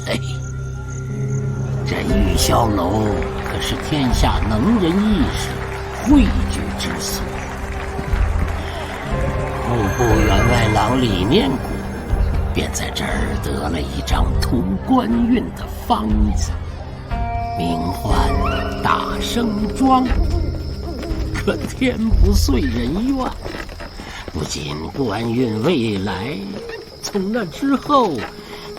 嘿，这玉箫楼可是天下能人异士汇聚之所。户部员外郎李念谷便在这儿得了一张图官运的方子，名唤大生庄。可天不遂人愿，不仅官运未来，从那之后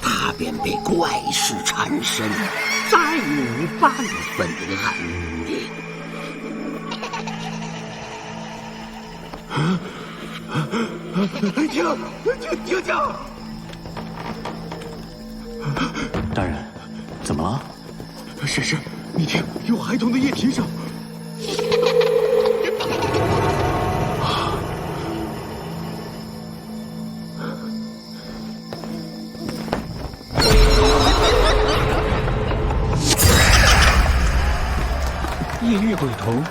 他便被怪事缠身，再无半分安宁。停！大人，怎么了？是，你听，有孩童的液体声。夜月鬼童，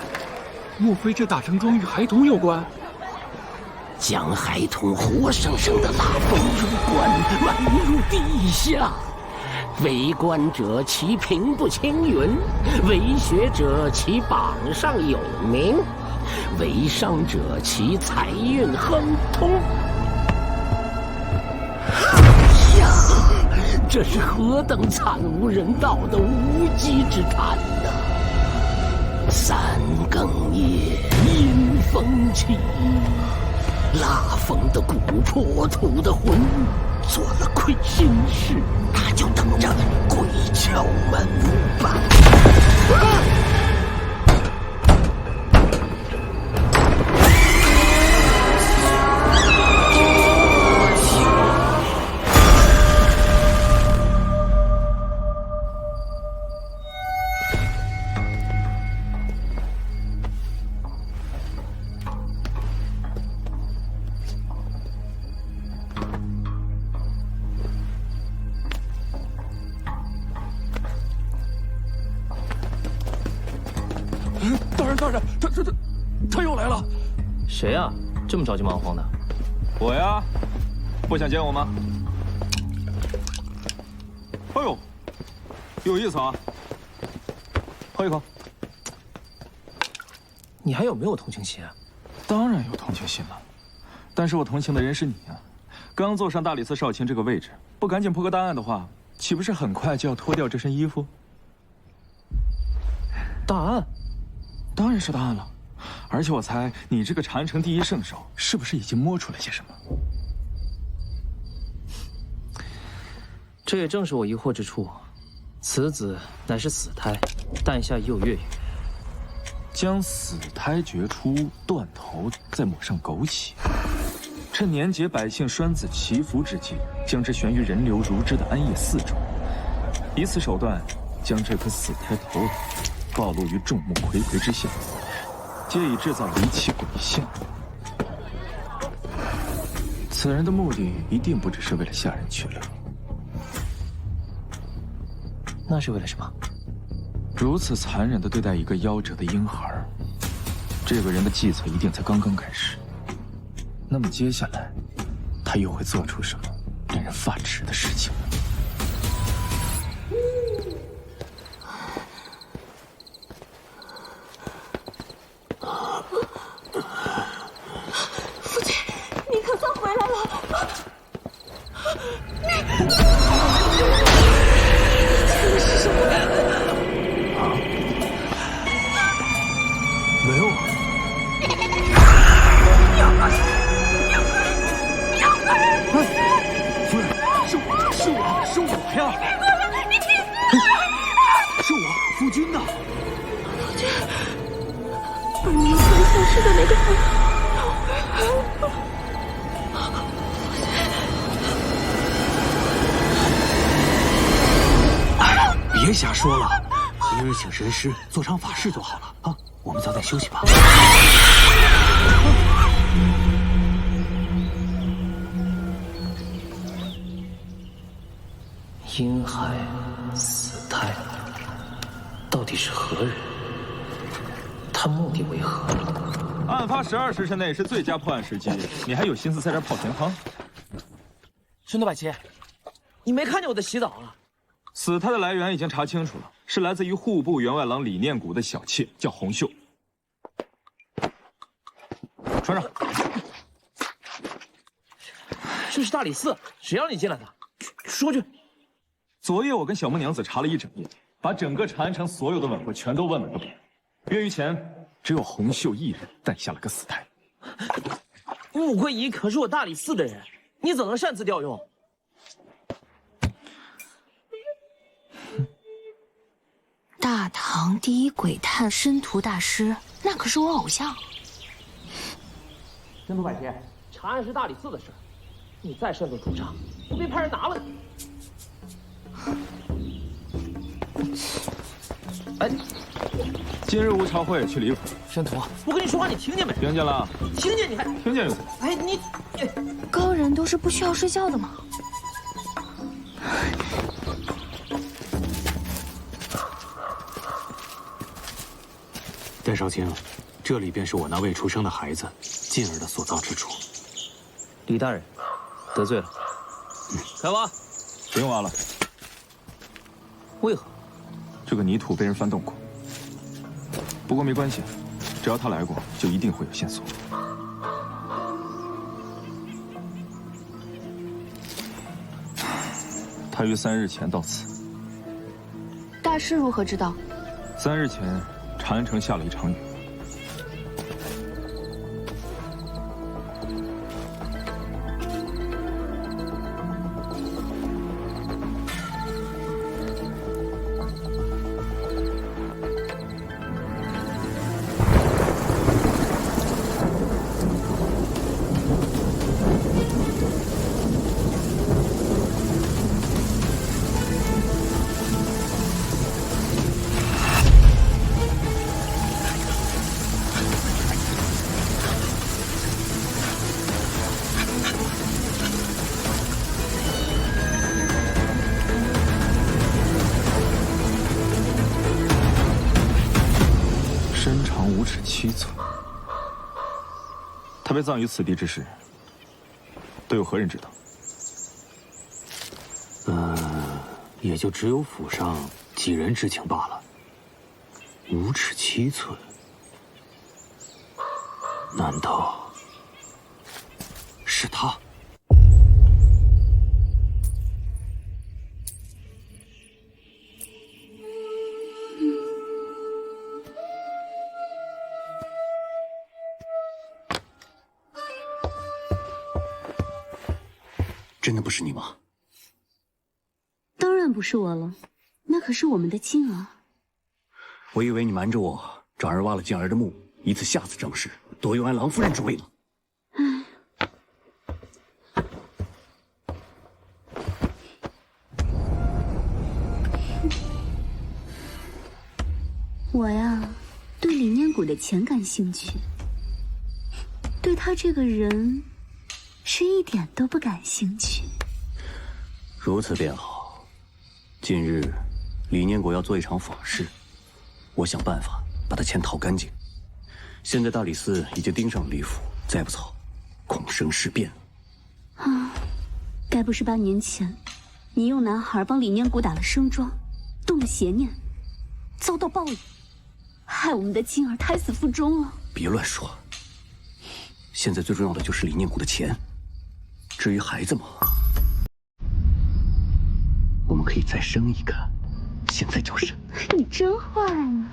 莫非这大成庄与孩童有关？将孩童活生生的拉风入棺，埋入地下。为官者其平步青云，为学者其榜上有名，为商者其财运亨通。哎呀，这是何等惨无人道的无稽之谈呐！三更夜，阴风起，拉风的骨魄，土的魂，做了亏心事，他就等着鬼敲门吧。大人，他又来了！谁呀？这么着急忙慌的？我呀，不想见我吗？哎呦，有意思啊！喝一口。你还有没有同情心啊？当然有同情心了，但是我同情的人是你啊！刚坐上大理寺少卿这个位置，不赶紧破个大案的话，岂不是很快就要脱掉这身衣服？大案？当然是大案了，而且我猜你这个禅城第一圣手，是不是已经摸出了些什么？这也正是我疑惑之处。此子乃是死胎，诞下已有月余。将死胎掘出，断头，再抹上枸杞，趁年节百姓栓子祈福之际，将之悬于人流如织的安业寺中，以此手段将这颗死胎头颅暴露于众目睽睽之下，借以制造离奇鬼象。此人的目的一定不只是为了下人取乐。那是为了什么？如此残忍地对待一个夭折的婴孩，这个人的计策一定才刚刚开始。那么接下来，他又会做出什么令人发指的事情呢？父亲，你可算回来了！这是什么？没有啊。夫人，是我呀！别过来，你别过来！是我，夫君呐！夫君，你所消失的那个人。别瞎说了，明日请神师做场法事就好了啊！我们早点休息吧。婴孩死胎，到底是何人？他目的为何？案发12时辰内是最佳破案时机，你还有心思在这儿泡甜汤？神农百奇，你没看见我在洗澡啊？死胎的来源已经查清楚了，是来自于户部员外郎李念谷的小妾，叫红袖。穿上。这是大理寺，谁让你进来的？说去。昨夜我跟小木娘子查了一整夜，把整个长安城所有的吻会全都问了个遍。月余前，只有红袖一人诞下了个死胎。穆桂仪可是我大理寺的人，你怎能擅自调用？大唐第一鬼探申屠大师，那可是我偶像。申屠百天，查案是大理寺的事，你再擅自主张，不被派人拿了你。哎，今日无朝会去李府。申屠，我跟你说话，你听见没？听见了。听见你还听见又怎么？哎，你高人都是不需要睡觉的吗？戴少卿，这里便是我那未出生的孩子进儿的所造之处。李大人，得罪了。开挖。不用挖了。为何？这个泥土被人翻动过。不过没关系，只要他来过，就一定会有线索。他于3日前到此。大师如何知道？3日前，长安城下了一场雨。身长5尺7寸。他被葬于此地之事，都有何人知道？也就只有府上几人知情罢了。5尺7寸，难道是他？真的不是你吗？当然不是我了，那可是我们的静儿。我以为你瞒着我，转而挖了静儿的墓，以此吓死张氏，夺永安郎夫人之位呢。我呀，对李念谷的钱感兴趣，对他这个人是一点都不感兴趣。如此便好。近日，李念谷要做一场法事，我想办法把他钱讨干净。现在大理寺已经盯上了李府，再不走，恐生事变。该不是8年前，你用男孩帮李念谷打了生桩，动了邪念，遭到报应，害我们的静儿胎死腹中了？别乱说。现在最重要的就是李念谷的钱，至于孩子嘛，我们可以再生一个，现在就生。你真坏啊！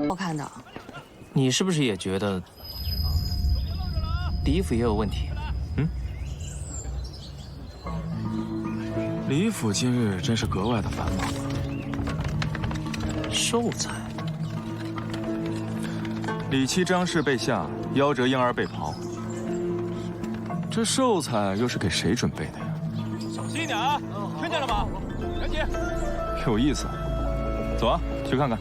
我看的。你是不是也觉得李府也有问题？李府今日真是格外的繁忙啊。寿材。李妻张氏被下，夭折婴儿被刨。这寿彩又是给谁准备的呀？小心一点啊！听见了吗？赶紧！有意思，走啊，去看看。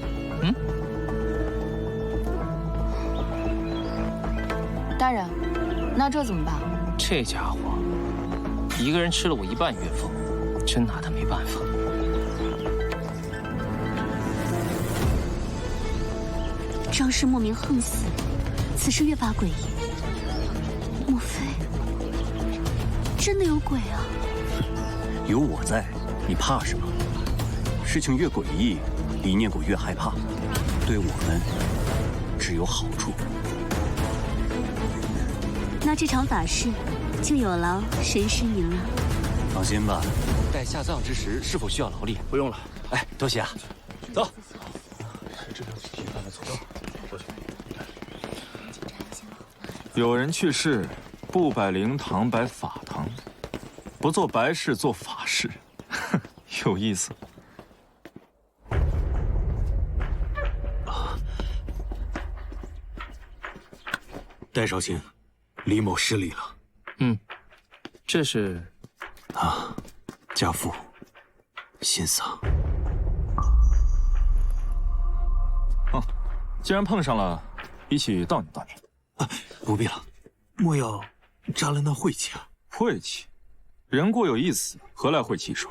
大人，那这怎么办？这家伙一个人吃了我1半月俸，真拿他没办法。张氏莫名横死，此事越发诡异。莫非真的有鬼啊？有我在，你怕什么？事情越诡异，李念谷越害怕，对我们只有好处。那这场法事就有劳神师您了。放心吧，待下葬之时，是否需要劳力？不用了。哎，多谢啊。走。有人去世，不摆灵堂，摆法堂；不做白事，做法事，哼，有意思。戴少卿，李某失礼了。这是家父心丧。既然碰上了，一起悼念悼念。不必了，莫要扎了那晦气啊！晦气，人过有一死，何来晦气一说？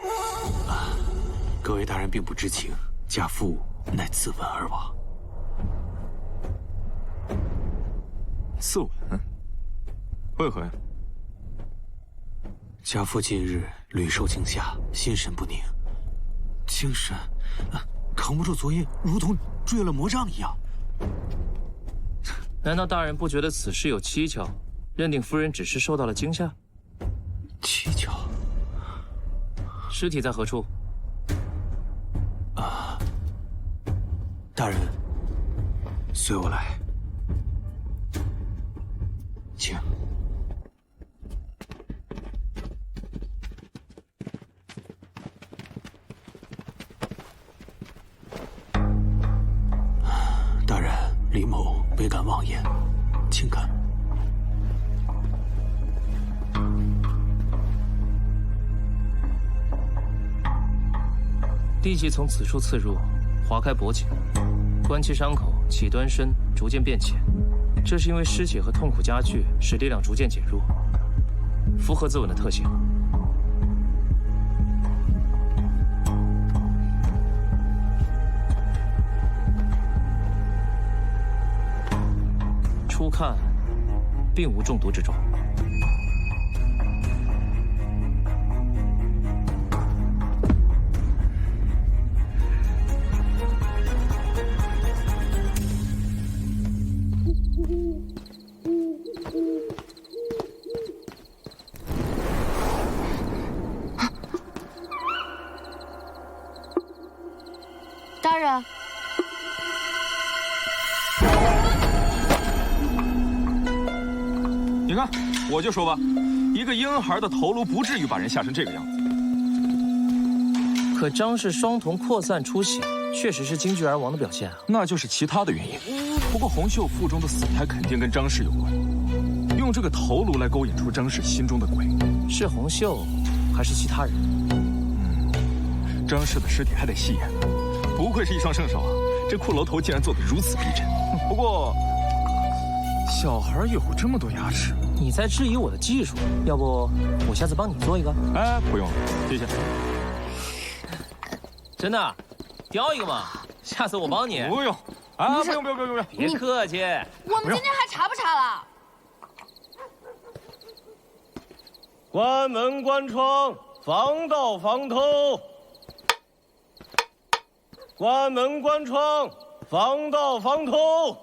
各位大人并不知情，家父乃自刎而亡。自刎？为何呀？家父近日屡受惊吓，心神不宁，精神扛不住昨夜如同坠了魔杖一样。难道大人不觉得此事有蹊跷，认定夫人只是受到了惊吓？蹊跷？尸体在何处？大人，随我来，请。大人，李某倍感妄言，请看。地气从此处刺入，划开脖颈，观其伤口起端深，逐渐变浅。这是因为失血和痛苦加剧，使力量逐渐减弱，符合自刎的特性。初看，并无中毒之状。大人。你看，我就说吧，一个婴孩的头颅不至于把人吓成这个样子。可张氏双瞳扩散出血，确实是惊惧而亡的表现啊。那就是其他的原因。不过洪秀腹中的死胎肯定跟张氏有关，用这个头颅来勾引出张氏心中的鬼。是洪秀，还是其他人？张氏的尸体还得细验，不愧是一双圣手啊！这骷髅头竟然做得如此逼真。不过，小孩有这么多牙齿，你在质疑我的技术？要不我下次帮你做一个？哎，不用了，谢谢。真的，雕一个嘛，下次我帮你。不用，啊，不用，别客气。我们今天还查不查了？关门关窗，防盗防偷。关门关窗，防盗防偷。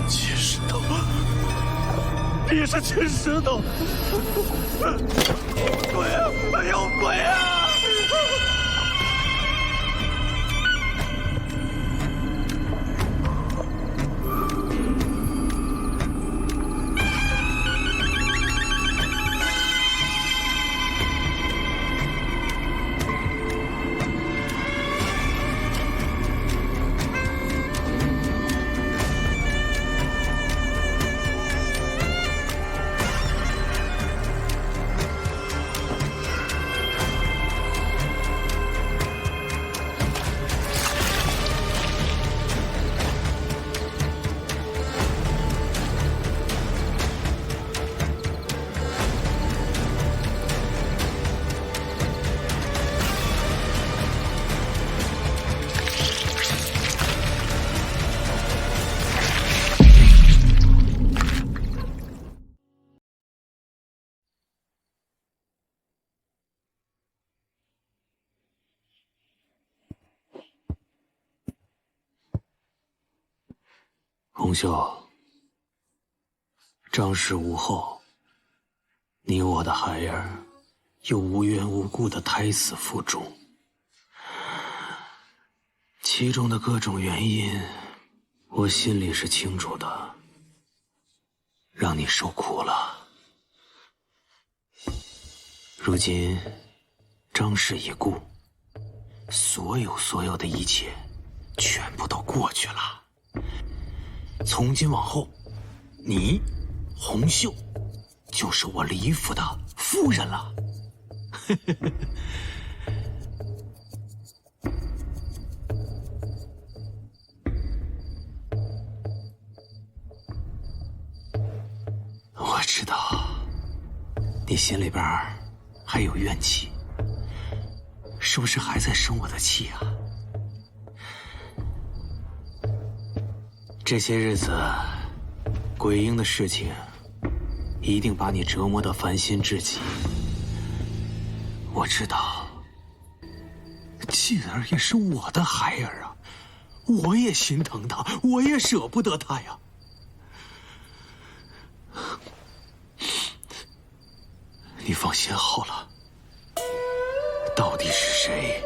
金石头，你是金石头！鬼啊！有鬼啊！洪秀，张氏无后，你我的孩儿又无缘无故的胎死腹中，其中的各种原因，我心里是清楚的，让你受苦了。如今张氏已故，所有的一切全部都过去了。从今往后，你洪秀就是我李府的夫人了。我知道你心里边还有怨气，是不是还在生我的气啊？这些日子，鬼婴的事情一定把你折磨得烦心至极。我知道，静儿也是我的孩儿啊，我也心疼她，我也舍不得她呀。你放心好了，到底是谁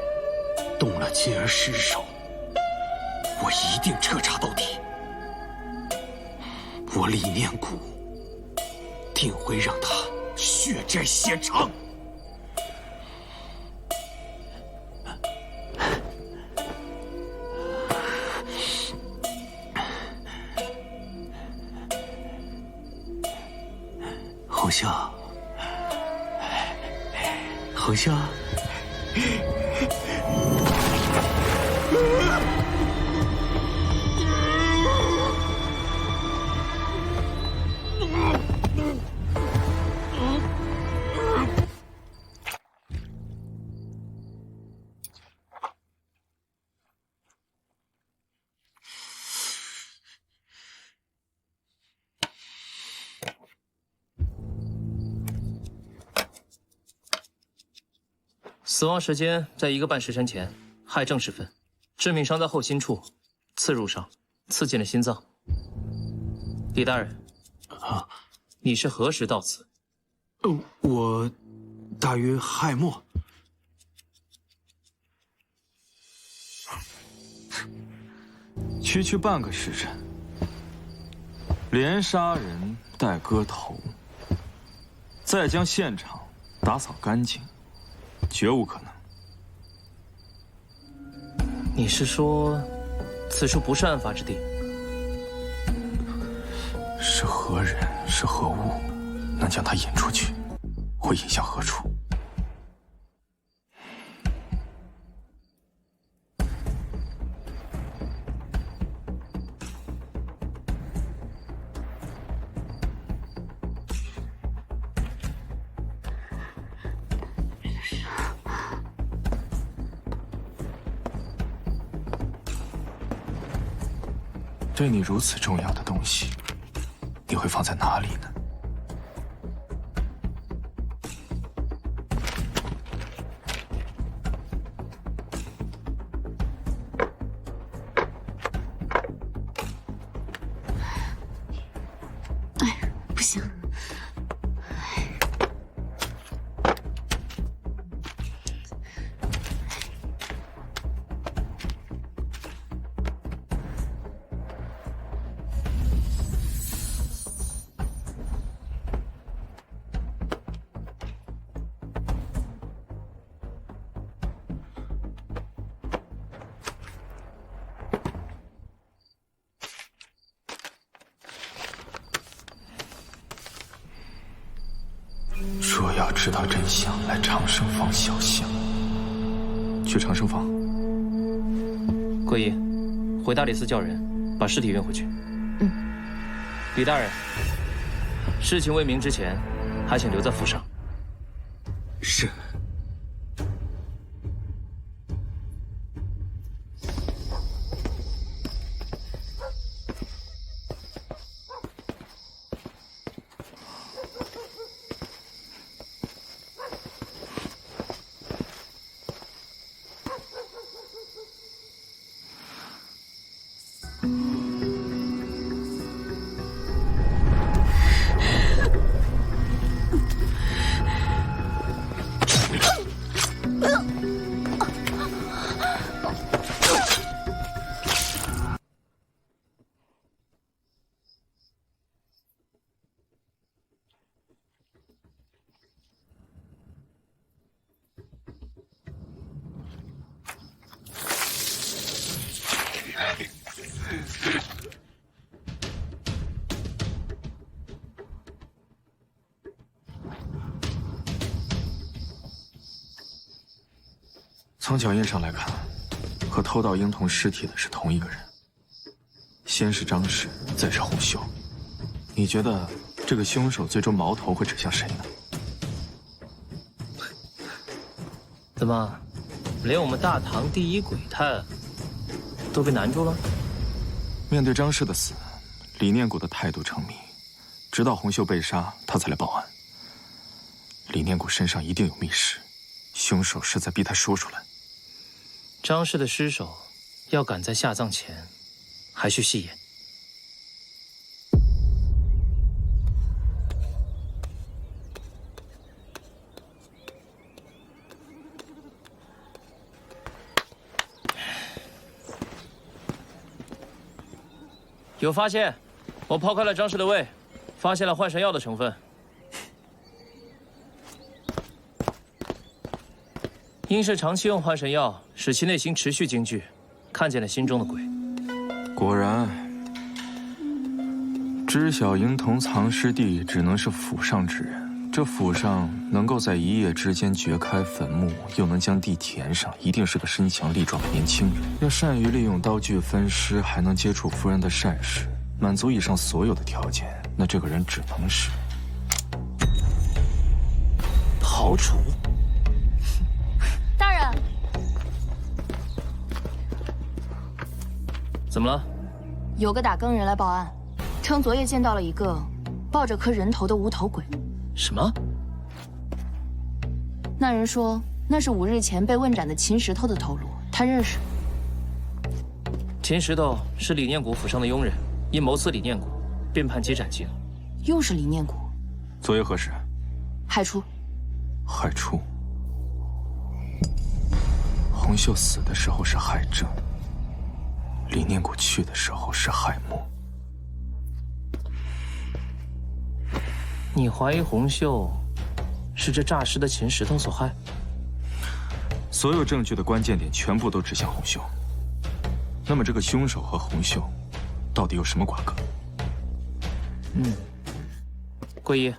动了静儿尸首，我一定彻查到底。我李念谷定会让他血债血偿。洪秀，洪秀。死亡时间在1个半时辰前，亥正时分，致命伤在后心处，刺入上，刺进了心脏。李大人，你是何时到此？我大约亥末。区半个时辰，连杀人带割头，再将现场打扫干净，绝无可能。你是说，此处不是案发之地？是何人，是何物，能将他引出去？会引向何处？对你如此重要的东西，你会放在哪里呢？哎，不行。若要知道真相，来长生坊小巷。去长生坊。桂英，回大理寺叫人把尸体运回去。李大人，事情未明之前，还请留在府上。是。从脚印上来看，和偷盗婴童尸体的是同一个人。先是张氏，再是洪秀。你觉得这个凶手最终矛头会指向谁呢？怎么，连我们大唐第一鬼探都被难住了？面对张氏的死，李念谷的态度成谜，直到洪秀被杀，他才来报案。李念谷身上一定有密室，凶手是在逼他说出来。张氏的尸首要赶在下葬前，还需细验。有发现，我抛开了张氏的胃，发现了换神药的成分。因是长期用换神药，使其内心持续惊惧，看见了心中的鬼。果然，知晓婴童藏尸地只能是府上之人。这府上能够在一夜之间掘开坟墓，又能将地填上，一定是个身强力壮的年轻人。要善于利用刀具分尸，还能接触夫人的善事，满足以上所有的条件，那这个人只能是刨除。大人，怎么了？有个打更人来报案，称昨夜见到了一个抱着颗人头的无头鬼。什么？那人说那是5日前被问斩的秦石头的头颅，他认识。秦石头是李念谷府上的佣人，因谋刺李念谷，便判其斩刑。又是李念谷。昨夜何时？亥初。亥初。洪秀死的时候是亥正，李念谷去的时候是亥末。你怀疑洪秀是这诈尸的秦石头所害？所有证据的关键点全部都指向洪秀。那么这个凶手和洪秀到底有什么瓜葛？桂一，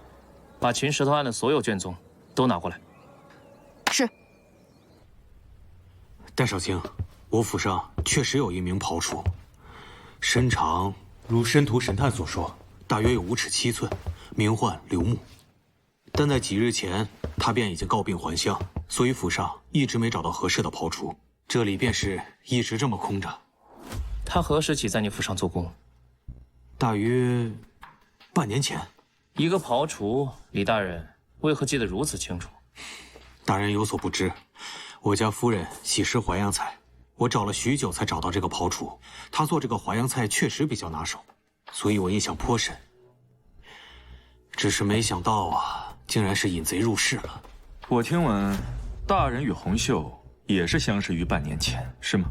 把秦石头案的所有卷宗都拿过来。是。戴少卿，我府上确实有一名庖厨，身长如申屠神探所说，大约有5尺7寸，名唤刘牧。但在几日前，他便已经告病还乡，所以府上一直没找到合适的庖厨，这里便是一直这么空着。他何时起在你府上做工？大约半年前。一个庖厨，李大人为何记得如此清楚？大人有所不知，我家夫人喜食淮扬菜，我找了许久才找到这个庖厨。他做这个淮扬菜确实比较拿手，所以我印象颇深。只是没想到啊，竟然是引贼入室了。我听闻，大人与洪秀也是相识于半年前，是吗？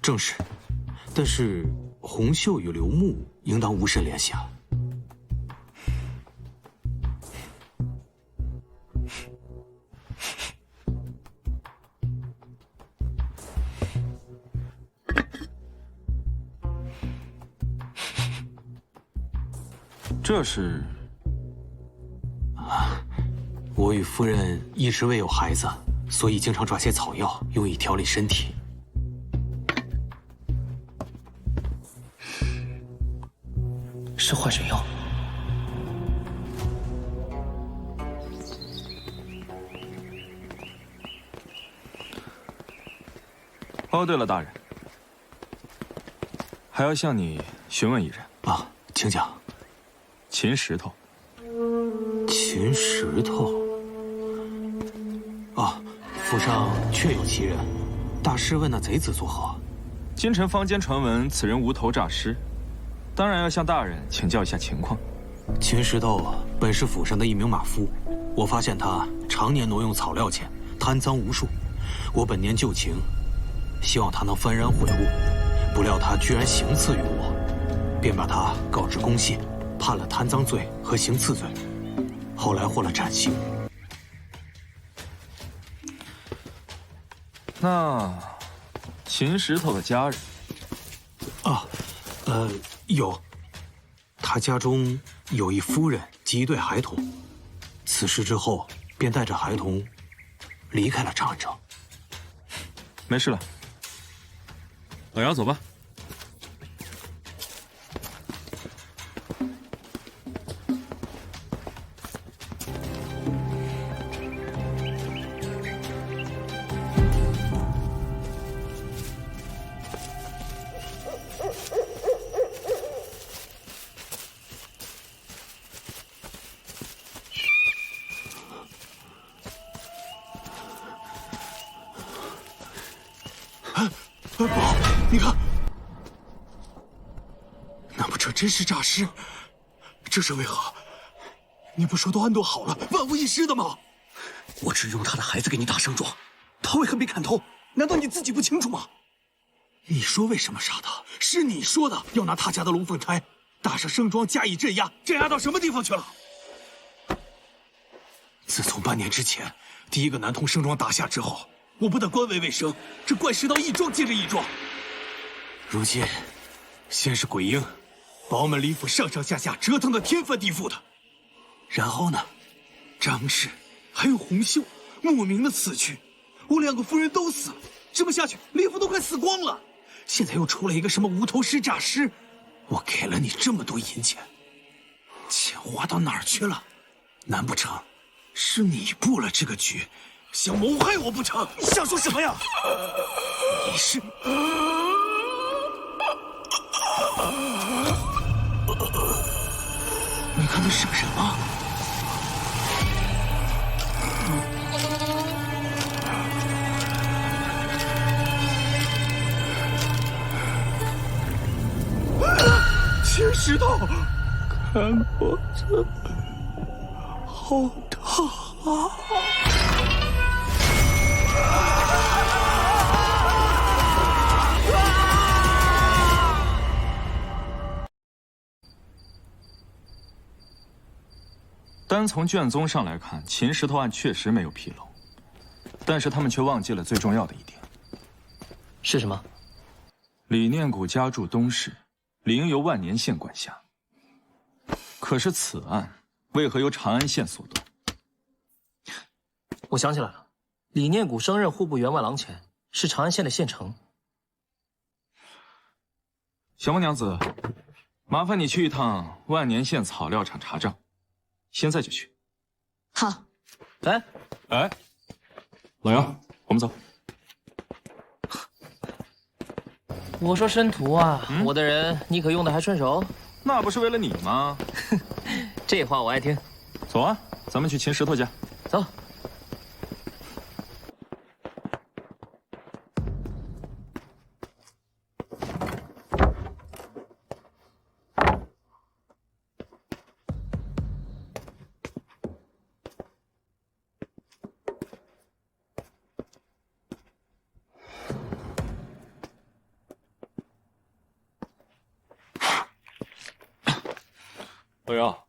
正是，但是洪秀与刘牧应当无甚联系啊。这是我与夫人一直未有孩子，所以经常抓些草药用以调理身体。是换神药。哦，对了，大人，还要向你询问一人啊，请讲。秦石头。秦石头。啊，府上确有其人。大师问那贼子作何？京城坊间传闻此人无头诈尸，当然要向大人请教一下情况。秦石头本是府上的一名马夫，我发现他常年挪用草料钱，贪赃无数。我本念旧情，希望他能幡然悔悟，不料他居然行刺于我，便把他告知公谢，判了贪赃罪和行刺罪，后来获了斩刑。那秦石头的家人啊，有，他家中有一夫人及一对孩童，此事之后便带着孩童离开了长安城。没事了。老姚，走吧。宝，你看，难不成真是诈尸？这是为何？你不说都安顿好了，万无一失的吗？我只用他的孩子给你打胜状，他为何没砍头？难道你自己不清楚吗？你说为什么杀他？是你说的，要拿他家的龙凤胎打上盛装加以镇压，镇压到什么地方去了？自从半年之前第一个男童盛装打下之后，我不但官为卫生，这怪世道一桩接着一桩。如今，先是鬼婴，把我们李府上上下下折腾得天翻地覆的，然后呢，张氏还有洪秀莫名的死去，我2个夫人都死了，这么下去，李府都快死光了。现在又出了一个什么无头尸诈尸，我给了你这么多银钱，钱花到哪儿去了？难不成是你布了这个局，想谋害我不成？你想说什么呀？你是……你看那是个人吗？青石头，看脖子，好疼啊！单从卷宗上来看，秦石头案确实没有纰漏，但是他们却忘记了最重要的一点。是什么？李念谷家住东市，理应由万年县管辖。可是此案为何由长安县所断？我想起来了，李念谷升任户部员外郎前，是长安县的县丞。小孟娘子，麻烦你去一趟万年县草料场查账，现在就去。好。哎，老姚，我们走。我说申屠啊，我的人你可用得还顺手？那不是为了你吗？这话我爱听。走啊，咱们去秦石头家。走。老姚，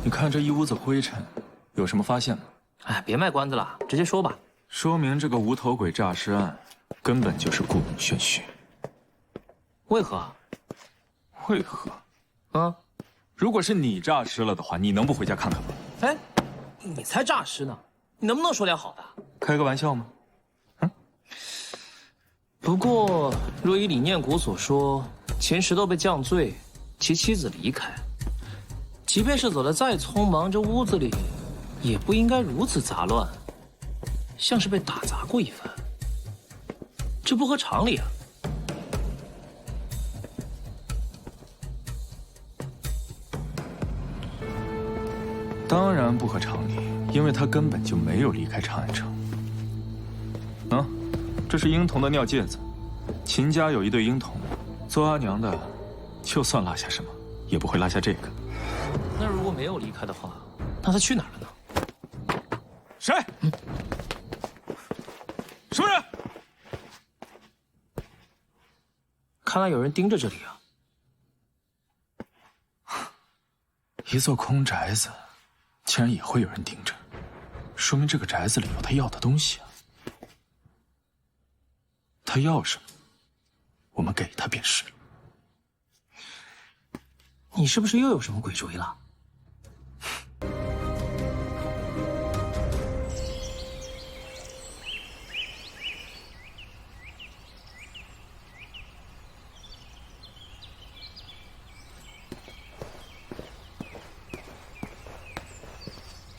你看这一屋子灰尘，有什么发现吗？哎，别卖关子了，直接说吧。说明这个无头鬼诈尸案根本就是故弄玄虚。为何？为何？如果是你诈尸了的话，你能不回家看看吗？哎，你才诈尸呢，你能不能说点好的？开个玩笑吗？不过，若依李念谷所说，秦石头被降罪，其妻子离开。即便是走得再匆忙，这屋子里也不应该如此杂乱，像是被打砸过一番。这不合常理啊！当然不合常理，因为他根本就没有离开长安城。这是婴童的尿介子，秦家有一对婴童，做阿娘的，就算落下什么，也不会落下这个。那如果没有离开的话，那他去哪儿了呢？谁？什么人？看来有人盯着这里啊！一座空宅子，竟然也会有人盯着，说明这个宅子里有他要的东西啊！他要什么，我们给他便是了。你是不是又有什么鬼主意了？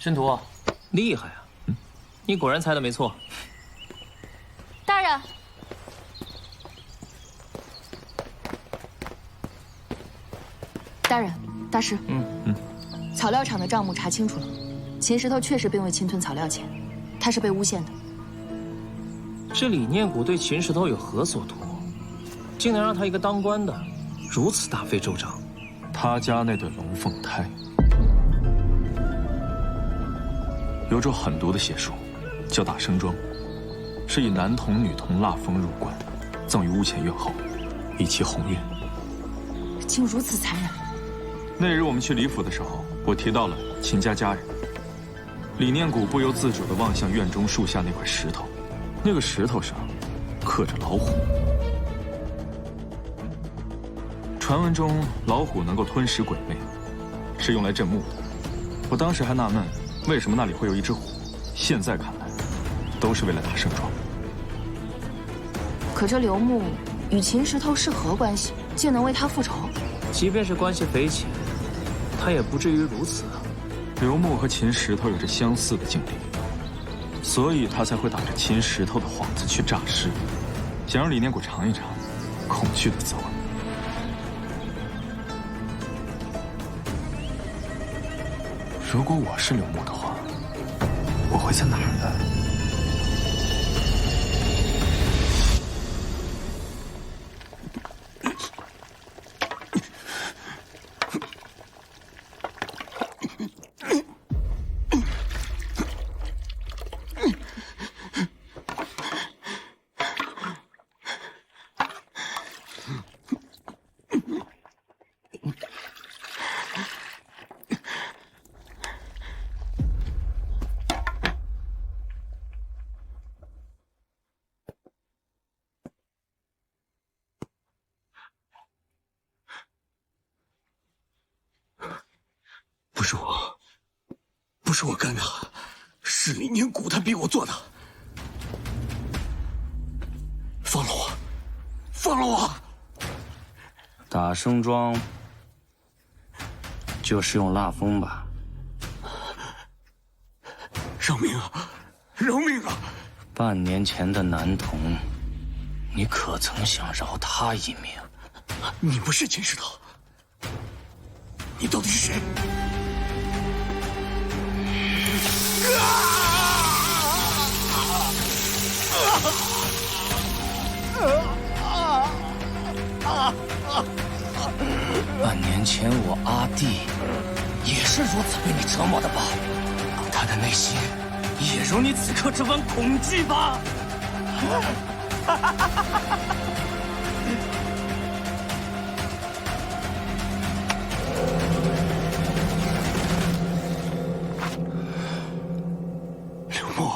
申屠，厉害啊！你果然猜的没错。大人，大人，大师，草料厂的账目查清楚了，秦石头确实并未侵吞草料钱，他是被诬陷的。这李念谷对秦石头有何所图，竟能让他一个当官的如此大费周章？他家那对龙凤胎，有种狠毒的邪术，叫打生桩，是以男童女童蜡封入棺，赠于屋前院后，以其鸿运。竟如此残忍！那日我们去李府的时候，我提到了秦家家人。李念谷不由自主地望向院中树下那块石头，那个石头上刻着老虎。传闻中，老虎能够吞食鬼魅，是用来镇墓的。我当时还纳闷，为什么那里会有一只虎？现在看来，都是为了打胜庄。可这刘牧与秦石头是何关系，竟能为他复仇？即便是关系匪浅，他也不至于如此啊。刘牧和秦石头有着相似的经历，所以他才会打着秦石头的幌子去诈尸，想让李念谷尝一尝恐惧的滋味。如果我是刘牧的话，我会在哪儿呢？不是我干的，是李念谷他逼我做的。放了我，放了我！打生桩就是用蜡封吧？饶命啊！饶命啊！半年前的男童，你可曾想饶他一命？你不是秦石头，你到底是谁？半年前我阿弟也是如此被你折磨的吧？他的内心也如你此刻这般恐惧吧？刘牧，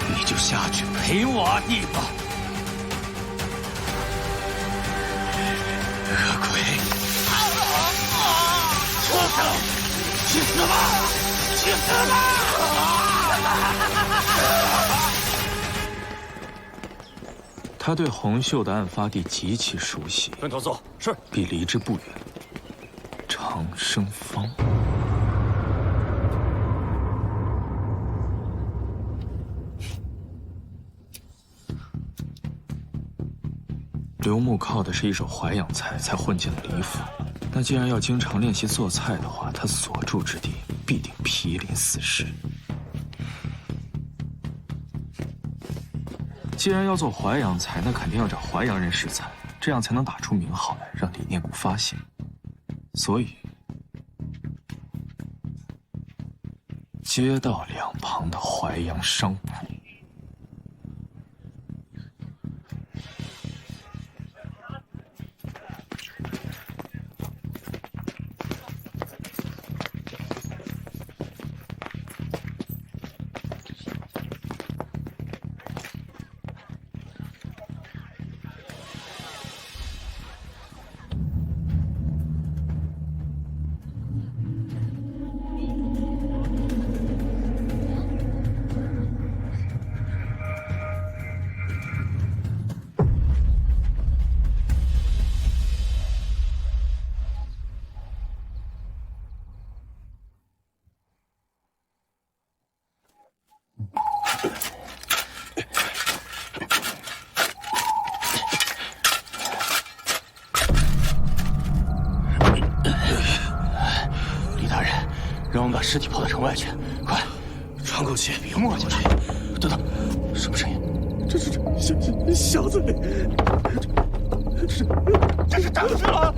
你就下去陪我阿弟吧。恶鬼，畜生，去死吧！去死吧！他对洪秀的案发地极其熟悉，分头走。是。必离之不远。长生坊。刘牧靠的是一手淮扬菜才混进了李府，那既然要经常练习做菜的话，他所住之地必定毗邻四市。既然要做淮扬菜，那肯定要找淮扬人试菜，这样才能打出名号来，让李念谷发现。所以，街道两旁的淮扬商铺。尸体跑到城外去，快，喘口气，别摸进去。等等，什么声音？这是小子，这是张十郎。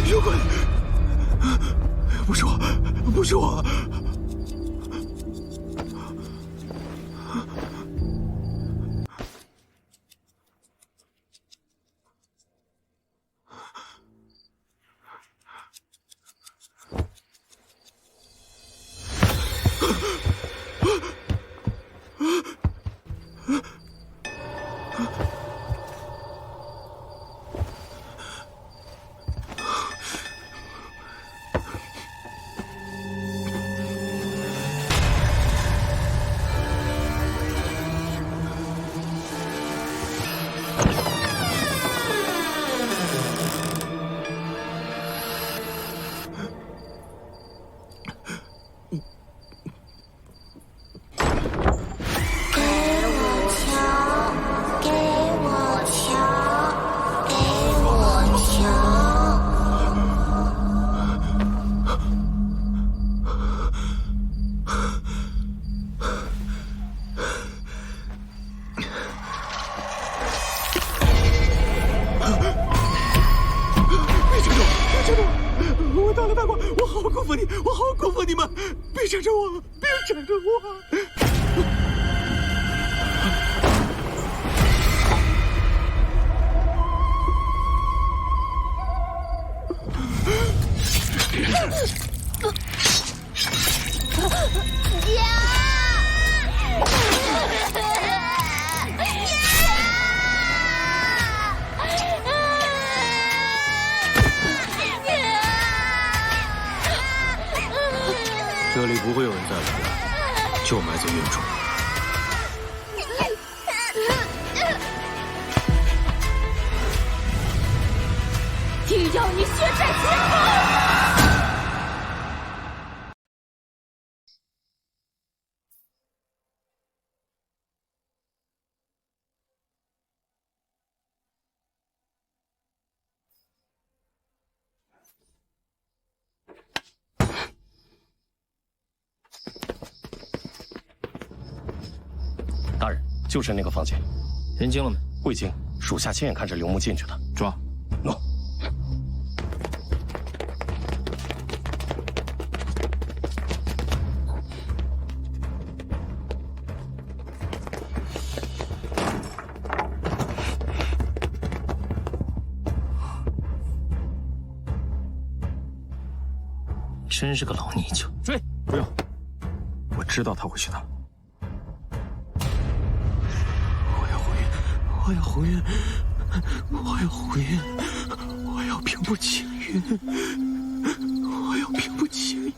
有鬼！不是我，不是我。我大了大过，我好辜负你，我好辜负你们！别缠着我，别缠着我！这里不会有人再来了，就埋在院中。定要你血债血偿！大人，就是那个房间。人精了没？未经，属下亲眼看着刘牧进去的。抓。诺。真是个老泥鳅。追！不用，我知道他会去哪。我要回云，我要回云，我要平步青云，我要平步青云。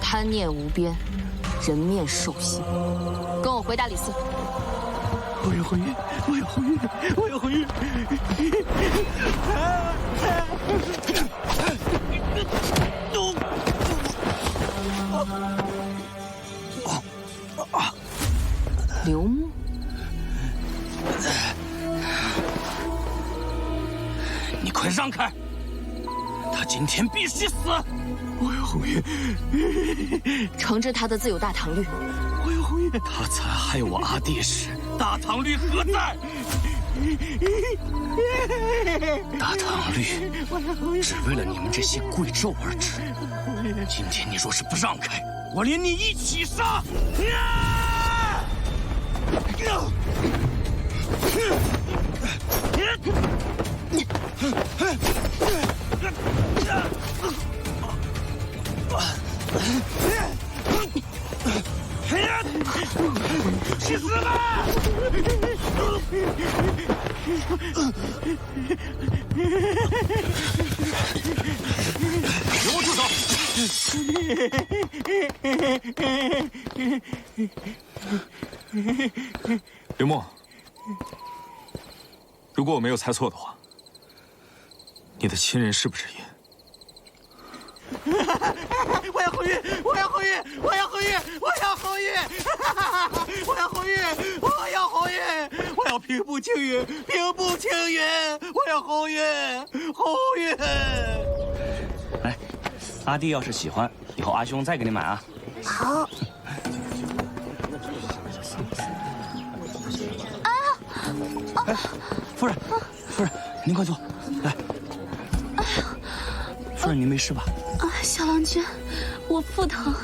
贪念无边，人面兽心。跟我回大理寺。我要回云，我要回云，我要回云。刘牧，你快让开！他今天必须死！我要回云，惩治他的自有大唐律。我要回云。他残害我阿弟时，大唐律何在？大唐律只为了你们这些贵胄而治。今天你若是不让开，我连你一起杀！去死吧！给我住手！刘墨，如果我没有猜错的话，你的亲人是不是也？我要后运！我要后运！我要后运！我要后运！我要后运！我要后运！我要平步青云！平步青云！我要后运！后运！哎，阿弟要是喜欢，以后阿兄再给你买啊。好。夫人，您快坐，来。夫人，您没事吧？啊，小郎君，我腹疼，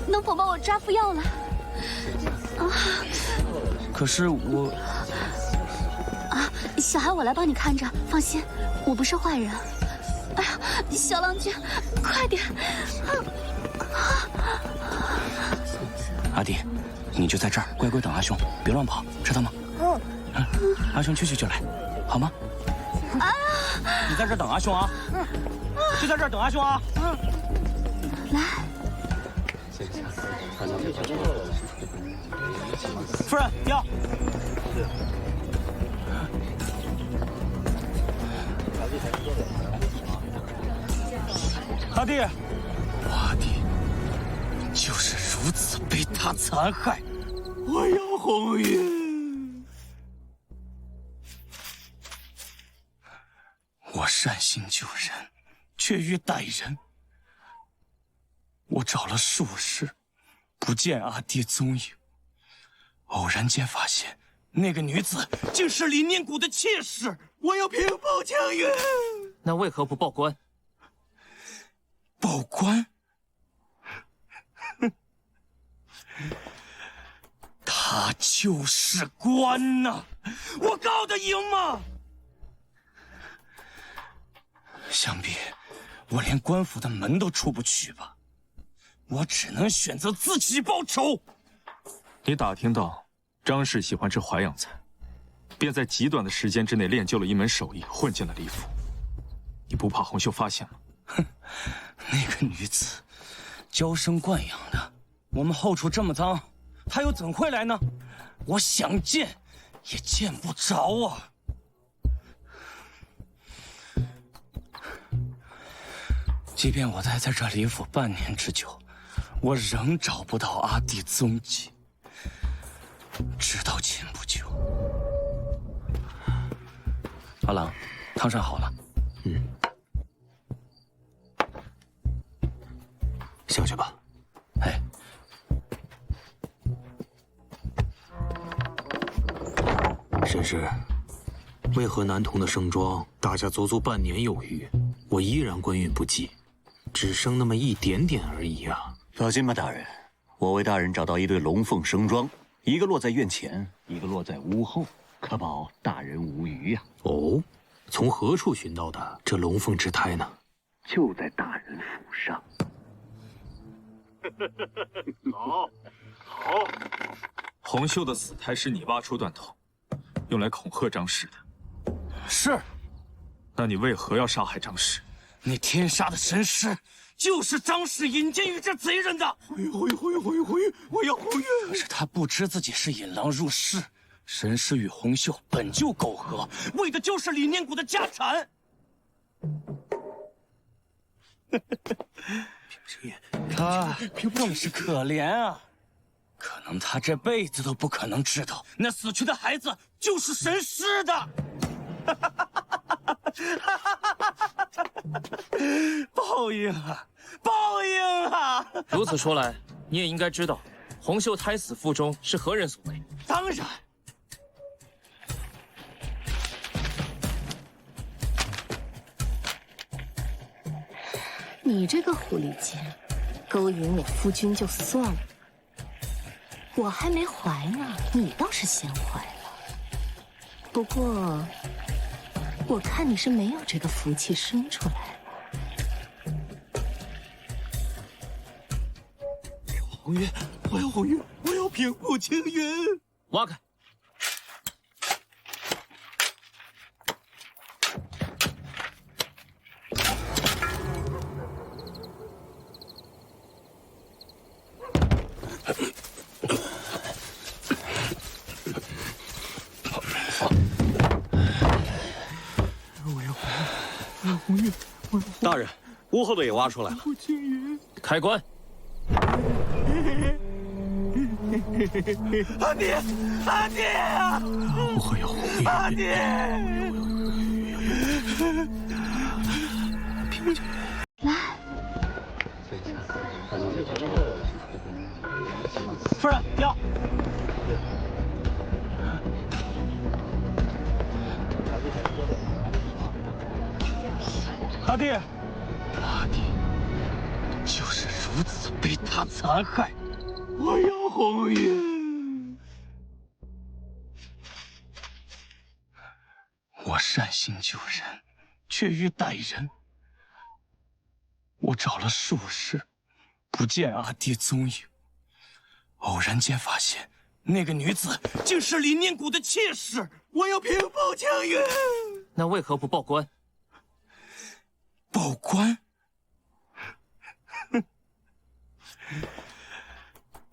能否帮我抓副药来？啊！可是我……啊，小孩我来帮你看着，放心，我不是坏人。哎呀，小郎君，快点！阿弟，你就在这儿乖乖等阿兄，别乱跑，知道吗？阿兄去就来，好吗？啊！你在这儿等阿兄啊！就在这儿等阿兄啊！来，夫人药。阿弟，阿弟就是如此被他残害。我要红运！我善心救人，却遇歹人。我找了数日，不见阿弟踪影。偶然间发现，那个女子竟是李念谷的妾室。我要平步青云！那为何不报官？报官？他就是官呐！我告得赢吗？想必我连官府的门都出不去吧。我只能选择自己报仇。你打听到张氏喜欢吃淮扬菜，便在极短的时间之内练就了一门手艺，混进了李府。你不怕洪秀发现吗？哼，那个女子娇生惯养的，我们后厨这么脏，她又怎会来呢？我想见也见不着啊！即便我待在这李府半年之久，我仍找不到阿弟踪迹。直到前不久，阿郎，汤上好了。下去吧。哎，沈氏，为何南通的盛庄大家足足半年有余，我依然官运不济，只剩那么一点点而已啊！放心吧，大人，我为大人找到一对龙凤生桩，一个落在院前，一个落在屋后，可保大人无虞呀。哦，从何处寻到的这龙凤之胎呢？就在大人府上。好，好。洪秀的死胎是你挖出断头，用来恐吓张氏的。是。那你为何要杀害张氏？那天杀的神师就是张氏引荐于这贼人的。我要红运！可是他不知自己是引狼入室，神师与洪秀本就苟合，为的就是李念谷的家产。他更是可怜啊！可能他这辈子都不可能知道，那死去的孩子就是神师的。报应啊！报应啊！如此说来，你也应该知道，洪秀胎死腹中是何人所为。当然。你这个狐狸精，勾引我夫君就算了，我还没怀呢，你倒是先怀了。不过，我看你是没有这个福气生出来了。红运，我要红运，我要平步青云！挖开！大人，屋后的也挖出来了。开棺。阿爹，阿爹啊！我要红玉。阿爹！夫人，药。阿爹，阿爹就是如此被他残害。我要红玉。我善心救人，却欲待人。我找了数日，不见阿爹踪影。偶然间发现，那个女子竟是李念谷的妾室。我要平步青云。那为何不报官？报官？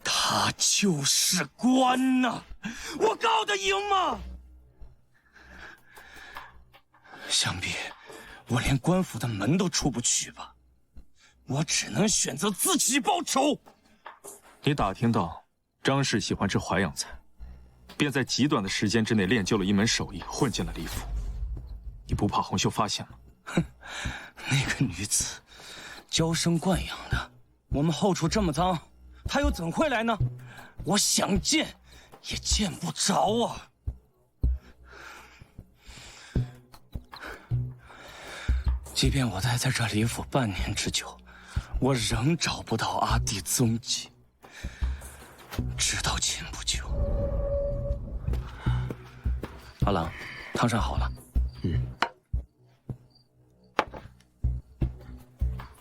他就是官呐！我告得赢吗？想必我连官府的门都出不去吧。我只能选择自己报仇。你打听到张氏喜欢吃淮扬菜，便在极短的时间之内练就了一门手艺，混进了李府。你不怕洪秀发现吗？哼，那个女子娇生惯养的，我们后厨这么脏，她又怎会来呢？我想见也见不着啊！即便我待在这李府半年之久，我仍找不到阿弟踪迹。直到前不久，阿郎，汤上好了。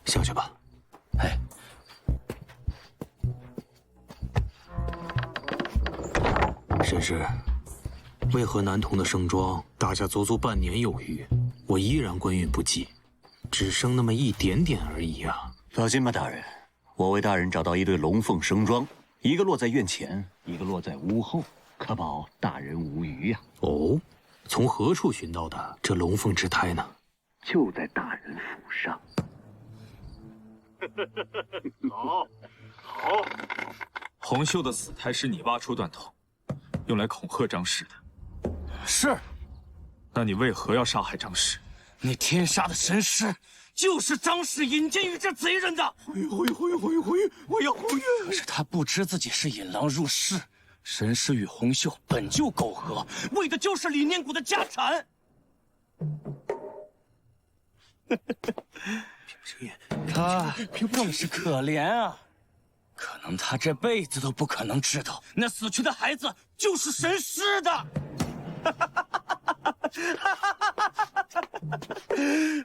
下去吧。哎，沈氏，为何南同的盛庄大家足足半年有余，我依然官运不济，只剩那么一点点而已啊！放心吧，大人，我为大人找到一对龙凤生桩，一个落在院前，一个落在屋后，可保大人无虞呀。哦，从何处寻到的这龙凤之胎呢？就在大人府上。好，好。洪秀的死胎是你挖出断头，用来恐吓张氏的。是。那你为何要杀害张氏？那天杀的神师，就是张氏引荐于这贼人的。红玉，我要红玉！可是他不知自己是引狼入室，神师与洪秀本就苟合，为的就是李念谷的家产。他正是可怜啊！可能他这辈子都不可能知道，那死去的孩子就是神师的。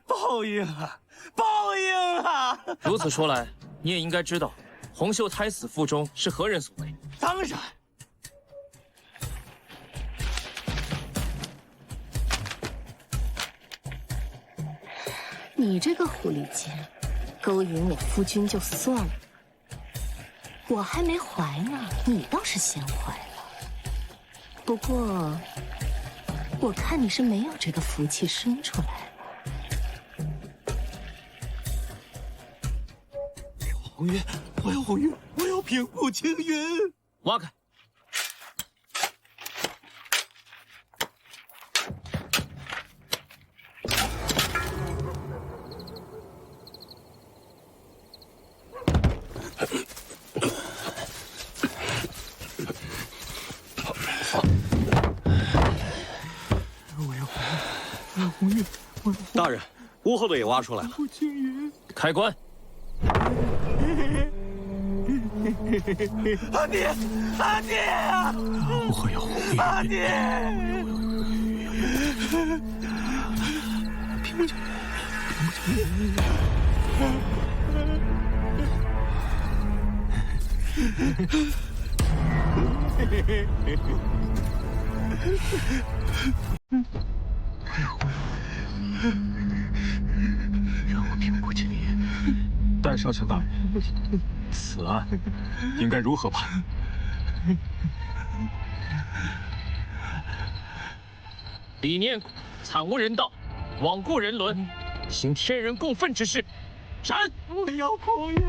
报应啊！报应啊！如此说来，你也应该知道，洪秀胎死腹中是何人所为。当然。你这个狐狸精，勾引我夫君就算了，我还没怀呢，你倒是先怀了。不过，我看你是没有这个福气生出来了。红玉，我要红玉，我要平步青云。挖开。大人，屋后的也挖出来了。开棺。阿爹，阿爹啊！我要红玉！阿爹！平步青云，让我平步青云。代少卿大人，此案应该如何判？理念惨无人道，罔顾人伦，行天人共愤之事，斩！不要哭爷！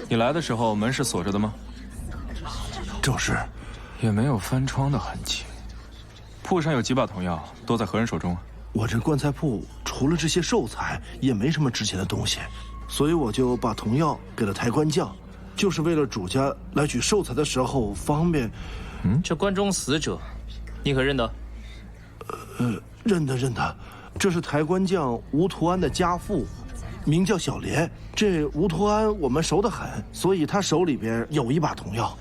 你来的时候门是锁着的吗？正是，也没有翻窗的痕迹。铺上有几把铜药，都在何人手中啊？我这棺材铺除了这些寿材，也没什么值钱的东西，所以我就把铜药给了抬棺匠，就是为了主家来取寿材的时候方便。这棺中死者，你可认得？认得，这是抬棺匠吴图安的家父，名叫小莲。这吴图安我们熟得很，所以他手里边有一把铜药。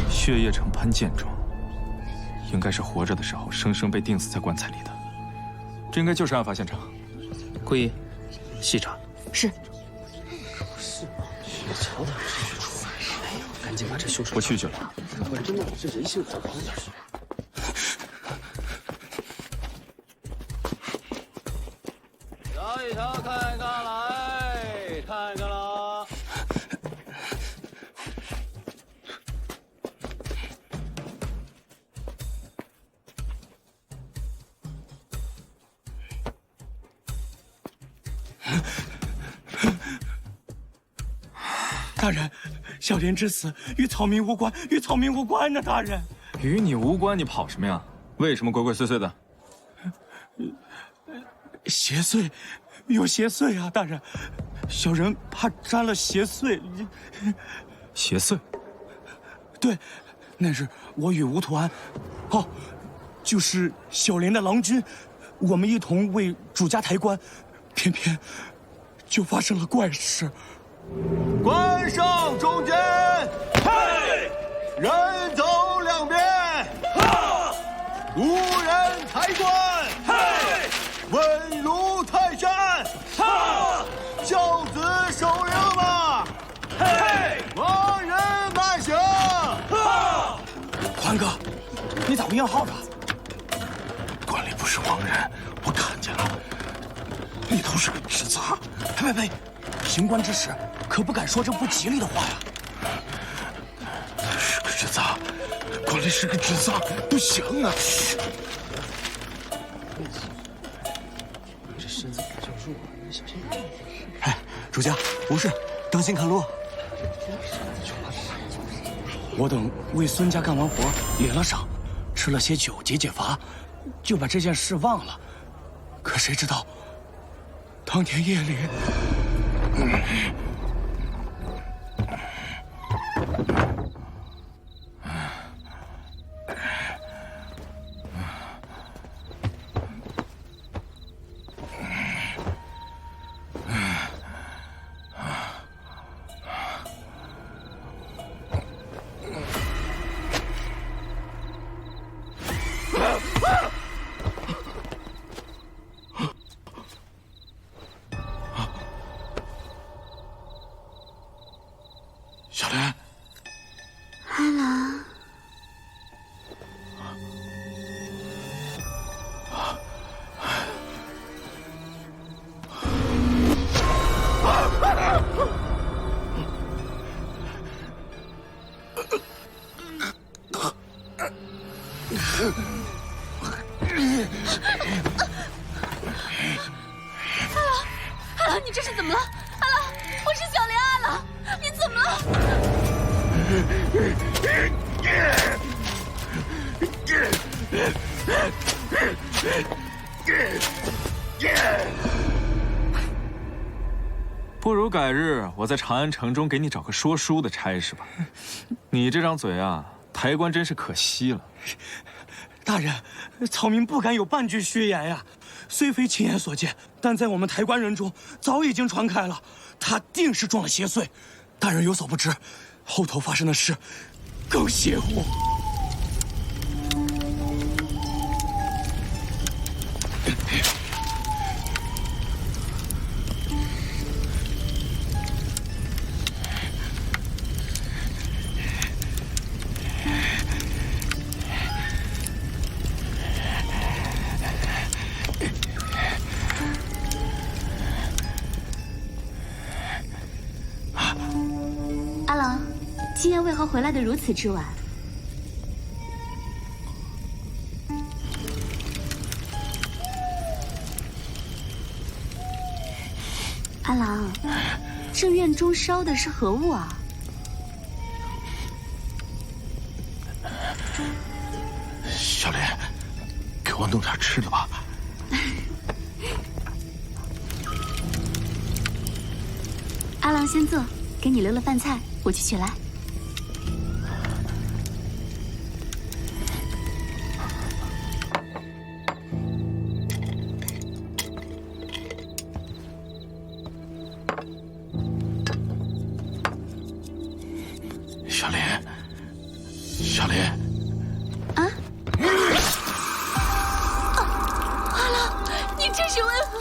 血液呈喷溅状，应该是活着的时候生生被钉死在棺材里的。这应该就是案发现场。顾一，细查。是。赶紧把这凶手。我去就来。真的是人性很高的。瞧一瞧，看看来，看看啦。大人，小莲之死与草民无关，与草民无关呢！大人，与你无关，你跑什么呀？为什么鬼鬼祟祟的？邪祟，有邪祟啊！大人，小人怕沾了邪祟。邪祟？对，那日我与吴图安，就是小莲的郎君，我们一同为主家抬棺，偏偏就发生了怪事。关上中间，嗨！团哥，你咋不验号的？官里不是亡人，我看见了，里头是个纸扎。呸呸呸！行官之事，可不敢说这不吉利的话呀。是个纸扎，官里是个纸扎，不行啊！这身子比较弱，你小心点。哎，主家无事，当心看路。我等为孙家干完活，领了赏，吃了些酒解解乏，就把这件事忘了。可谁知道，当天夜里，小莲，阿郎，阿郎，你这是怎么了？阿郎，我是小莲，阿郎，你怎么了？不如改日我在长安城中给你找个说书的差事吧。你这张嘴啊，抬官真是可惜了。大人，草民不敢有半句虚言呀。虽非亲眼所见，但在我们抬官人中早已经传开了，他定是中了邪祟。大人有所不知，后头发生的事更邪乎。阿郎，今夜为何回来的如此之晚？阿郎，这院中烧的是何物啊？小莲，给我弄点吃的吧。阿郎先坐，给你留了饭菜，我去取来。小莲，小莲，啊！阿郎，你这是为何？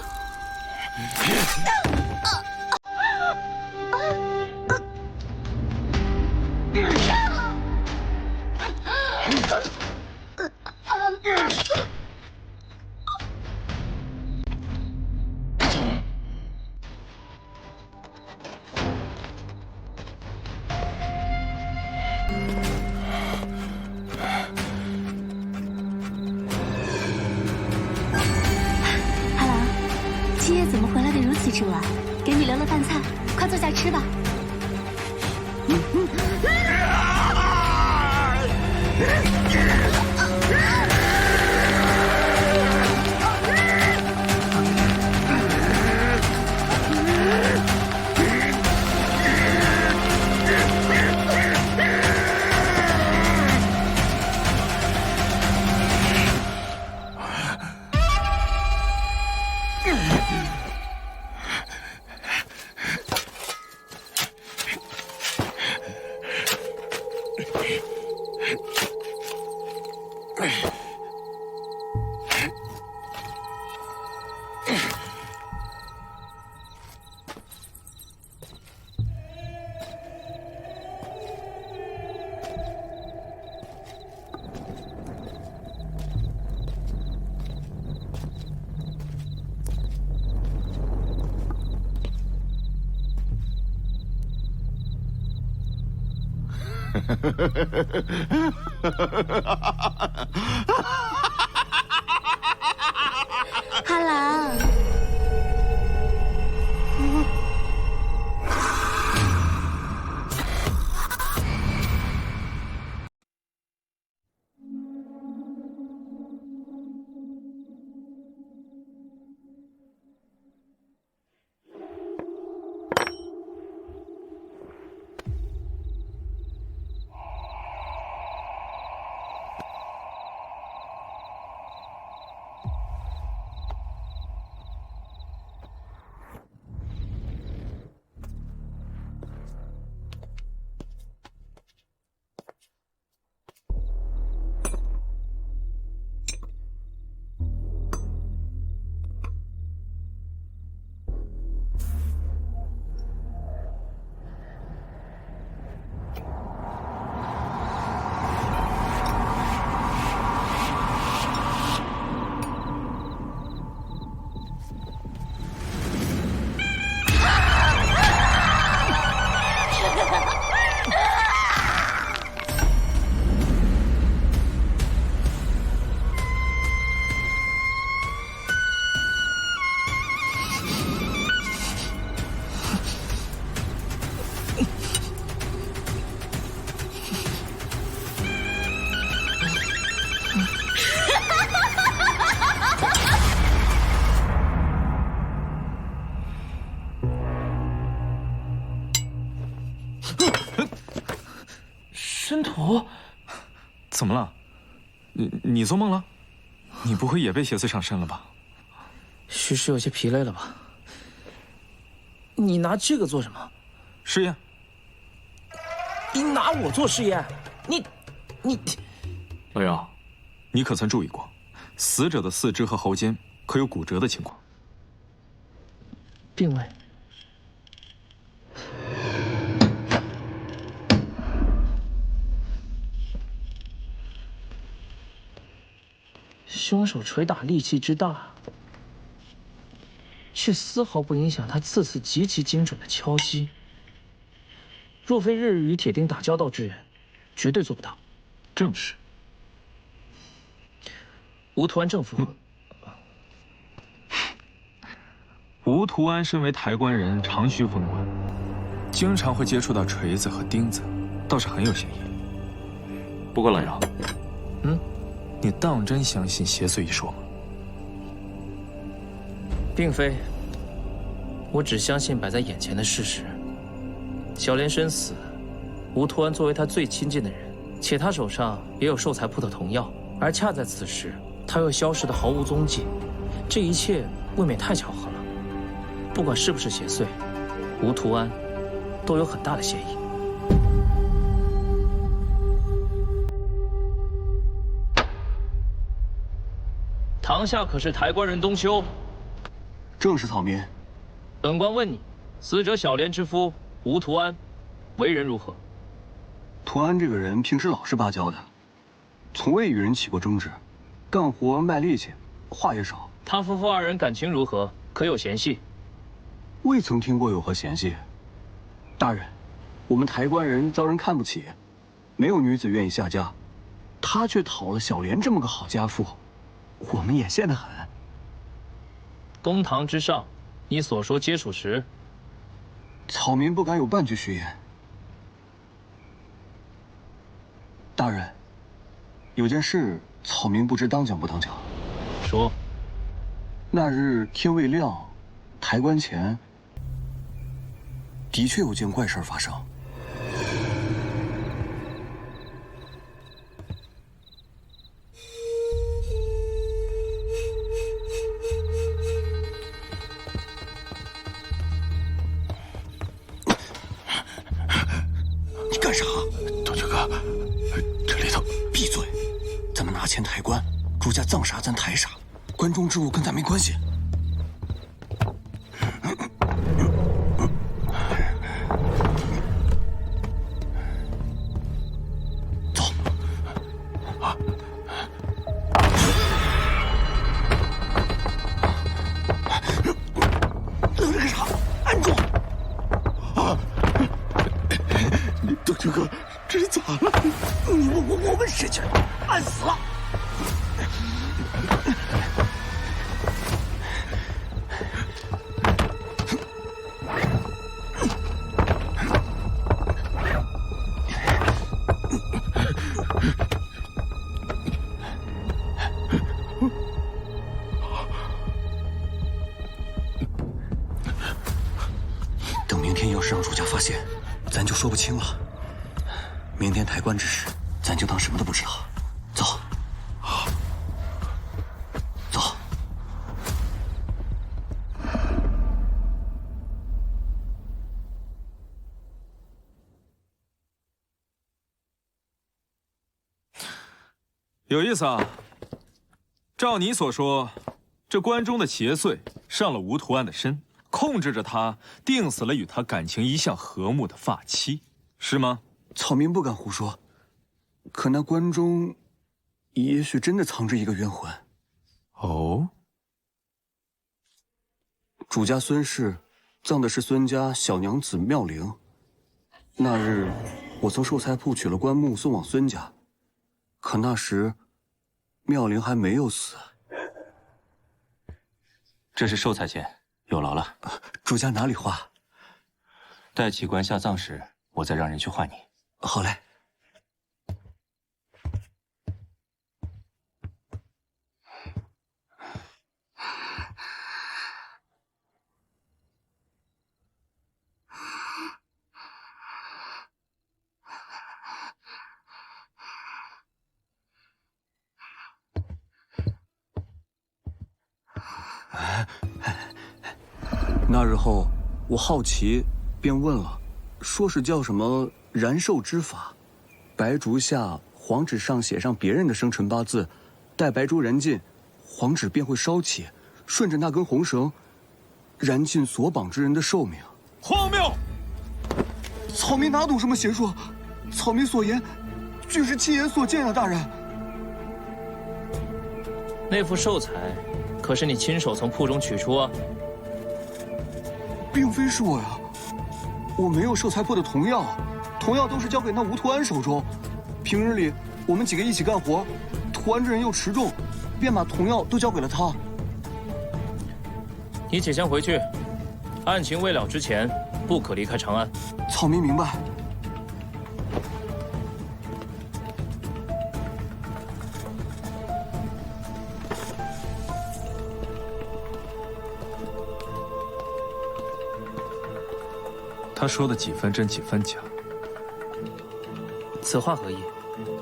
阿郎，今夜怎么回来的如此之晚？给你留了饭菜，快坐下吃吧。哈郎。申屠，怎么了？你做梦了？你不会也被邪祟上身了吧？许是有些疲累了吧？你拿这个做什么？试验。你拿我做试验？你，老姚，你可曾注意过，死者的四肢和喉间可有骨折的情况？并未。凶手捶打力气之大，却丝毫不影响他次次极其精准的敲击。若非日日与铁钉打交道之人，绝对做不到。正是。吴图安政府，吴图安身为抬棺人，长须封官，经常会接触到锤子和钉子，倒是很有嫌疑。不过老姚，你当真相信邪祟一说吗？并非，我只相信摆在眼前的事实。小莲身死，吴图安作为他最亲近的人，且他手上也有寿材铺的童药，而恰在此时，他又消失得毫无踪迹，这一切未免太巧合了。不管是不是邪祟，吴图安都有很大的嫌疑。堂下可是抬棺人东修？正是草民。本官问你，死者小莲之夫吴图安，为人如何？图安这个人平时老实巴交的，从未与人起过争执，干活卖力气，话也少。他夫妇二人感情如何？可有嫌隙？未曾听过有何嫌隙。大人，我们抬棺人遭人看不起，没有女子愿意下嫁，他却讨了小莲这么个好家妇，我们也羡得很。公堂之上，你所说皆属实。草民不敢有半句虚言。大人，有件事草民不知当讲不当讲。说。那日天未亮，抬棺前的确有件怪事发生。你干啥？东秋哥，这里头闭嘴！咱们拿钱抬棺，主家葬啥咱抬啥，关中之物跟咱没关系。愣着干啥？按住！啊！东秋哥，这咋了？我们使劲，按死了。等明天要是让主家发现，咱就说不清了。明天抬棺之时，咱就当什么都不知道。走，走。有意思啊！照你所说，这关中的邪祟上了吴图安的身，控制着他，定死了与他感情一向和睦的发妻，是吗？草民不敢胡说，可那关中，也许真的藏着一个冤魂。哦，主家孙氏葬的是孙家小娘子妙龄。那日，我从寿材铺取了棺木送往孙家，可那时，妙龄还没有死。这是寿材钱，有劳了。主家哪里话？待起棺下葬时，我再让人去换你。好嘞。那日后，我好奇，便问了，说是叫什么燃寿之法，白烛下黄纸上写上别人的生辰八字，待白烛燃尽，黄纸便会烧起，顺着那根红绳，燃尽所绑之人的寿命。荒谬！草民哪懂什么邪术？草民所言，俱是亲眼所见啊，大人。那副寿材，可是你亲手从铺中取出啊？并非是我呀，我没有寿材铺的童药，童药都是交给那吴图安手中。平日里我们几个一起干活，图安这人又持重，便把童药都交给了他。你且先回去，案情未了之前，不可离开长安。草民明白。他说的几分真几分假？此话何意？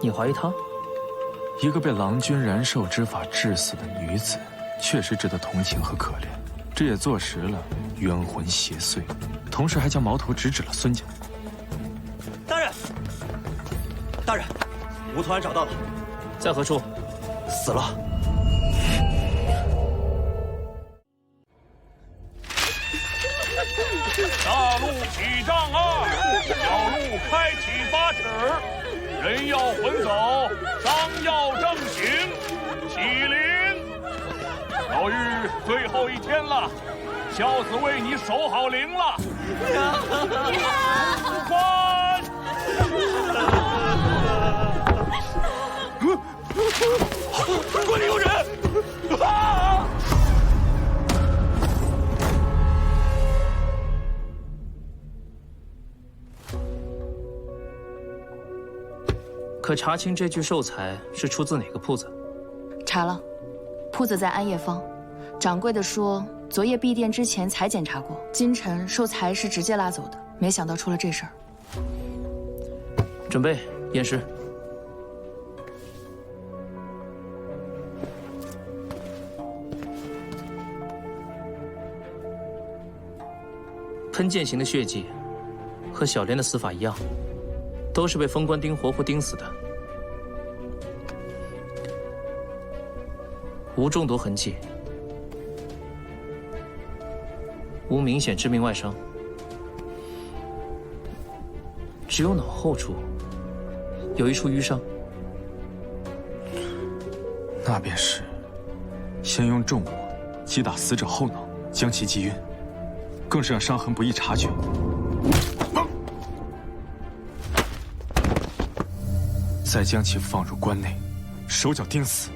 你怀疑他？一个被郎君燃寿之法致死的女子，确实值得同情和可怜。这也坐实了冤魂邪祟，同时还将矛头直指了孙家。大人，大人，吴图安找到了，在何处？死了。大路起障啊，小路开启8尺，人要魂走，商要正行，起灵。老妪最后一天了，孝子为你守好灵了。出关！关里有人！啊！可查清这具寿材是出自哪个铺子？查了，铺子在安业坊。掌柜的说，昨夜闭店之前才检查过，今晨寿材是直接拉走的，没想到出了这事儿。准备验尸。喷剑形的血迹，和小莲的死法一样。都是被封官钉活活钉死的，无中毒痕迹，无明显致命外伤，只有脑后处有一处淤伤。那便是先用重物击打死者后脑，将其击晕，更是让伤痕不易察觉。再将其放入关内，手脚钉死。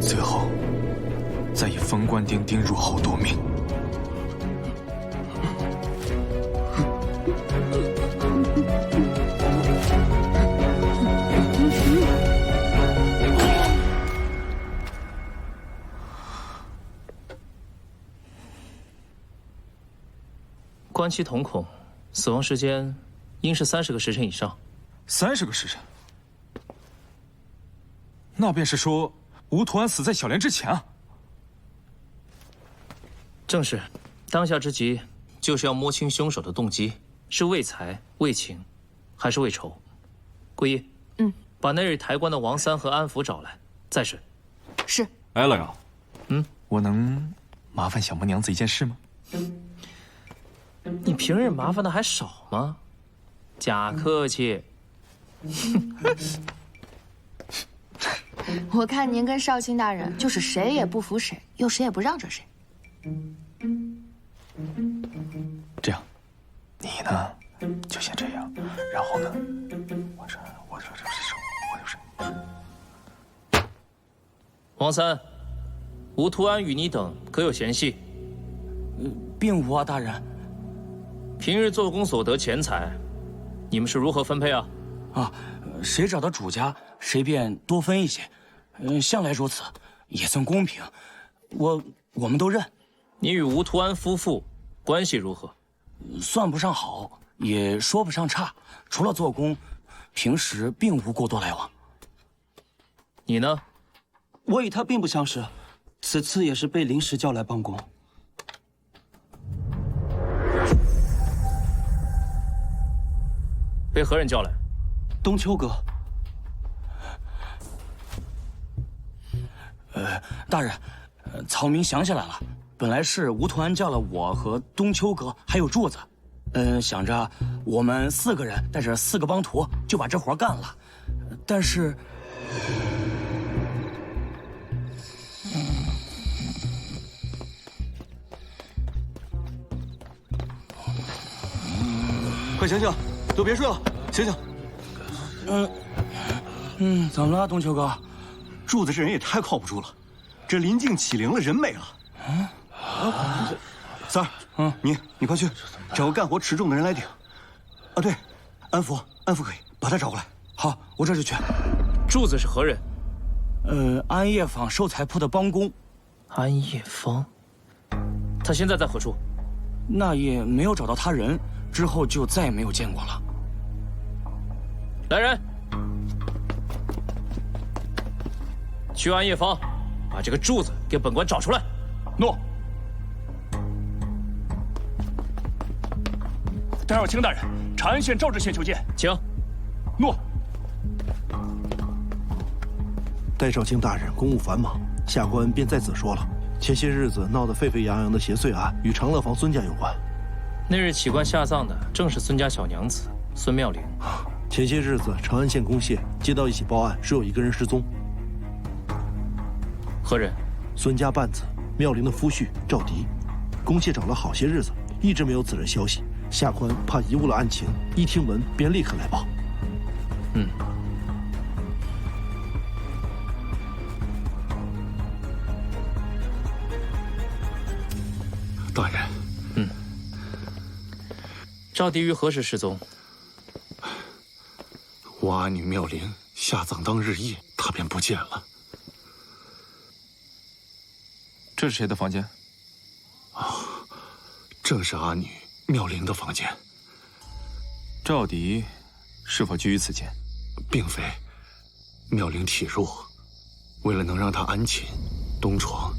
最后，再以封官钉钉入后夺命。关其瞳孔，死亡时间应是30个时辰以上。30个时辰，那便是说吴屠安死在小莲之前啊。正是，当下之急就是要摸清凶手的动机，是为财、为情，还是为仇？桂叶，把那日抬棺的王三和安福找来，再审。是。哎，老姚，我能麻烦小魔娘子一件事吗？你平日麻烦的还少吗？假客气。我看您跟少卿大人就是谁也不服谁，又谁也不让着谁。这样，你呢就先这样，然后呢，我这王三，吴屠安与你等可有嫌隙？并无啊，大人。平日做工所得钱财，你们是如何分配啊？谁找到主家，谁便多分一些。向来如此，也算公平。我们都认。你与吴屠安夫妇关系如何？算不上好，也说不上差。除了做工，平时并无过多来往。你呢？我与他并不相识，此次也是被临时叫来帮工。被何人叫来？冬秋阁。大人，曹明想起来了，本来是吴屠安叫了我和冬秋阁还有柱子，想着我们4个人带着4个帮徒就把这活干了，但是，快醒醒，都别睡了，醒醒。怎么了，冬秋哥？柱子这人也太靠不住了，这临近启灵了，人没了。三儿，你快去找个干活持重的人来顶。对，安福可以，把他找过来。好，我这就去。柱子是何人？安业坊寿材铺的帮工。安业坊，他现在在何处？那夜没有找到他人，之后就再也没有见过了。来人，去安业坊，把这个柱子给本官找出来。诺。戴少卿大人，长安县赵知县求见。请。诺。戴少卿大人公务繁忙，下官便在此说了。前些日子闹得沸沸扬扬的邪祟案，与长乐坊孙家有关。那日起棺下葬的正是孙家小娘子孙妙龄。前些日子，长安县公械接到一起报案，说有一个人失踪。何人？孙家半子，妙龄的夫婿赵迪。公械找了好些日子，一直没有此人消息。下官怕贻误了案情，一听闻便立刻来报。大人。赵迪于何时失踪？我阿女妙龄下葬当日夜，她便不见了。这是谁的房间？正是阿女妙龄的房间。赵迪是否居于此间？并非，妙龄体弱，为了能让她安寝东床，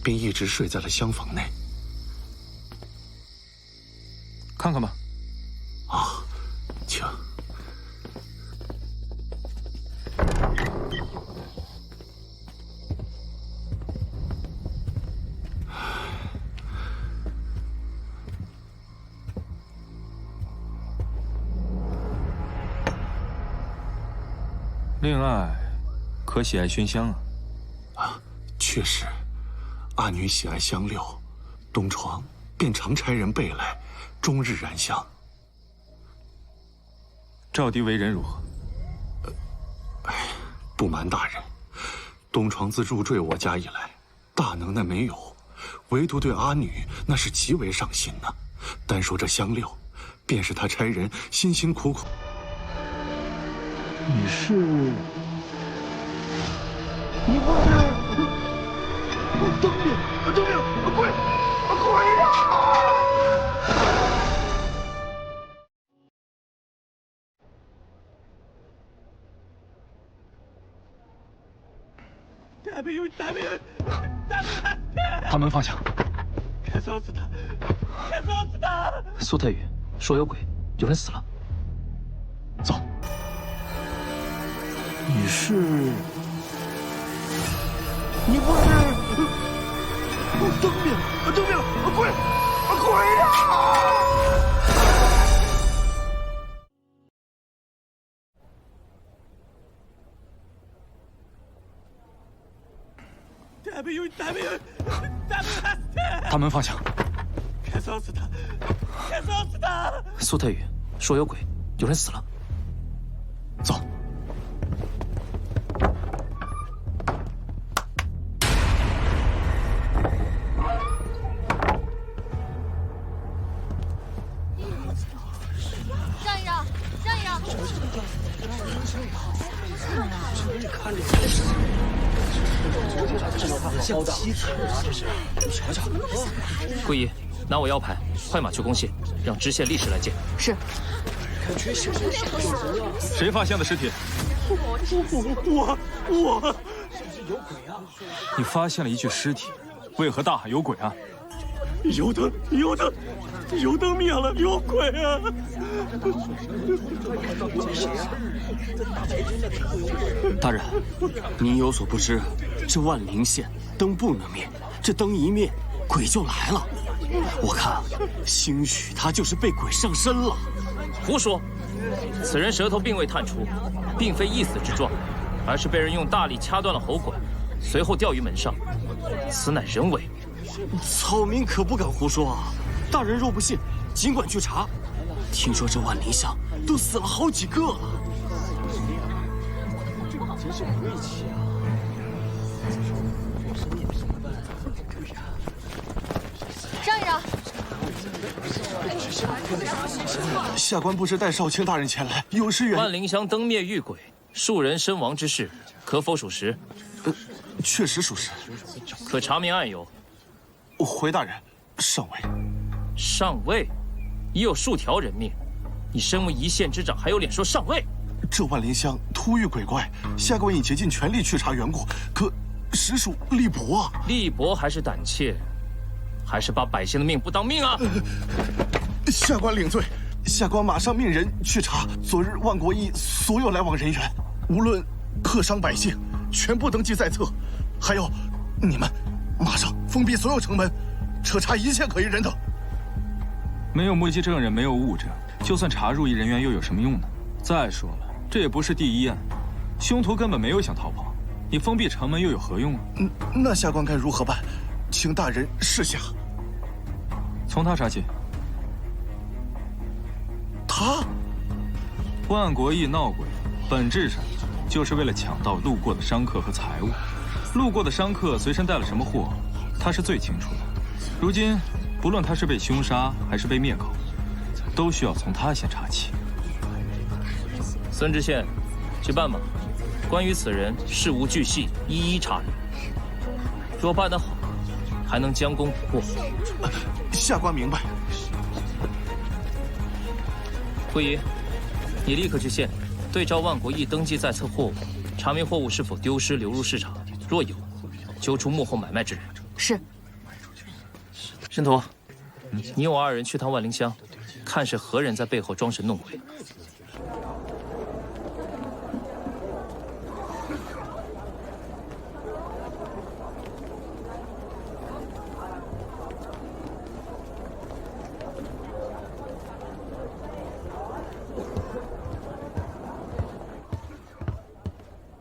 便一直睡在了厢房内。看看吧。请。令爱，可喜爱熏香啊？确实，阿女喜爱香料，东床便常差人备来，终日燃香。赵迪为人如何？不瞒大人，东床自入赘我家以来，大能耐没有，唯独对阿女那是极为上心呢。单说这香料，便是他差人辛辛苦苦。你是？你不是？灯命！救命！鬼！鬼呀！把门放下！别烧死他！别烧死他！苏太宇说有鬼，有人死了。走。你是？你不是？灯命！灯命！鬼！鬼呀！把门放下！别烧死他！别烧死他！苏太宇说有鬼，有人死了。走。让一让，让一让！桂姨，拿我腰牌，快马去攻陷，让知县立时来见。是。谁发现的尸体？我。你发现了一具尸体，为何大喊有鬼啊？油灯灭了，有鬼啊！大人，您有所不知，这万灵县灯不能灭，这灯一灭，鬼就来了。我看，兴许他就是被鬼上身了。胡说！此人舌头并未探出，并非一死之状，而是被人用大力掐断了喉管，随后吊于门上，此乃人为。草民可不敢胡说啊！大人若不信，尽管去查。听说这万灵乡都死了好几个了。真是晦气啊！让一让！下官不知带少卿大人前来，有失远。万灵乡灯灭遇鬼，数人身亡之事，可否属实？确实属实。可查明案由？回大人，尚未。上尉，已有数条人命，你身为一县之长，还有脸说上尉？这万灵乡突遇鬼怪，下官已竭尽全力去查缘故，可实属力薄啊！力薄还是胆怯，还是把百姓的命不当命啊？下官领罪，下官马上命人去查昨日万国驿所有来往人员，无论客商百姓，全部登记在册。还有，你们马上封闭所有城门，彻查一切可疑人等。没有目击证人，没有物证，就算查入役人员又有什么用呢？再说了，这也不是第一案，凶徒根本没有想逃跑，你封闭城门又有何用啊？那下官该如何办？请大人示下。从他查起。他？万国驿闹鬼，本质上就是为了抢到路过的商客和财物。路过的商客随身带了什么货，他是最清楚的。如今，不论他是被凶杀还是被灭口，都需要从他先查起。孙知县，去办吧。关于此人事无巨细，一一查明。若办得好，还能将功补过。下官明白。桂姨，你立刻去县对照万国驿登记在册货物，查明货物是否丢失流入市场，若有，揪出幕后买卖之人。是。申屠，你我二人去趟万灵乡，看是何人在背后装神弄鬼。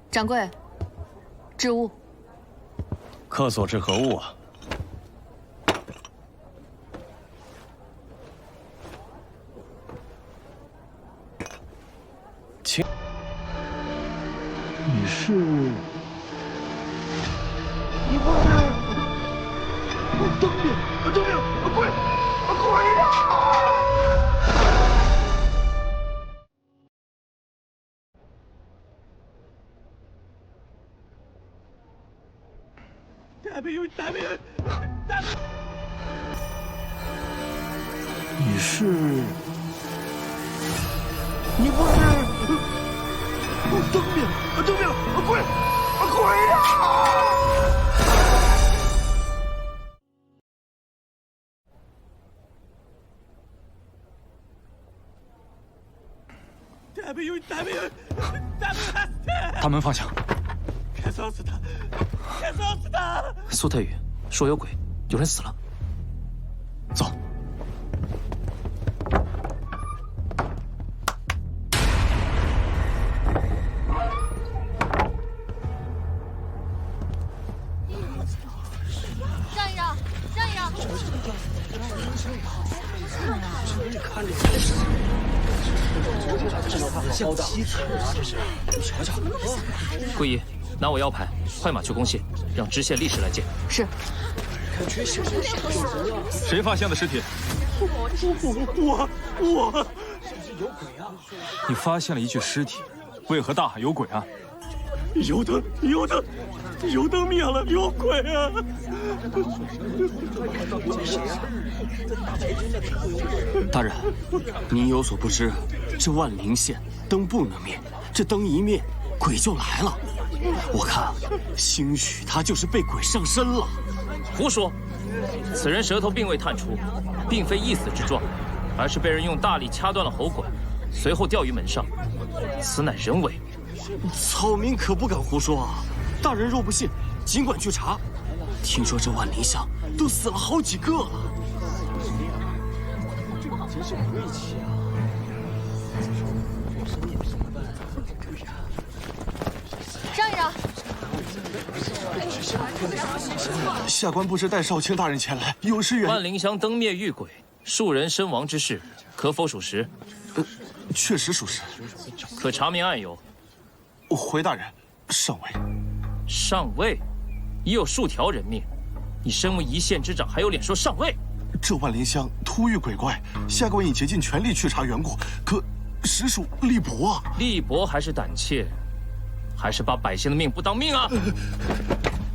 掌柜，置物。客所至何物啊？你是？你不是？灯命！救命！鬼！鬼呀！你是？你不是？灯命！救命！鬼！鬼呀！大门方向。别烧死他！别烧死他！苏特宇说有鬼，有人死了。走。让一让，让一让！看着桂姨，拿我腰牌，快马去攻陷，让知县立时来见。是。谁发现的尸体？我。你发现了一具尸体，为何大喊有鬼啊？油灯灭了，有鬼啊！大人，您有所不知，这万灵县灯不能灭，这灯一灭，鬼就来了。我看，兴许他就是被鬼上身了。胡说！此人舌头并未探出，并非一死之状，而是被人用大力掐断了喉管，随后吊于门上，此乃人为。草民可不敢胡说啊！大人若不信，尽管去查。听说这万灵乡都死了好几个了。让一让！下官不知带少卿大人前来，有失远。万灵乡灯灭遇鬼，数人身亡之事，可否属实？确实属实。可查明案由？回大人，尚未。上尉，已有数条人命，你身为一县之长，还有脸说上尉？这万灵乡突遇鬼怪，下官已竭尽全力去查缘故，可实属力薄啊！力薄还是胆怯，还是把百姓的命不当命啊？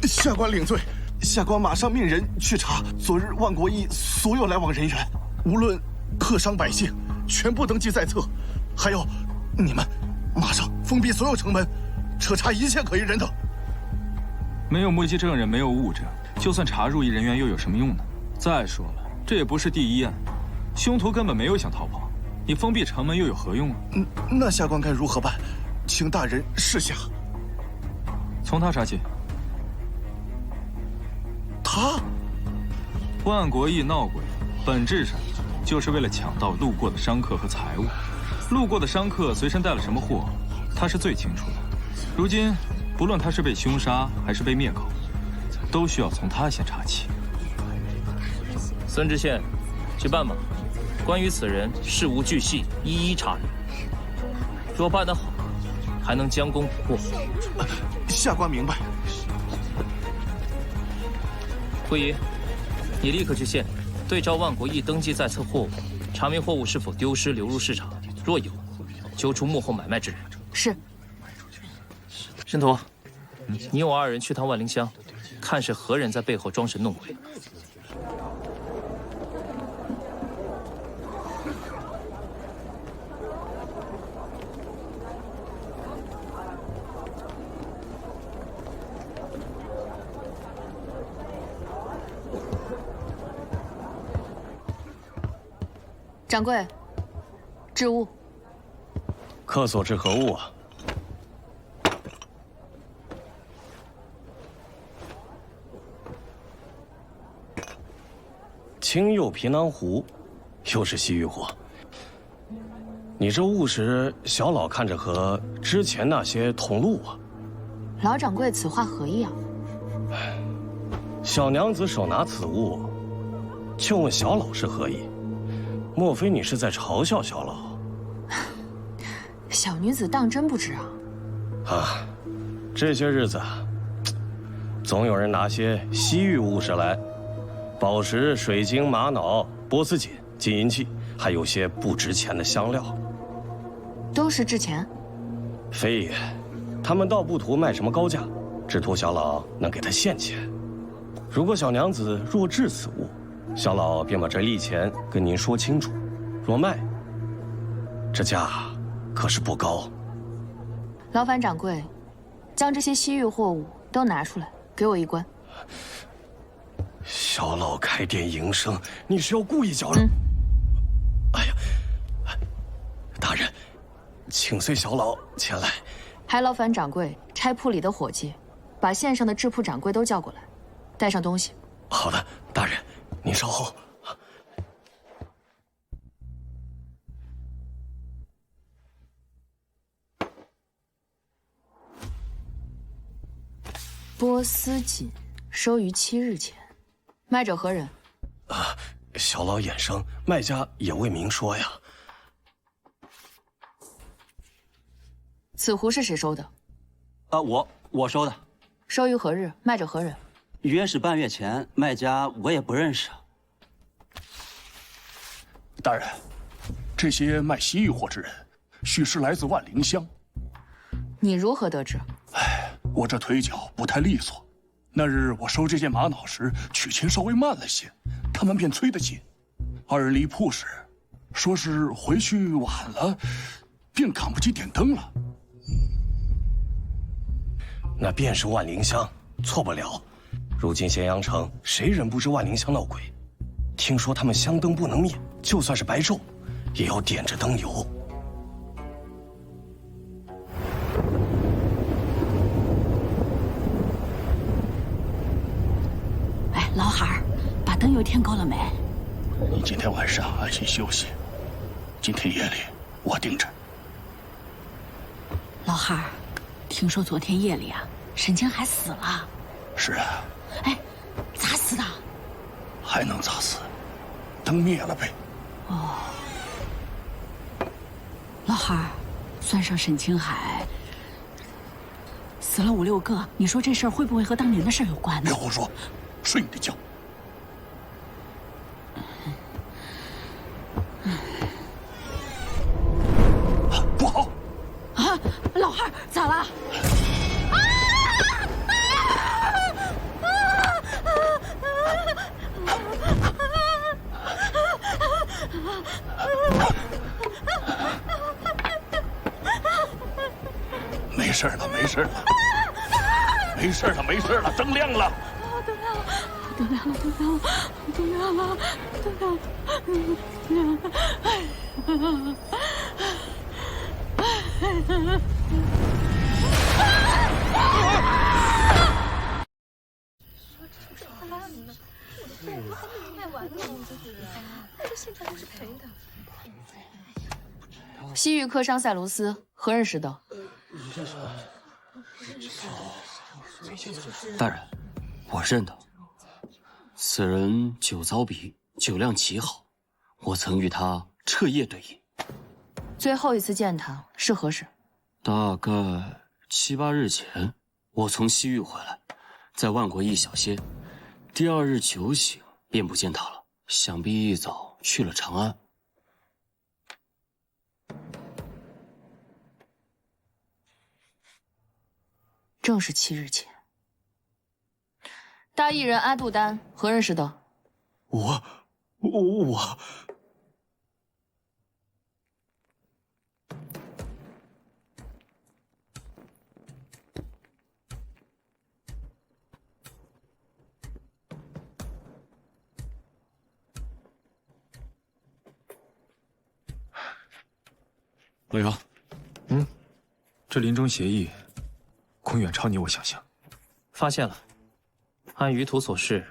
下官领罪，下官马上命人去查昨日万国驿所有来往人员，无论客商百姓，全部登记在册。还有，你们马上封闭所有城门，彻查一切可疑人等。没有目击证人，没有物证，就算查入役人员又有什么用呢？再说了，这也不是第一案，凶徒根本没有想逃跑，你封闭城门又有何用啊？那下官该如何办？请大人示下。从他查起。他？万国驿闹鬼，本质上就是为了抢到路过的商客和财物。路过的商客随身带了什么货，他是最清楚的。如今，不论他是被凶杀还是被灭口，都需要从他先查起。孙知县，去办吧。关于此人事无巨细，一一查明。若办得好，还能将功补过。下官明白。桂姨，你立刻去县，对照万国驿登记在册货物，查明货物是否丢失流入市场，若有，揪出幕后买卖之人。是。申屠，你我二人去趟万灵乡，看是何人在背后装神弄鬼。掌柜，置物。客所至何物啊？青釉皮囊壶，又是西域货。你这物实，小老看着和之前那些同路啊。老掌柜，此话何意啊？小娘子手拿此物，就问小老是何意？莫非你是在嘲笑小老？小女子当真不知啊。啊，这些日子，总有人拿些西域物事来，宝石、水晶、玛瑙、波斯锦、金银器，还有些不值钱的香料。都是值钱？非也，他们倒不图卖什么高价，只图小老能给他现钱。如果小娘子若置此物，小老便把这利钱跟您说清楚。若卖，这价可是不高。劳烦掌柜，将这些西域货物都拿出来，给我一关。小老开店营生，你是要故意搅扰？哎呀，大人，请随小老前来。还劳烦掌柜差铺里的伙计，把县上的制铺掌柜都叫过来，带上东西。好的，大人，您稍后。波斯锦收于7日前，卖者何人？小老眼生，卖家也未明说呀。此壶是谁收的？我收的。收于何日？卖者何人？约是半月前，卖家我也不认识。大人，这些卖西域货之人，须是来自万灵乡。你如何得知？我这腿脚不太利索，那日我收这件玛瑙时，取钱稍微慢了些，他们便催得紧。二人离铺时，说是回去晚了，便赶不及点灯了。那便是万灵香，错不了。如今咸阳城，谁人不知万灵香闹鬼？听说他们香灯不能灭，就算是白昼，也要点着灯油。哎，老汉儿，把灯油添够了没？你今天晚上安心休息，今天夜里我盯着。老汉儿，听说昨天夜里啊，沈清海死了。是啊。哎，咋死的？还能咋死？灯灭了呗。哦，老汉儿，算上沈清海，死了5、6个，你说这事儿会不会和当年的事儿有关呢？别胡说，睡你的觉。不好！啊，老汉儿咋了？没事了，没事了，没事了，没事了，灯亮了。灯亮了，灯亮了，灯亮了，灯亮了，灯亮了！西域客商塞卢斯，何人拾得？大人，我认得。此人酒糟鼻，酒量极好，我曾与他彻夜对饮。最后一次见他是何时？大概7、8日前，我从西域回来，在万国一小歇。第2日酒醒，便不见他了，想必一早去了长安。正是7日前。大艺人阿杜丹，何人拾得？我。老姚，这临终协议，恐远超你我想象。发现了，按于途所示，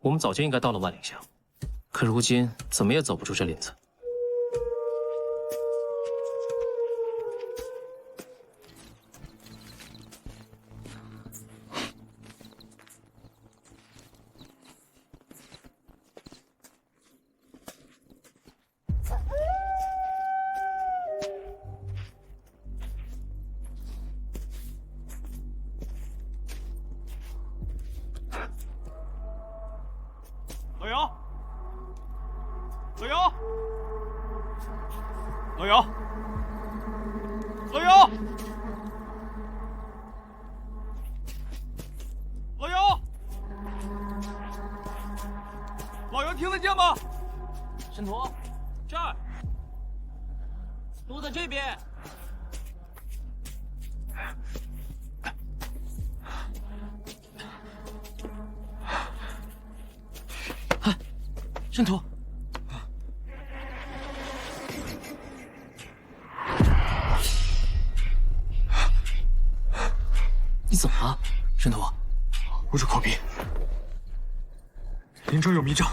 我们早就应该到了万灵乡，可如今怎么也走不出这林子。老姚，老姚，老姚，老姚，老姚，老姚，听得见吗？申屠，这儿，路在这边。申屠，你怎么了，申屠？捂住口鼻，林中有迷障。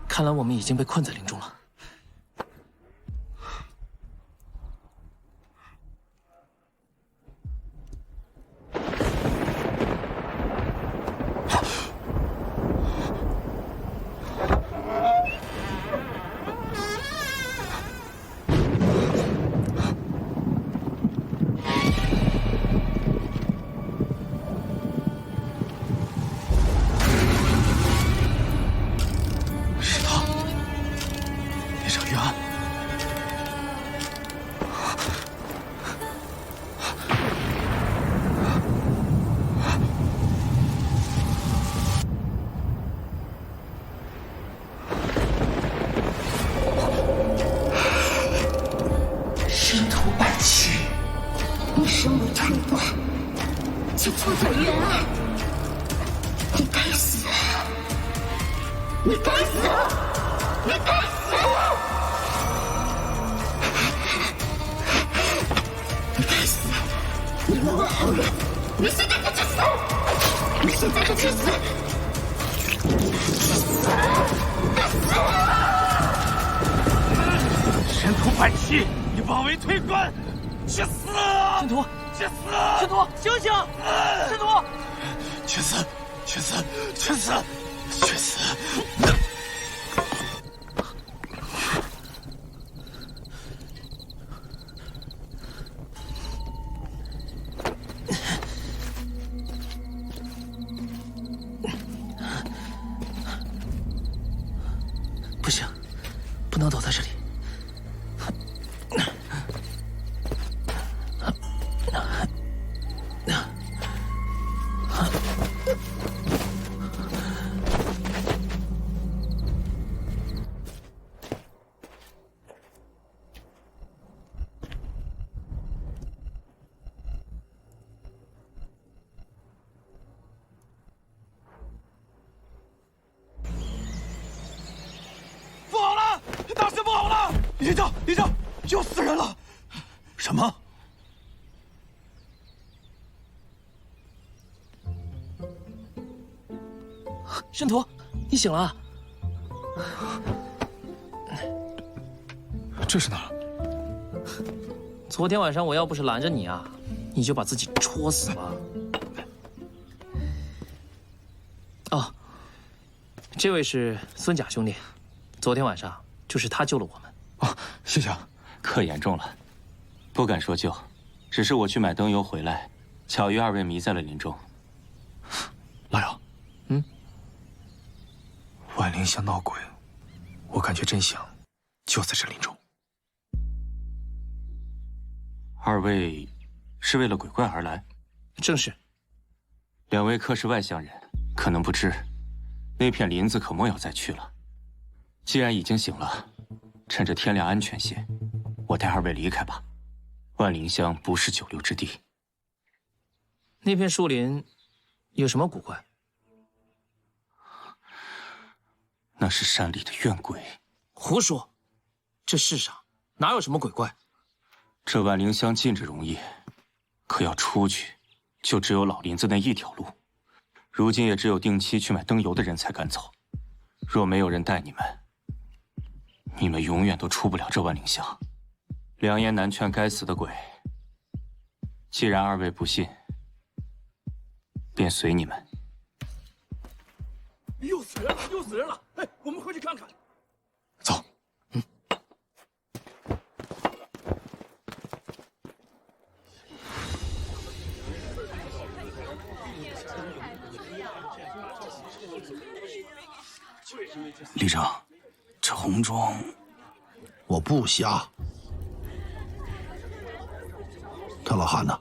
看来我们已经被困在林中了。申屠百七，你妄为推官，去死！申屠，去死！申屠，醒醒！申屠，去死！去死！去死！去死！不行，不能倒在这里。不好了，大事不好了！连长，连长，又死人了！什么？申屠，你醒了？这是哪儿？昨天晚上我要不是拦着你啊，你就把自己戳死了。哦，这位是孙甲兄弟，昨天晚上就是他救了我们。哦，谢谢。可严重了，不敢说救，只是我去买灯油回来，巧遇二位迷在了林中。老姚，万灵香闹鬼，我感觉真相就在这林中。二位是为了鬼怪而来？正是。两位客是外乡人，可能不知，那片林子可莫要再去了。既然已经醒了，趁着天亮安全些，我带二位离开吧。万灵香不是久留之地。那片树林有什么古怪？那是山里的怨鬼。胡说！这世上哪有什么鬼怪？这万灵香进着容易，可要出去，就只有老林子那一条路。如今也只有定期去买灯油的人才敢走。若没有人带你们，你们永远都出不了这万灵香。良言难劝该死的鬼。既然二位不信，便随你们。又死人了，又死人了！哎，我们回去看看。走。李正，这红妆，我不瞎。他老汉呢？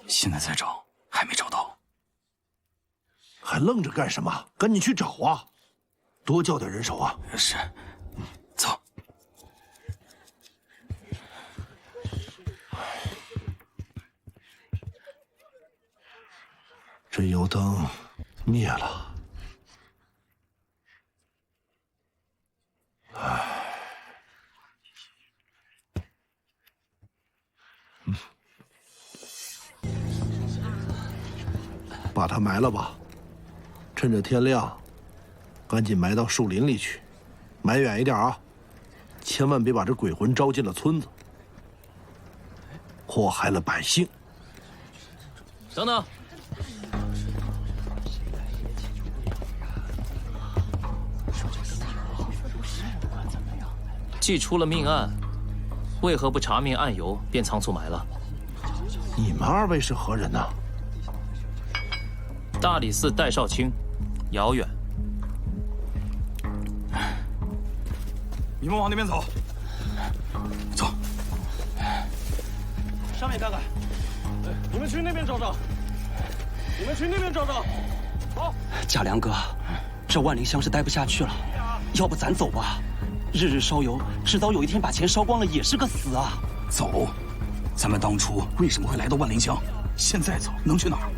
现在在找，还没找到。还愣着干什么？赶紧去找啊！多叫点人手啊！是，走。这油灯灭了。唉，把它埋了吧，趁着天亮，赶紧埋到树林里去，埋远一点啊，千万别把这鬼魂招进了村子，祸害了百姓。等等。既出了命案，为何不查明案由便仓促埋了？你们二位是何人呢？大理寺戴少卿，遥远。你们往那边走。走。上面看看。你们去那边找找。你们去那边找找。好。贾良哥，这万灵香是待不下去了，要不咱走吧？日日烧油，迟早有一天把钱烧光了，也是个死啊！走，咱们当初为什么会来到万灵香？现在走能去哪儿？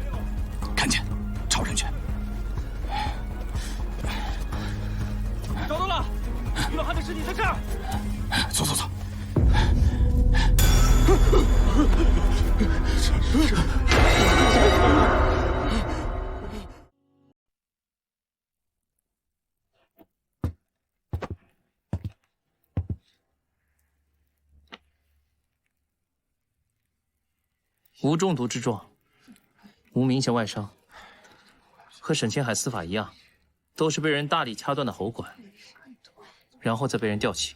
看见，朝人去。找到了，于老汉的尸体在这儿。走走走。无中毒之状，无明显外伤，和沈清海死法一样，都是被人大力掐断的喉管，然后再被人吊起。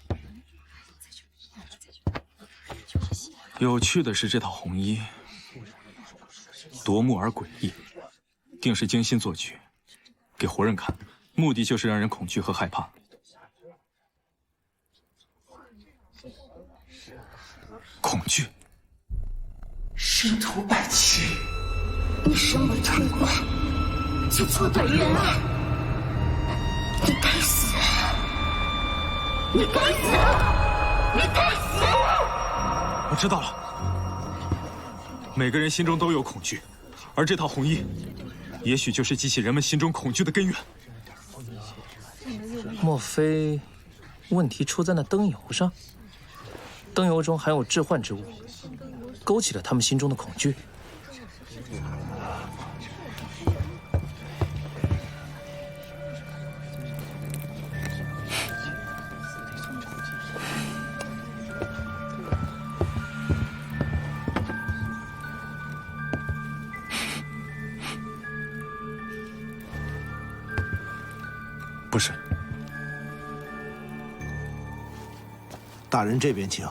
有趣的是，这套红衣夺目而诡异，定是精心做剧，给活人看，目的就是让人恐惧和害怕。恐惧。师徒百奇，你身为村官，就错对人了。你该死！你该死！你该死！我知道了。每个人心中都有恐惧，而这套红衣，也许就是激起人们心中恐惧的根源。莫非问题出在那灯油上？灯油中含有致幻之物。勾起了他们心中的恐惧。不是，大人这边请。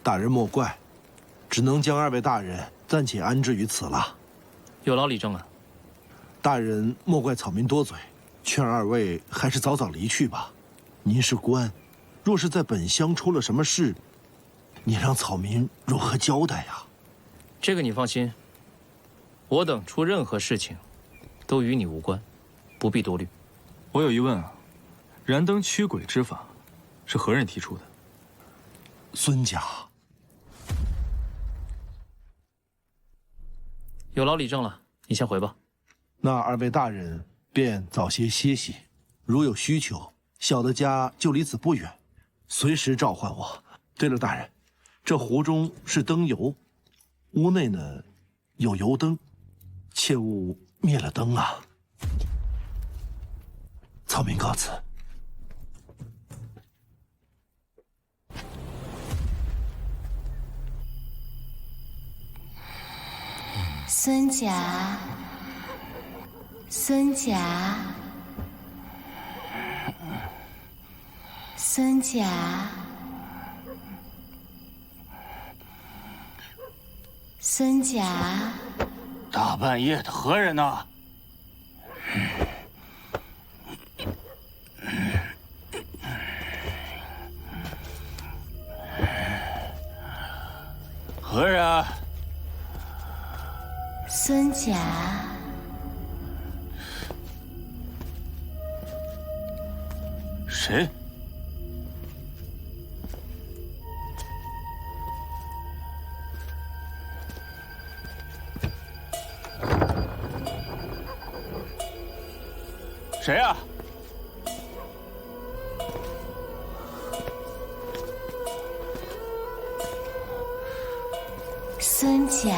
大人莫怪，只能将二位大人暂且安置于此了。有劳李正了。大人莫怪草民多嘴，劝二位还是早早离去吧。您是官，若是在本乡出了什么事，你让草民如何交代呀？这个你放心，我等出任何事情，都与你无关，不必多虑。我有疑问啊，燃灯驱鬼之法是何人提出的？孙家。有劳李正了，你先回吧。那二位大人便早些歇息，如有需求，小的家就离此不远，随时召唤我。对了，大人，这壶中是灯油，屋内呢有油灯，切勿灭了灯啊。草民告辞。孙甲，孙甲，孙甲，孙甲，大半夜的，何人呢？何人？孙甲，谁？谁呀？孙甲，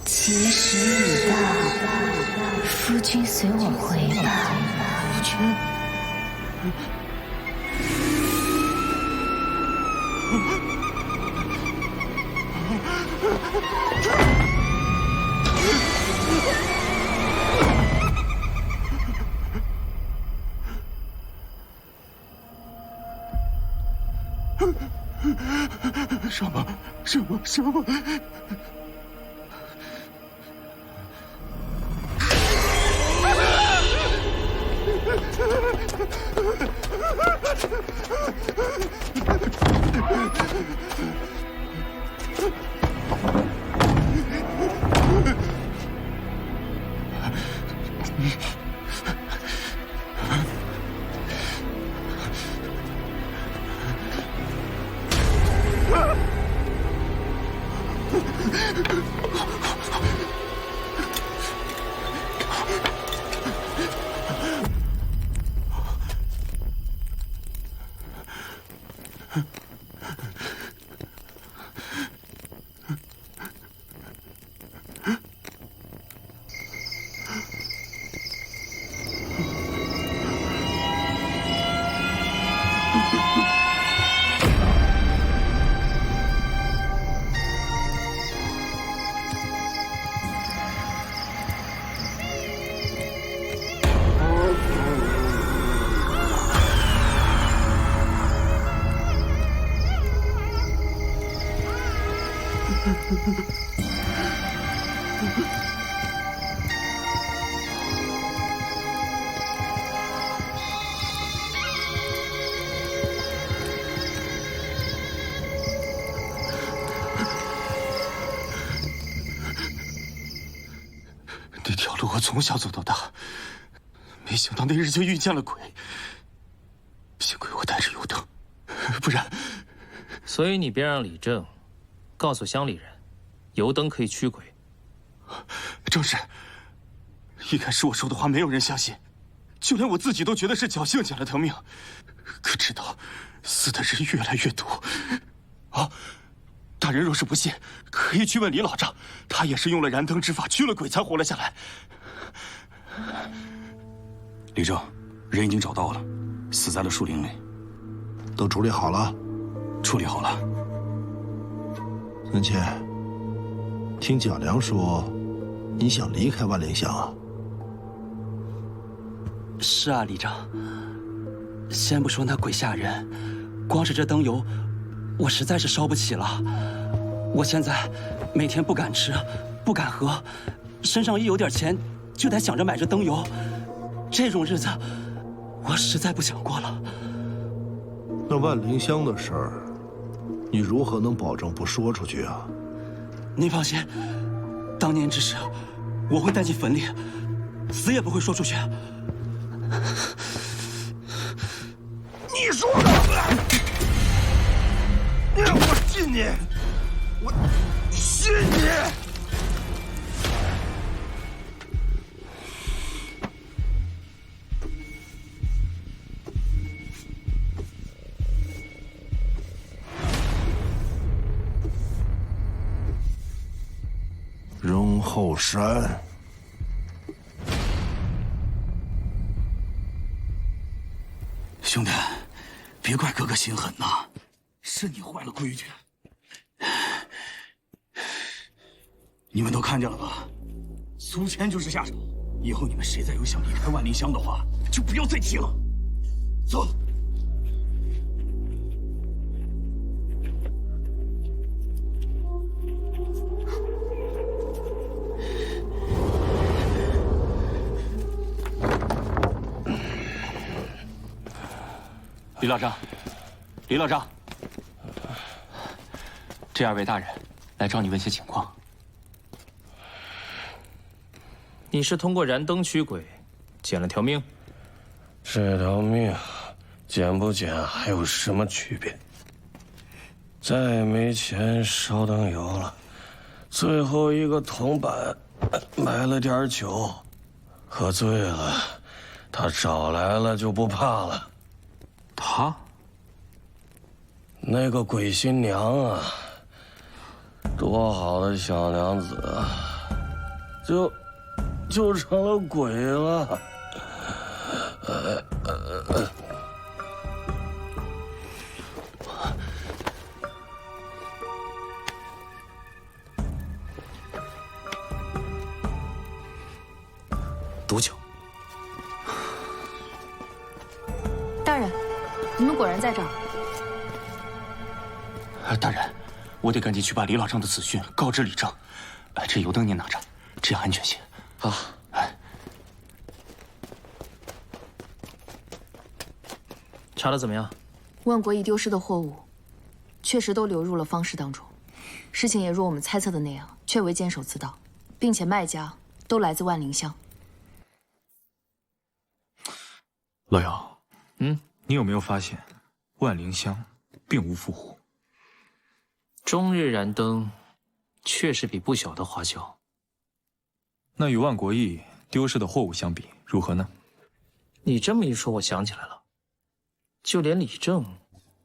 吉时已到，夫君随我回吧。夫君。什么？那条路我从小走到大，没想到那日就遇见了鬼。幸亏我带着油灯，不然……所以你便让李正告诉乡里人，油灯可以驱鬼。正是。一开始我说的话没有人相信，就连我自己都觉得是侥幸捡了条命。可直到死的人越来越多，大人若是不信，可以去问李老丈，他也是用了燃灯之法驱了鬼才活了下来。李正，人已经找到了，死在了树林里。都处理好了？处理好了。孙谦，听蒋良说，你想离开万灵乡啊？是啊，李正。先不说那鬼吓人，光是这灯油，我实在是烧不起了。我现在每天不敢吃，不敢喝，身上一有点钱就得想着买这灯油。这种日子，我实在不想过了。那万灵乡的事儿，你如何能保证不说出去啊？您放心，当年之事，我会带进坟里，死也不会说出去。你说的，你让我信你，我信你。容后山，兄弟，别怪哥哥心狠呐，是你坏了规矩。你们都看见了吧？苏谦就是下手。以后你们谁再有想离开万灵乡的话，就不要再提了。走。李老丈，李老丈，这2位大人来找你问些情况。你是通过燃灯驱鬼，捡了条命？这条命，捡不捡还有什么区别？再没钱烧灯油了，最后一个铜板买了点酒，喝醉了，他找来了就不怕了。他？那个鬼新娘啊，多好的小娘子啊，就成了鬼了。毒酒。大人，你们果然在这儿。大人，我得赶紧去把李老丈的死讯告知李正。这油灯您拿着，这样安全些。好。查得怎么样？万国义丢失的货物，确实都流入了方室当中。事情也如我们猜测的那样，确为监守自盗，并且卖家都来自万灵乡。老姚，你有没有发现，万灵乡并无富户？终日燃灯，确实比不小的花销。那与万国义丢失的货物相比，如何呢？你这么一说，我想起来了，就连李正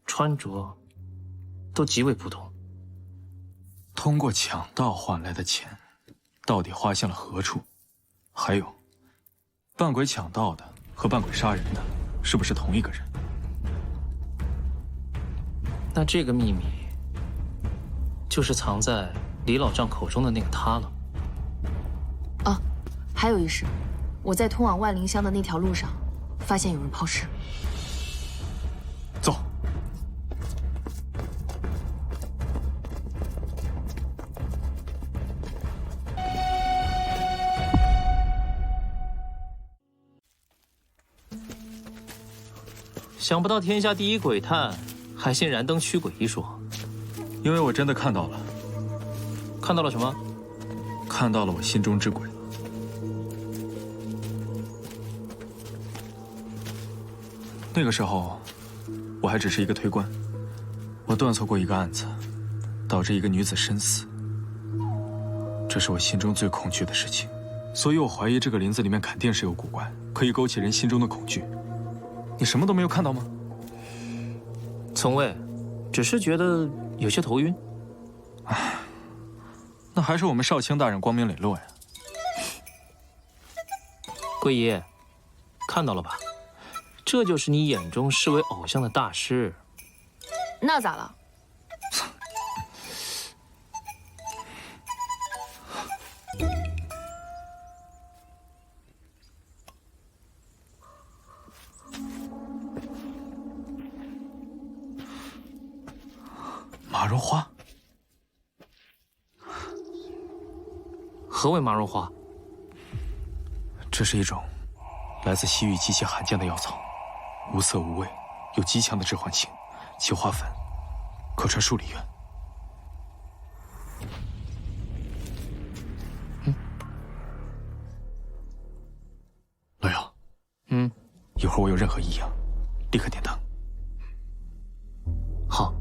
穿着都极为不同。通过抢盗换来的钱，到底花向了何处？还有，扮鬼抢盗的和扮鬼杀人的，是不是同一个人？那这个秘密，就是藏在李老丈口中的那个他了。啊，还有一事，我在通往万灵乡的那条路上，发现有人抛尸。走。想不到天下第一鬼探还信燃灯驱鬼一说，因为我真的看到了。看到了什么？看到了我心中之鬼。那个时候，我还只是一个推官，我断错过一个案子，导致一个女子身死。这是我心中最恐惧的事情，所以我怀疑这个林子里面肯定是有古怪，可以勾起人心中的恐惧。你什么都没有看到吗？从未，只是觉得有些头晕。唉，那还是我们少卿大人光明磊落呀。贵爷，看到了吧？这就是你眼中视为偶像的大师。那咋了？马绒花？何为马绒花？这是一种来自西域极其罕见的药草，无色无味，有极强的致幻性，其花粉可传数里远。老姚，一会儿我有任何异样，立刻点灯。好。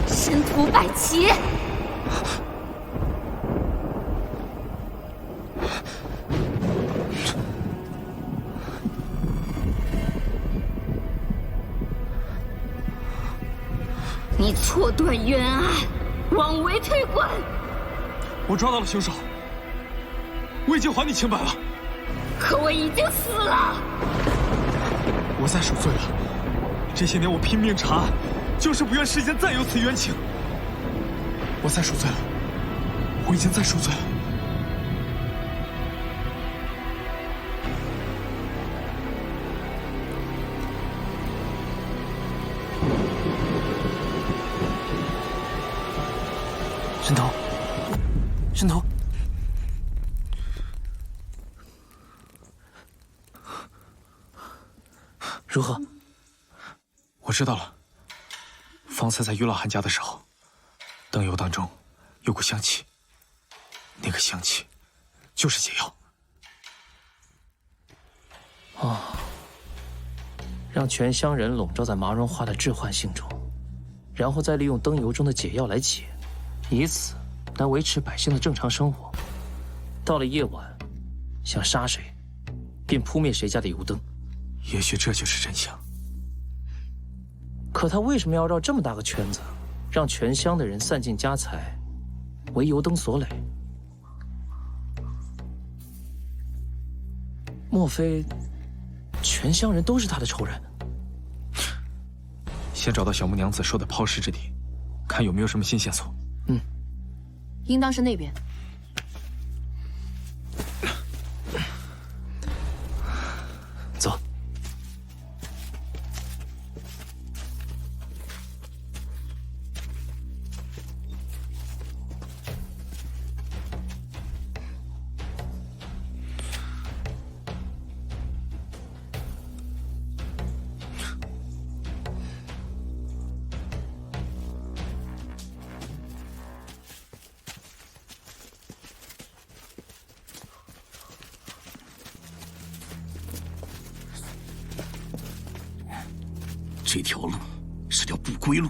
神荼百奇，你错断冤案，枉为推官。我抓到了凶手，我已经还你清白了。可我已经死了。我再赎罪了。这些年我拼命查案，就是不愿世间再有此冤情。我再赎罪了，我已经再赎罪了。申头，申头，如何？我知道了。方才在于老汉家的时候，灯油当中有股香气，那个香气就是解药。哦，让全乡人笼罩在麻绒花的致幻性中，然后再利用灯油中的解药来解，以此来维持百姓的正常生活。到了夜晚，想杀谁，便扑灭谁家的油灯。也许这就是真相。可他为什么要绕这么大个圈子，让全乡的人散尽家财，为油灯所累？莫非全乡人都是他的仇人？先找到小木娘子说的抛尸之地，看有没有什么新线索。嗯，应当是那边。走。这条路是条不归路。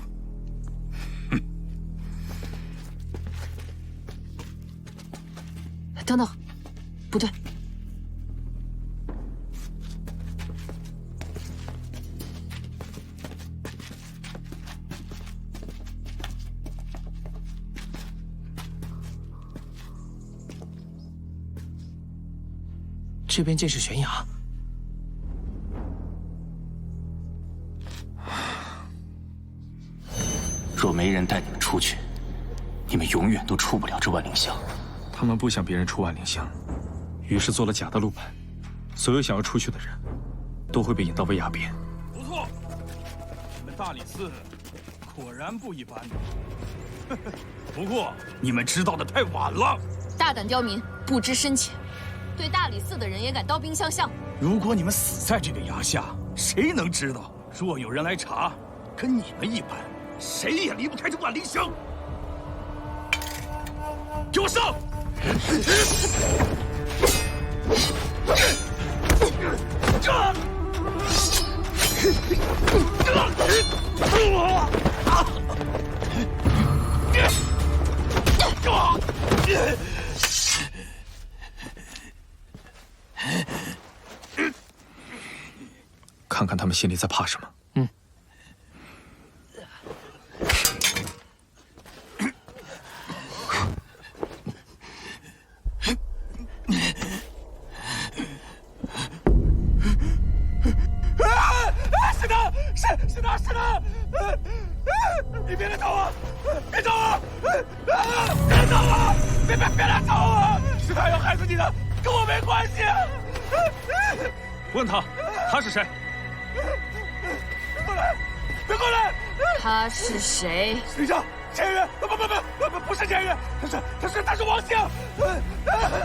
等等，不对，这边竟是悬崖。若没人带你们出去，你们永远都出不了这万灵香。他们不想别人出万灵香，于是做了假的路牌。所有想要出去的人，都会被引到威崖边。不错，你们大理寺果然不一般。不过你们知道的太晚了。大胆刁民，不知深浅，对大理寺的人也敢刀兵相向。如果你们死在这个崖下，谁能知道？若有人来查，跟你们一般，谁也离不开这万灵香。给我上！看看他们心里在怕什么。嗯。是他！你别来找我！别找我！别找我！别来找我！是他要害死你的，跟我没关系。问他，他是谁？别过来！别过来！他是谁？谁叫钱元？不是钱元，他是王兴。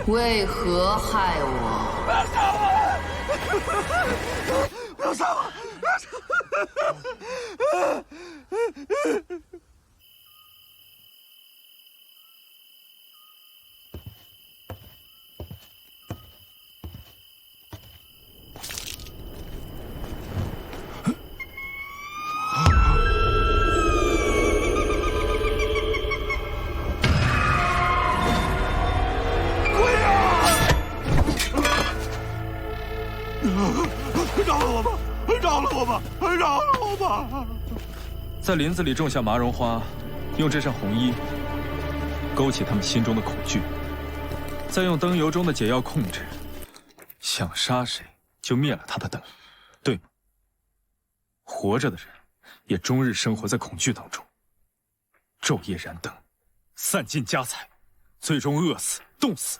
为何害我？不要杀我！不要杀我！饶了我吧！在林子里种下麻绒花，用这身红衣勾起他们心中的恐惧，再用灯油中的解药控制，想杀谁就灭了他的灯，对吗？活着的人也终日生活在恐惧当中，昼夜燃灯，散尽家财，最终饿死、冻死。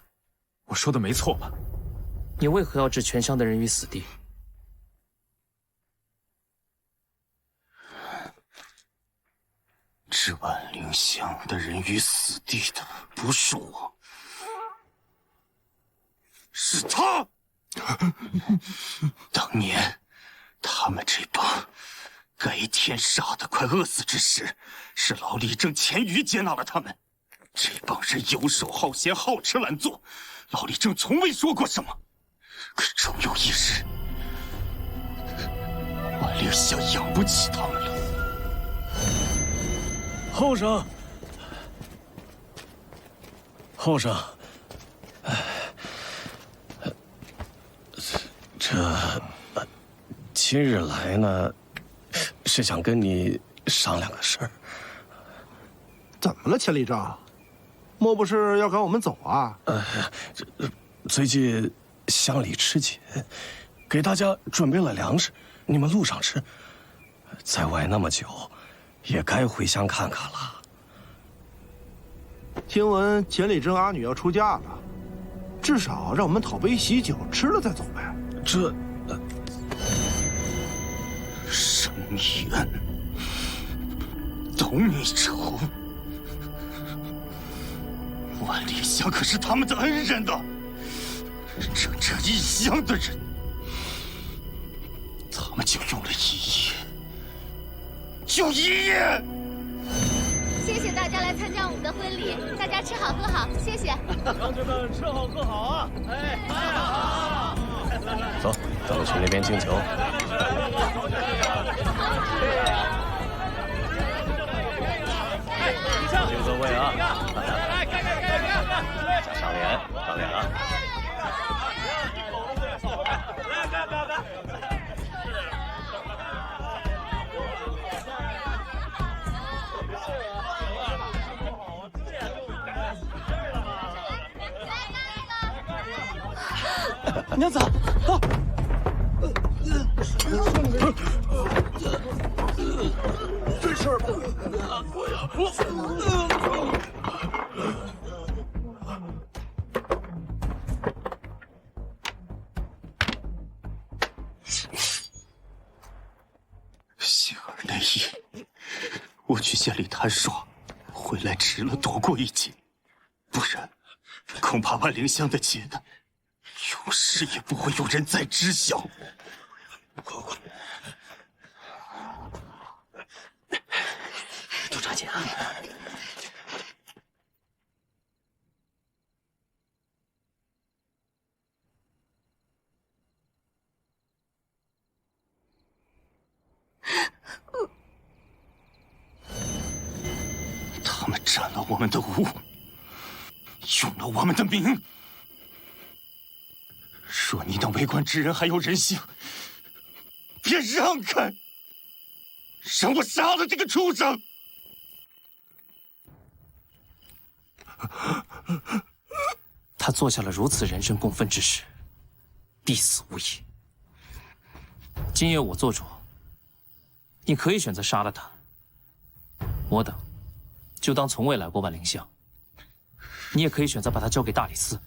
我说的没错吧？你为何要置全乡的人于死地？置万灵香的人于死地的不是我，是他。当年他们这帮该天杀的快饿死之时，是老李正钱鱼接纳了他们。这帮人游手好闲，好吃懒做，老李正从未说过什么。可终有一日，万灵香养不起他们了。后生，后生，今日来呢，是想跟你商量个事儿。怎么了，千里正？莫不是要赶我们走啊？最近乡里吃紧，给大家准备了粮食，你们路上吃。在外那么久，也该回乡看看了。听闻千里正阿女要出嫁了，至少让我们讨杯喜酒，吃了再走呗。这生你恩，懂你仇。万里香可是他们的恩人呢，整这异乡的人，他们就用了1夜，就1夜。谢谢大家来参加我们的婚礼，大家吃好喝好，谢谢。乡亲们吃好喝好啊！哎，好。走，咱们去那边敬酒。请各位啊，上脸，上脸啊！娘子，啊！这事儿，幸而那夜，我去县里谈耍，回来迟了，躲过一劫，不然恐怕万灵香的劫难，永世也不会有人再知晓。快快，多抓紧啊！他们占了我们的物，用了我们的名。若你等为官之人还有人性，别让开，让我杀了这个畜生！他做下了如此人神共愤之事，必死无疑。今夜我做主，你可以选择杀了他，我等就当从未来过万灵香。你也可以选择把他交给大理寺，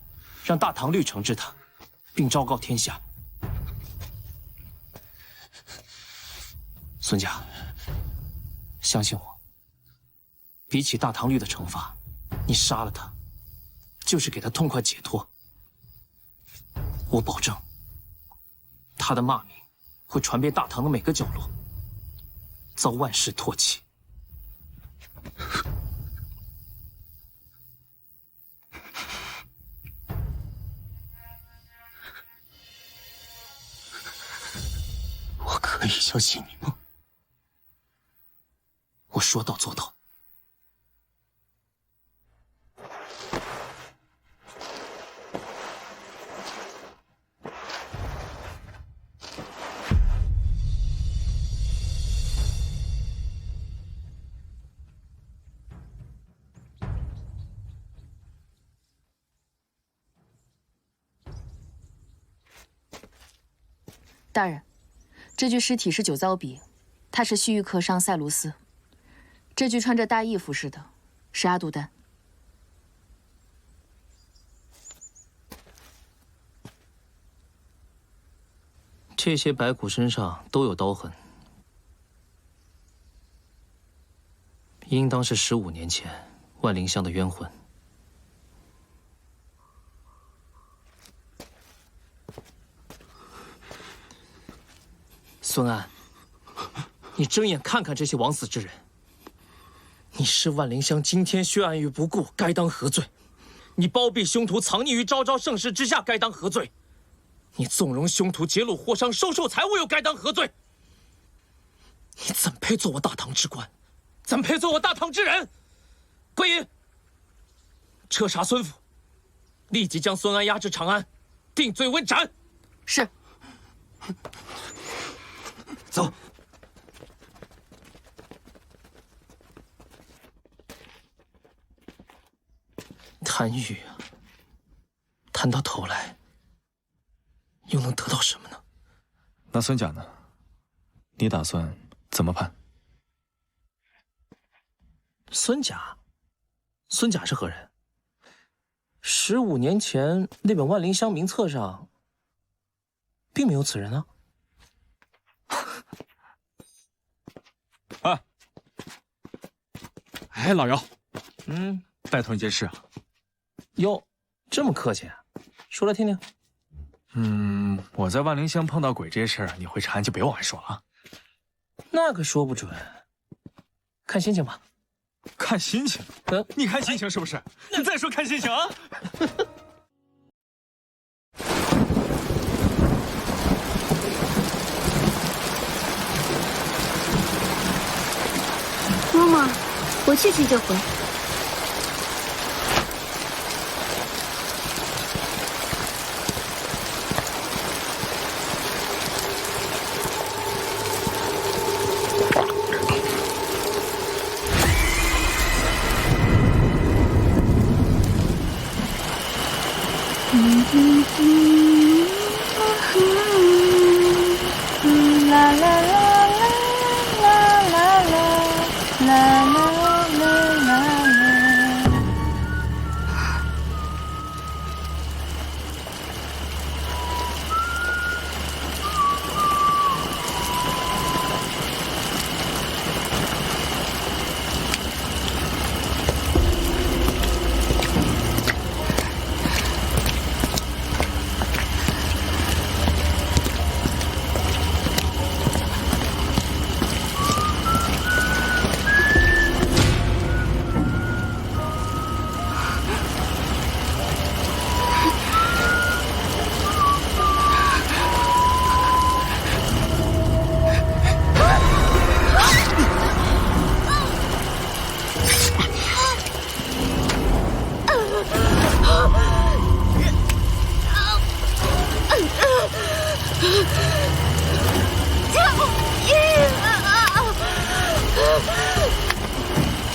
让大唐律惩治他，并昭告天下。孙家，相信我，比起大唐律的惩罚，你杀了他，就是给他痛快解脱。我保证，他的骂名会传遍大唐的每个角落，遭万世唾弃。我可以相信你吗？我说到做到。大人，这具尸体是酒糟鼻，他是西域客商塞卢斯。这具穿着大义服饰的是阿杜丹。这些白骨身上都有刀痕，应当是15年前万灵香的冤魂。孙安，你睁眼看看这些枉死之人。你视万灵香惊天血案于不顾，该当何罪？你包庇凶徒藏匿于昭昭盛世之下，该当何罪？你纵容凶徒劫掳货商，收受财物，又该当何罪？你怎配做我大唐之官？怎配做我大唐之人？归隐，彻查孙府，立即将孙安押至长安，定罪问斩。是。走。贪欲啊，谈到头来，又能得到什么呢？那孙甲呢？你打算怎么判？孙甲，孙甲是何人？15年前那本万灵香名册上，并没有此人啊。啊，哎，老姚，拜托你件事啊。哟，这么客气啊？说来听听。我在万灵香碰到鬼这事儿，你会查你就别往外说了啊。那可说不准，看心情吧。看心情？你看心情是不是？你再说看心情啊！嬷嬷，我去就回。啦啦啦啦啦啦啦啦啦啦啦。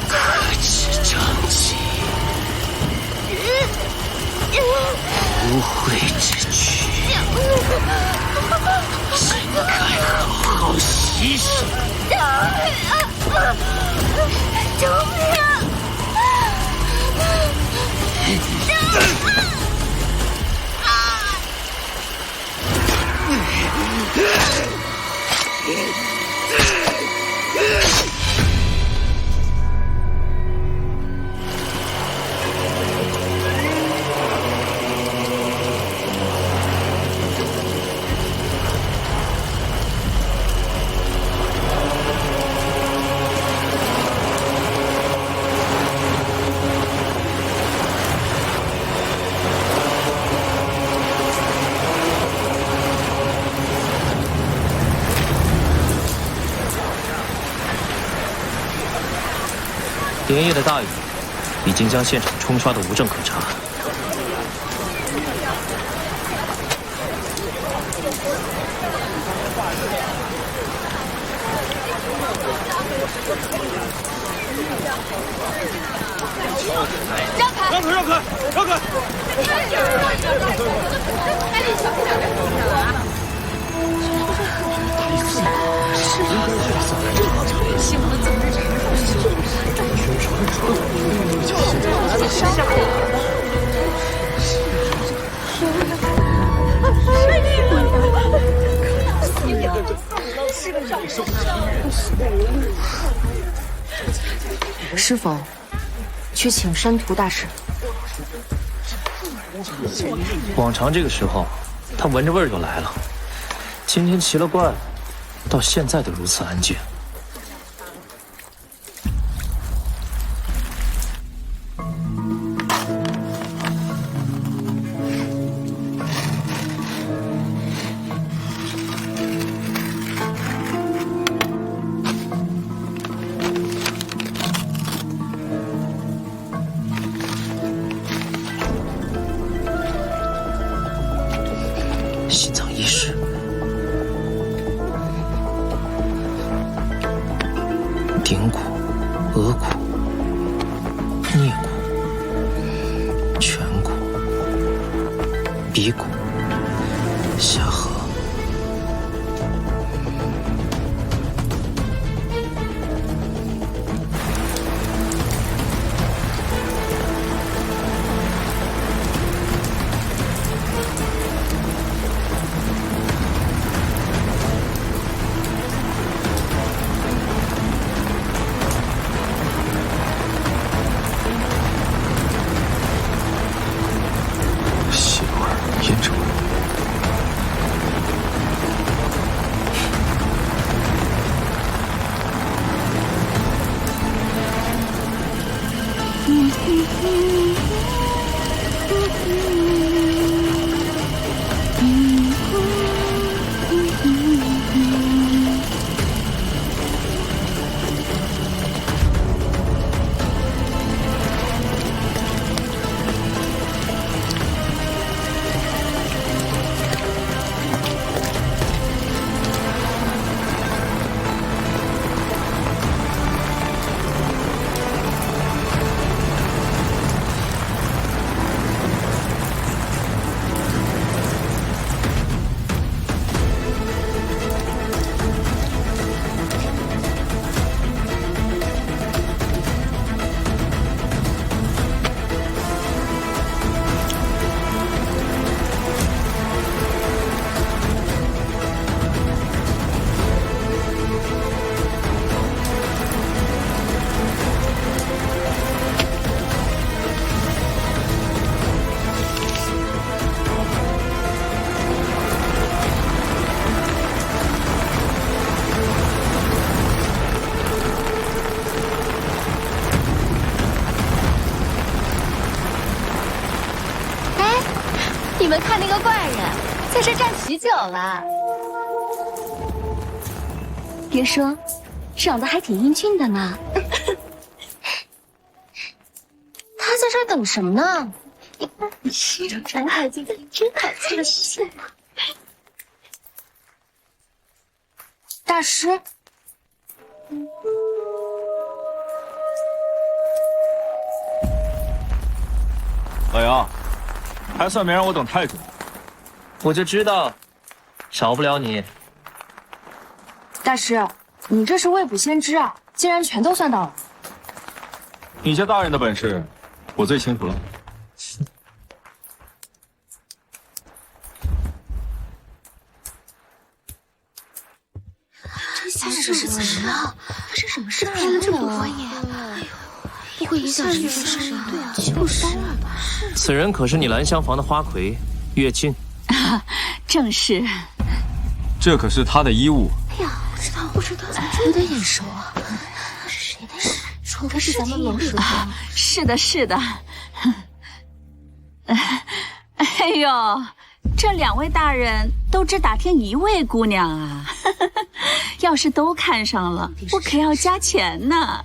可知正气，无悔之举，真该好好洗洗。救命！连夜的大雨已经将现场冲刷得无证可查。让开！让开！让开！让开！幸福总是长是否去请山图大使？往常这个时候，他闻着味儿就来了。今天奇了怪了，到现在都如此安静。心脏一失，顶骨、额骨、颞骨、颧骨、鼻骨、下颌。你们看那个怪人，在这站许久了。别说，长得还挺英俊的呢。他在这儿等什么呢？是真好听，真好听。大师，老杨，还算没让我等太久。我就知道，少不了你。大师，你这是未卜先知啊！竟然全都算到了。你家大人的本事，我最清楚了。这下是怎么了？发生什么事骗了这么多官爷？不会影响人生事啊？对啊，就是此人可是你兰香房的花魁乐进。正是。这可是他的衣物。哎呀，不知道，怎么有点眼熟啊？他是谁的？说他是咱们楼里的。是的，是的。哎呦，这两位大人都只打听一位姑娘啊！要是都看上了，我可要加钱呢。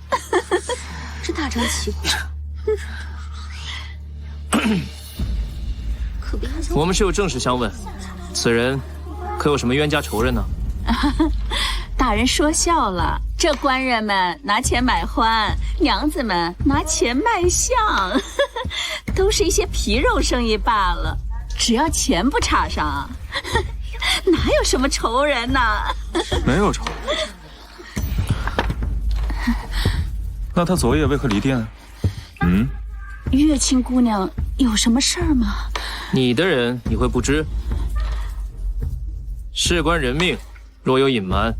这大张旗鼓。我们是有正事相问，此人可有什么冤家仇人呢？大人说笑了，这官人们拿钱买欢，娘子们拿钱卖相，都是一些皮肉生意罢了。只要钱不插上，哪有什么仇人呢？没有仇。那他昨夜为何离店？月清姑娘有什么事儿吗？你的人你会不知？事关人命，若有隐瞒，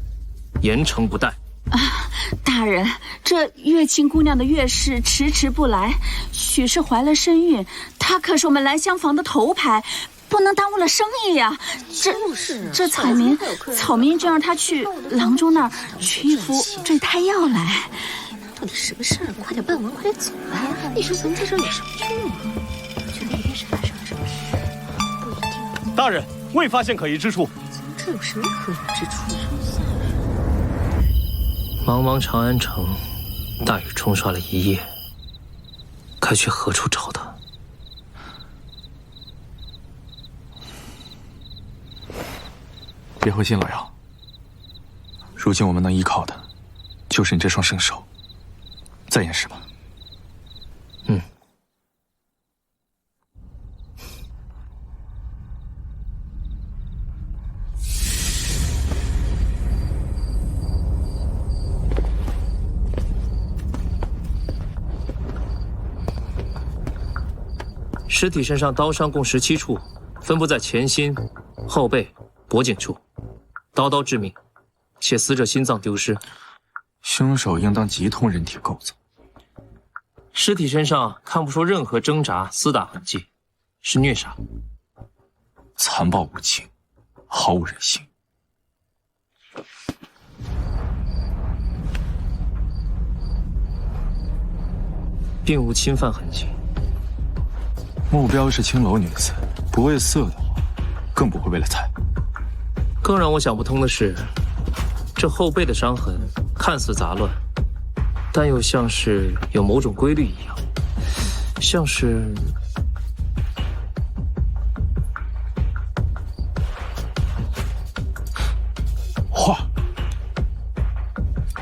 严惩不贷。大人，这月清姑娘的月事迟迟不来，许是怀了身孕，她可是我们兰香坊的头牌，不能耽误了生意呀。这草民就让她去郎中那儿取一副坠胎药来。到底什么事儿？快点办完，快点走吧！你说咱们在这儿有什么用啊？我觉得一定是发生了什么事，不一定。大人，未发现可疑之处。咱们这有什么可疑之处？茫茫长安城，大雨冲刷了一夜，该去何处找他？别灰心，老姚。如今我们能依靠的，就是你这双圣手。再验尸吧。嗯。尸体身上刀伤共17处，分布在前心、后背、脖颈处，刀刀致命，且死者心脏丢失。凶手应当极通人体构造。尸体身上看不出任何挣扎、厮打痕迹，是虐杀。残暴无情，毫无人性。并无侵犯痕迹。目标是青楼女子，不为色的话，更不会为了财。更让我想不通的是，这后背的伤痕看似杂乱，但又像是有某种规律一样，像是……画，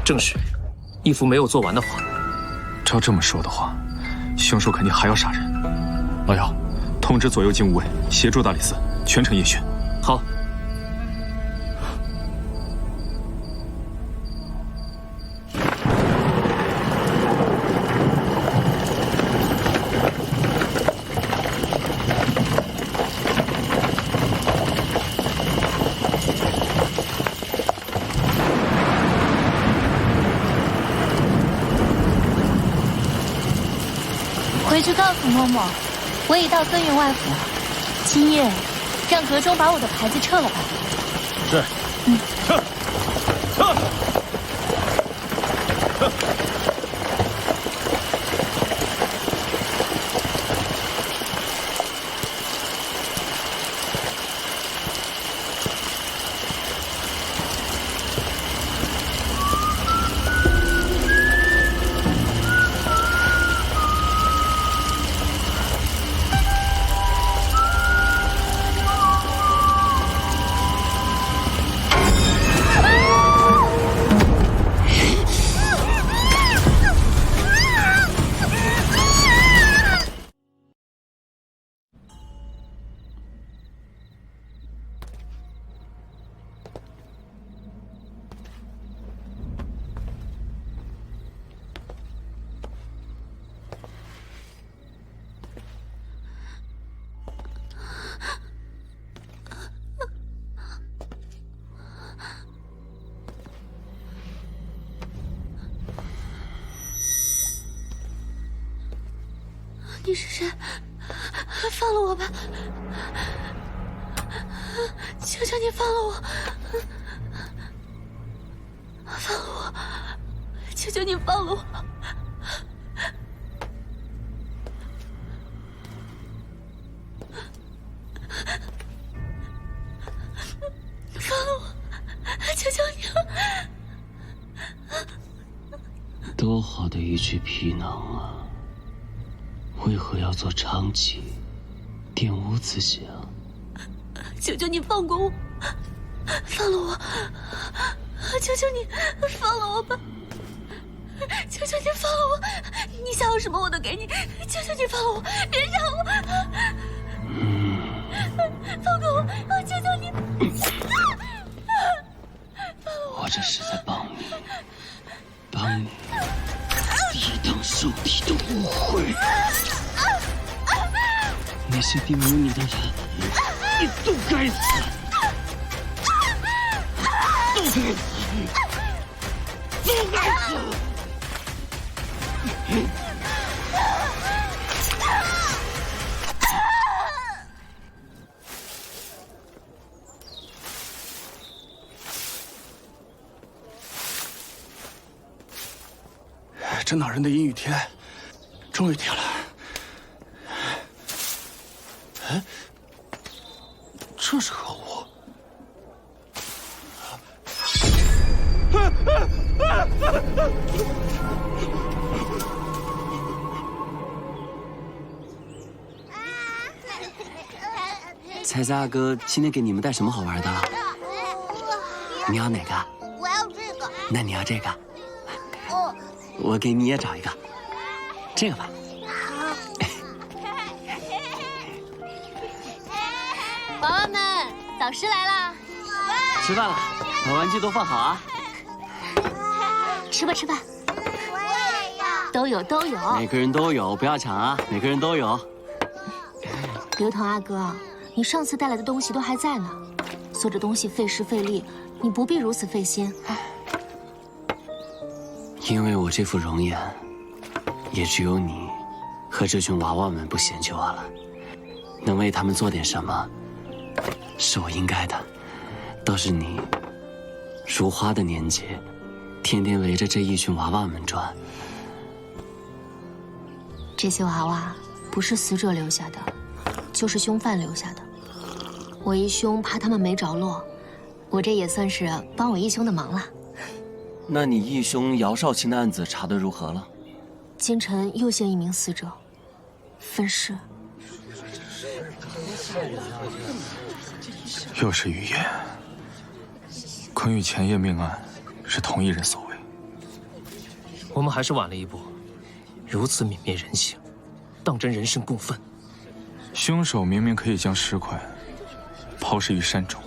正是一幅没有做完的画。照这么说的话，凶手肯定还要杀人。老姚，通知左右禁务卫协助大理寺全程夜巡。好。回去告诉嬷嬷，我已到孙员外府，今夜让阁中把我的牌子撤了吧。是。撤。撤。你是谁？放了我吧！求求你放了我！放了我！求求你放了我！放了我！求求你了！多好的一具皮囊啊！为何要做娼妓，玷污自己啊？求求你放过我，放了我！求求你放了我吧！求求你放了我！你想要什么我都给你！求求你放了我，别杀我！放过我！求求你！我这是在帮你，帮你抵挡受体的误会。那些玷污你的人，你都该死，都该死，都该死！这恼人的阴雨天，终于停了。哎，这是何物？彩彩阿哥今天给你们带什么好玩的？你要哪个？我要这个。那你要这个？哦。我给你也找一个，这个吧。宝宝们，导师来啦！吃饭了，把玩具都放好啊。吃吧吃吧。我也要。都有都有。每个人都有，不要抢啊！每个人都有。刘腾阿哥，你上次带来的东西都还在呢，做这东西费时费力，你不必如此费心。因为我这副容颜，也只有你和这群娃娃们不嫌弃我了。能为他们做点什么，是我应该的。倒是你，如花的年纪，天天围着这一群娃娃们转。这些娃娃不是死者留下的，就是凶犯留下的。我义兄怕他们没着落，我这也算是帮我义兄的忙了。那你义兄姚少卿的案子查得如何了？京城又现一名死者，分尸。又是预言。坤玉前夜命案是同一人所为。我们还是晚了一步，如此泯灭人性，当真人神共愤。凶手明明可以将尸块抛尸于山中，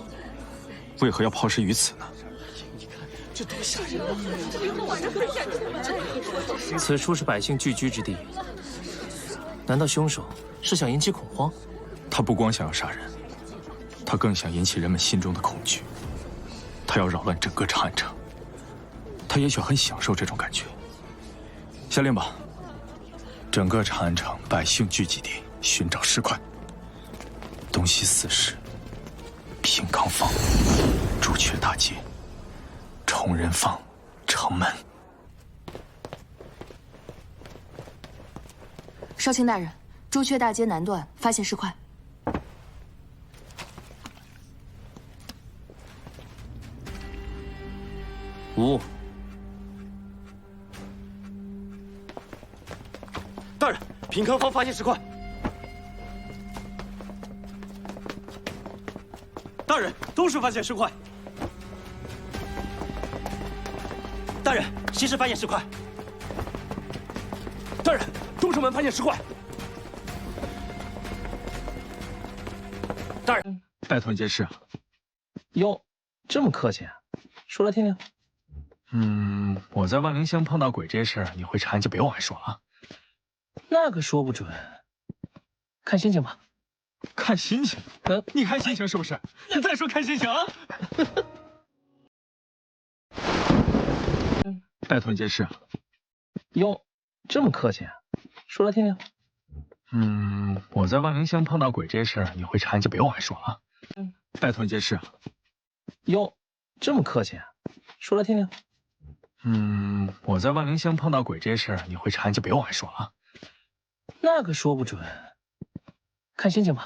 为何要抛尸于此呢？这多吓人啊！此处是百姓聚居之地，难道凶手是想引起恐慌？他不光想要杀人，他更想引起人们心中的恐惧。他要扰乱整个长安城，他也许很享受这种感觉。下令吧，整个长安城百姓聚集地寻找尸块。东西4市、平康坊、朱雀大街、崇仁坊、城门。少卿大人，朱雀大街南段发现尸块。无误。大人，平康坊发现尸块。大人，东市发现尸块。大人，西市发现尸块。大人，东城门发现尸块。大人，拜托你件事啊。哟，这么客气啊？说来听听。我在万灵乡碰到鬼这事儿，你会查你就别往外说啊。那可说不准，看心情吧。看心情？你看心情是不是？你再说看心情啊。拜托你件事啊。哟，这么客气啊？说来听听。我在万灵乡碰到鬼这事儿，你会查你就别往外说啊。拜托你件事啊。哟，这么客气啊？说来听听。我在万灵乡碰到鬼这事儿，你会查你就别往外说啊。那可说不准，看心情吧。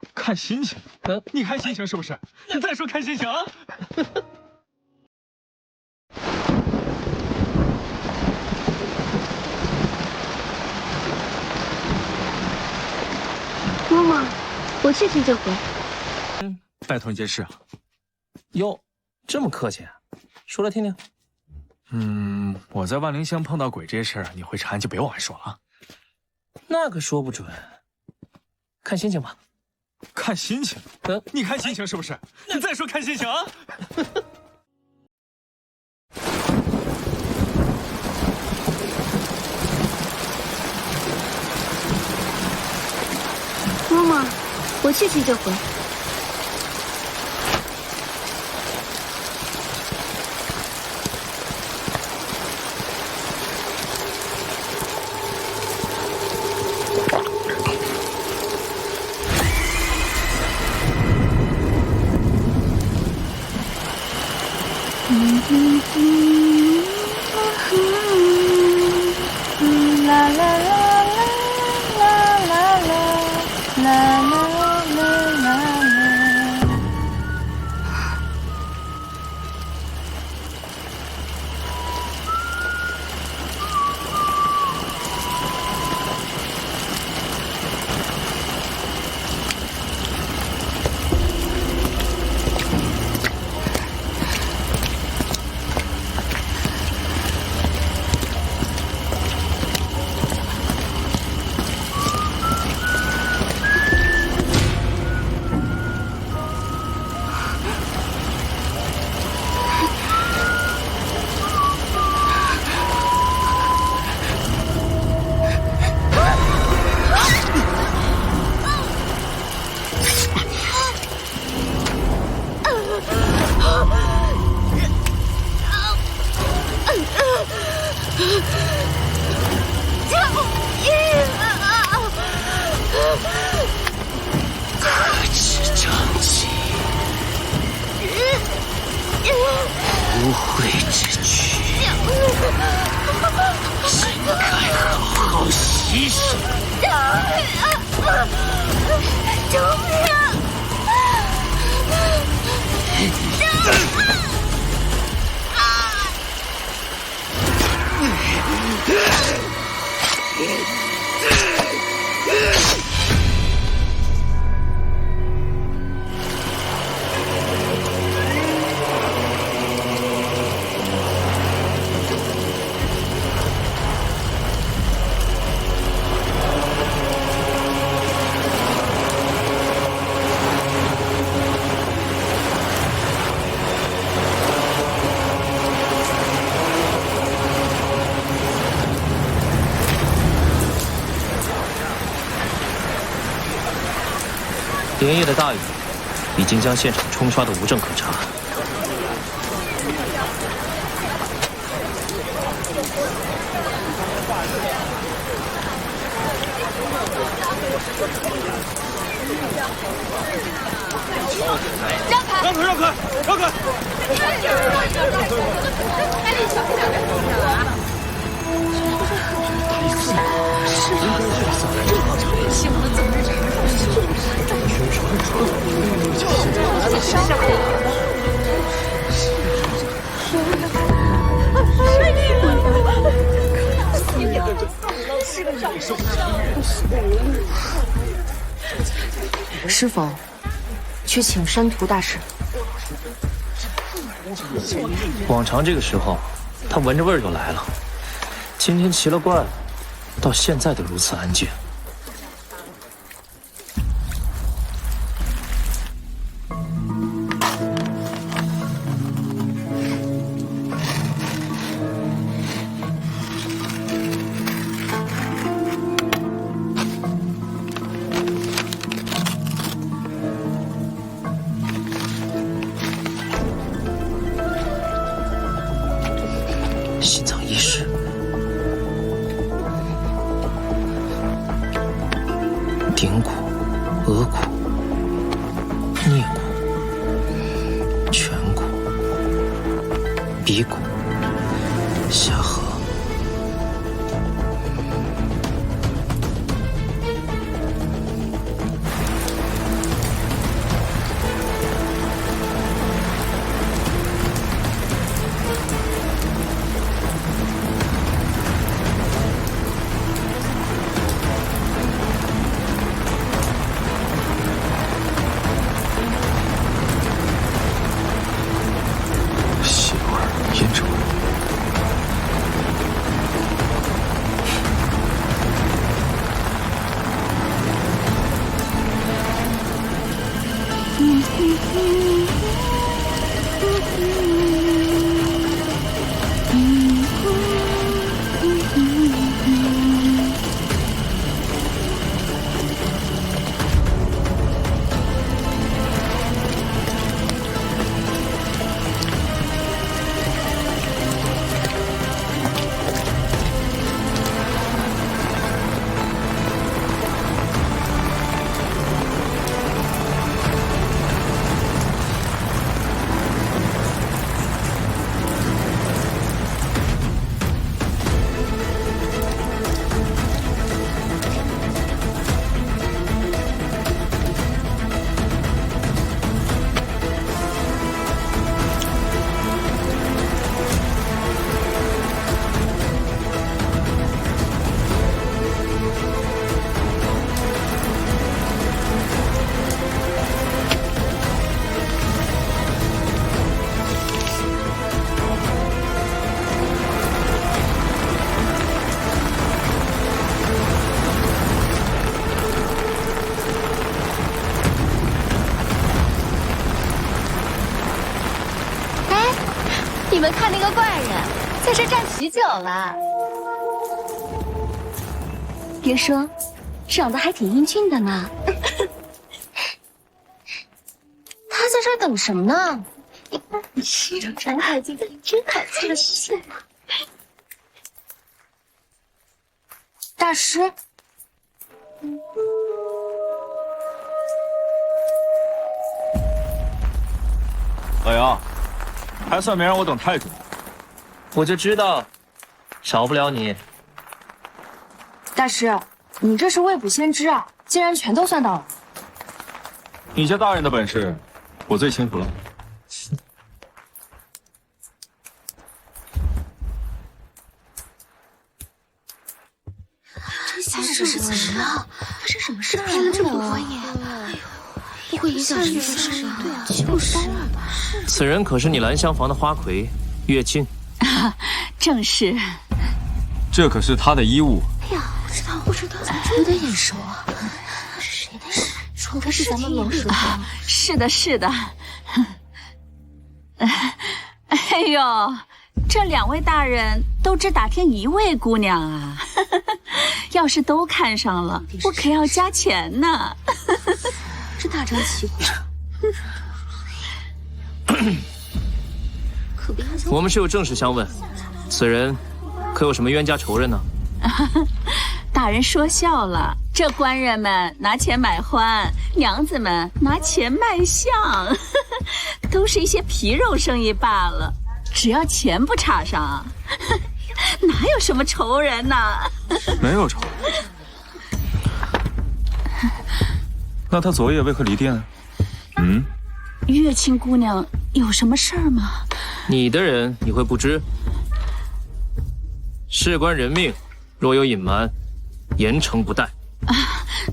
看心情？你看心情是不是？你再说看心情啊。妈妈，我去听这回。拜托你件事啊。哟，这么客气啊？说来听听。我在万灵乡碰到鬼这事儿，你会查你就别往外说啊。那可说不准，看心情吧。看心情？你看心情是不是？你再说看心情啊。妈妈，我去听这回。啦啦啦啦啦啦啦啦啦啦。无悔之躯，真该好好洗洗。救命！连夜的大雨已经将现场冲刷得无证可查。让开！让开！让开！让开！幸好早日查是否去请山图大师？往常这个时候，他闻着味儿就来了。今天奇了怪了，到现在都如此安静。心脏医师，顶骨、额骨、颞骨、颧骨、鼻骨、下颌。们看那个怪人，在这站许久了。别说，长得还挺英俊的呢。他在这儿等什么呢？真好听，真好听！大师。老杨，还算没让我等太久。我就知道，少不了你。大师，你这是未卜先知啊，竟然全都算到了。你家大人的本事，我最清楚了。这下是怎么了？发生什么事了？这不专业，不会影响这件事啊？对啊，就是此人可是你兰香房的花魁月清。正是。这可是他的衣物。哎呀，不知道，有点眼熟啊。是谁的事？除非是咱们龙氏啊？是的，是的。哎呦，这2位大人都只打听1位姑娘啊！要是都看上了，我可要加钱呢。这大张旗鼓。我们是有正事相问，此人可有什么冤家仇人呢？大人说笑了，这官人们拿钱买欢，娘子们拿钱卖相，都是一些皮肉生意罢了。只要钱不插上，哪有什么仇人呢？没有仇。那他昨夜为何离店？月清姑娘有什么事儿吗？你的人你会不知？事关人命，若有隐瞒，严惩不贷。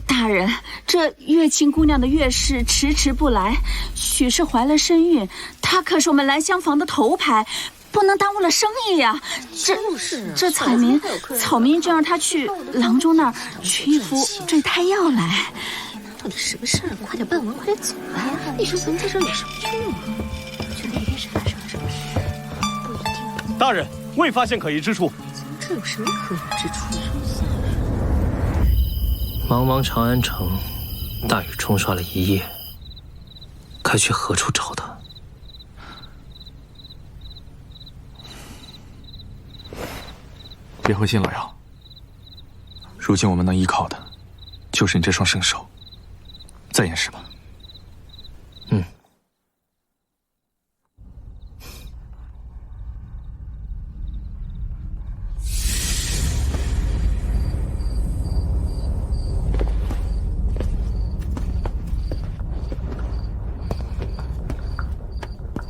大人，这月清姑娘的月事迟迟不来，许是怀了身孕，她可是我们兰香房的头牌，不能耽误了生意呀。这草民就让她去郎中那儿取一副坠胎药来。到底什么事儿？快点办完，快点走吧！你说咱们在这有什么用啊？我觉得一定是发生了什么事，不一定。大人，未发现可疑之处。这有什么可疑之处？茫茫长安城，大雨冲刷了1夜，该去何处找他？别灰心，老杨。如今我们能依靠的，就是你这双圣手。再验尸吧。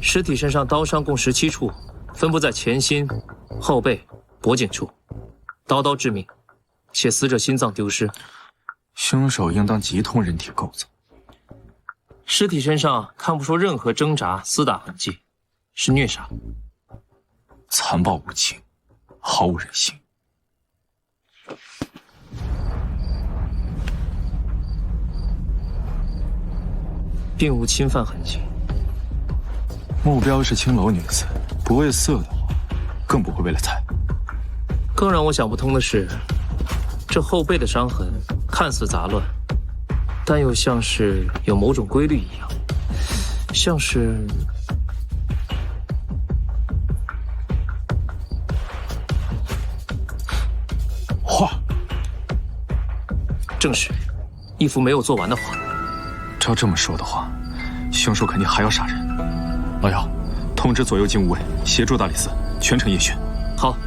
尸体身上刀伤共17处，分布在前心、后背、脖颈处，刀刀致命，且死者心脏丢失。凶手应当极通人体构造。尸体身上看不出任何挣扎、厮打痕迹，是虐杀。残暴无情，毫无人性。并无侵犯痕迹。目标是青楼女子，不为色的话，更不会为了财。更让我想不通的是，这后背的伤痕看似杂乱，但又像是有某种规律一样，像是……画。正是，一幅没有做完的画。照这么说的话，凶手肯定还要杀人。老姚，通知左右警务卫协助大理寺，全程夜巡。好。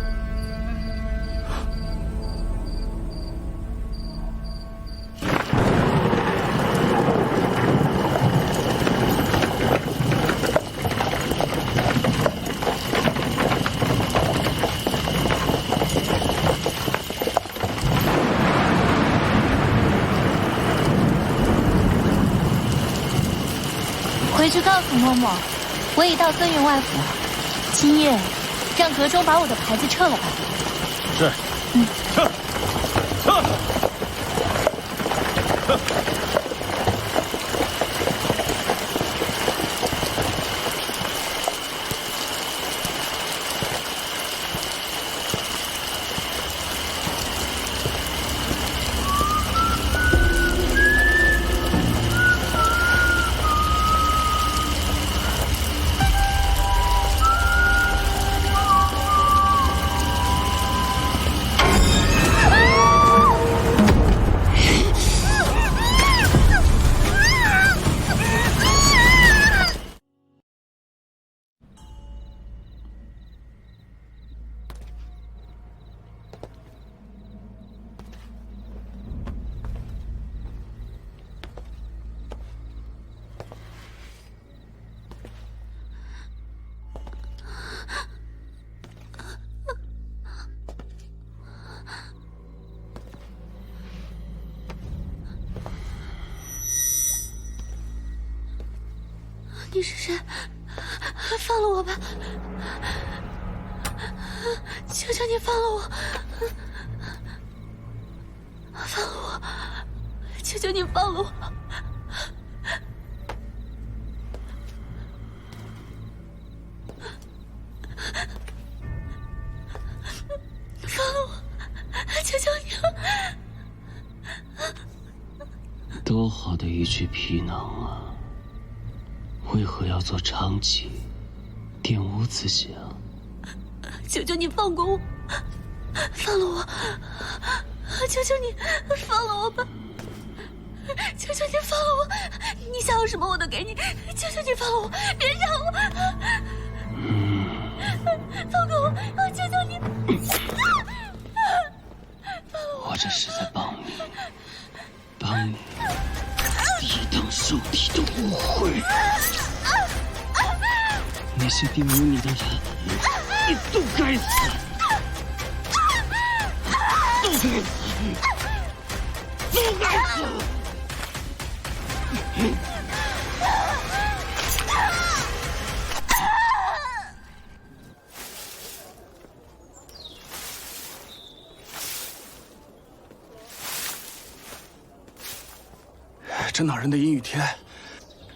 回去告诉嬷嬷，我已到孙员外府，今夜让阁中把我的牌子撤了吧。是。撤。撤。你是谁？放了我吧！求求你放了我！放了我！求求你放了我！放了我！求求你了！多好的一具皮囊啊！为何要做娼妓，玷污自己啊？求求你放过我，放了我！求求你放了我吧！求求你放了我！你想要什么我都给你！求求你放了我，别杀我！放过我！求求你！我这是在帮你抵挡受体的误会。那些玷污你的人，你都该死，都该死，都该死！这恼人的阴雨天，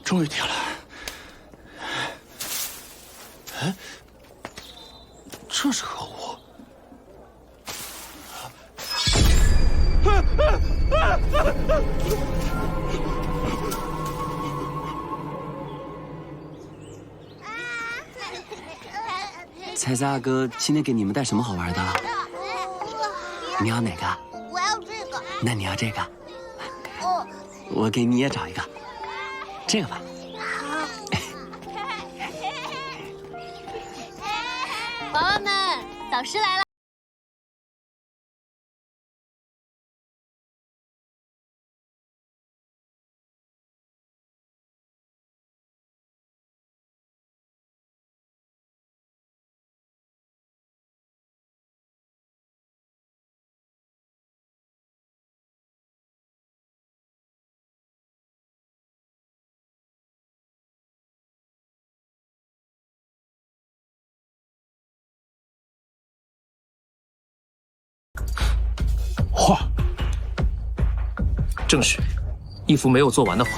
终于停了。哎，这是何物？彩子阿哥今天给你们带什么好玩的？你要哪个？我要这个。那你要这个？哦。我给你也找一个，这个吧。好。娃娃们，导师来了。画，正是，一幅没有做完的画。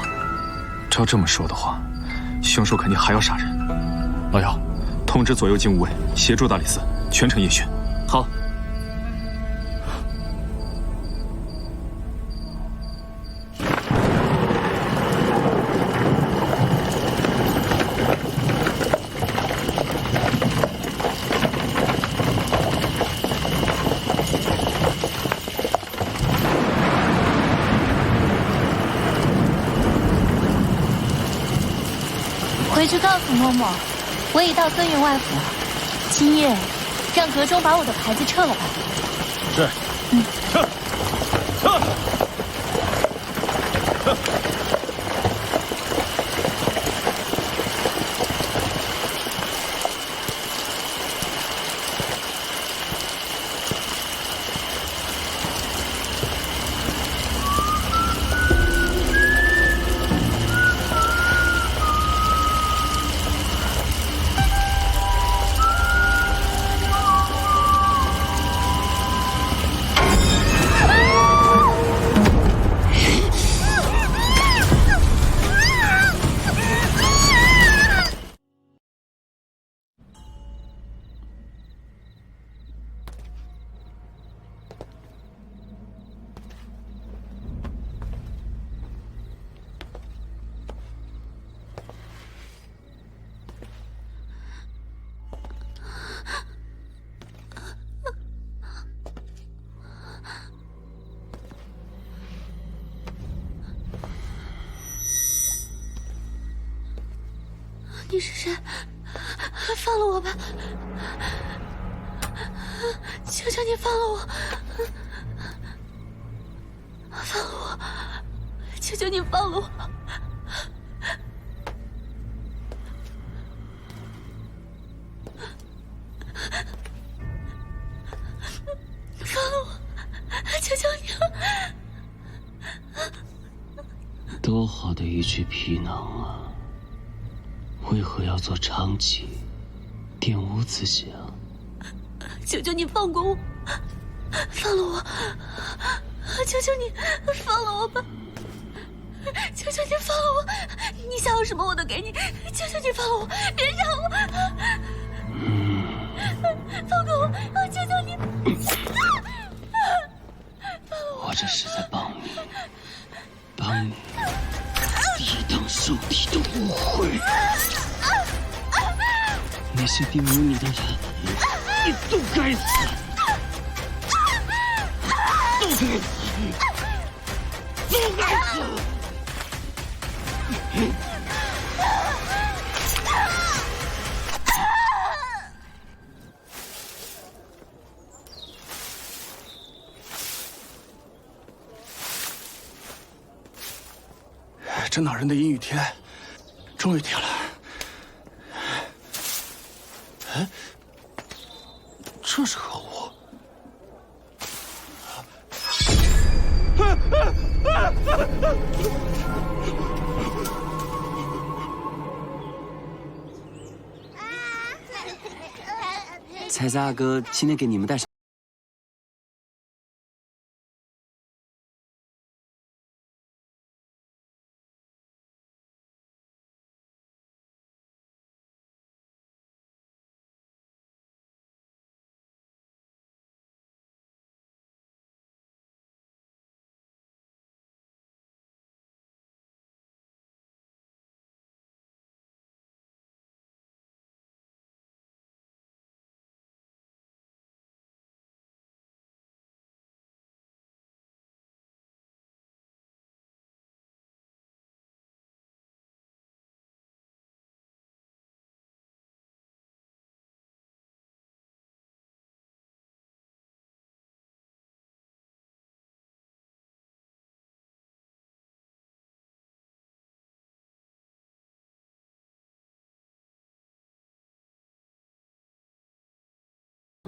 照这么说的话，凶手肯定还要杀人。老姚，通知左右警务卫协助大理寺，全程严巡。好。回去告诉嬷嬷，我已到孙员外府了。今夜，让阁中把我的牌子撤了吧。是。撤。撤。撤。你是谁？放了我吧！求求你放了我！放了我！求求你放了我！放了我！求求你了！多好的一具皮囊啊！为何要做长期玷污慈祥？求求你放过我，放了我！求求你放了我吧！求求你放了我！你想要什么我都给你！求求你放了我，别杀我！放过我！求求你！我这是在帮你抵挡受体的污秽。那些玷污你的人，你都该死，都该死，都该死！这恼人的阴雨天，终于停了。哎，这是何物？才子阿哥今天给你们带。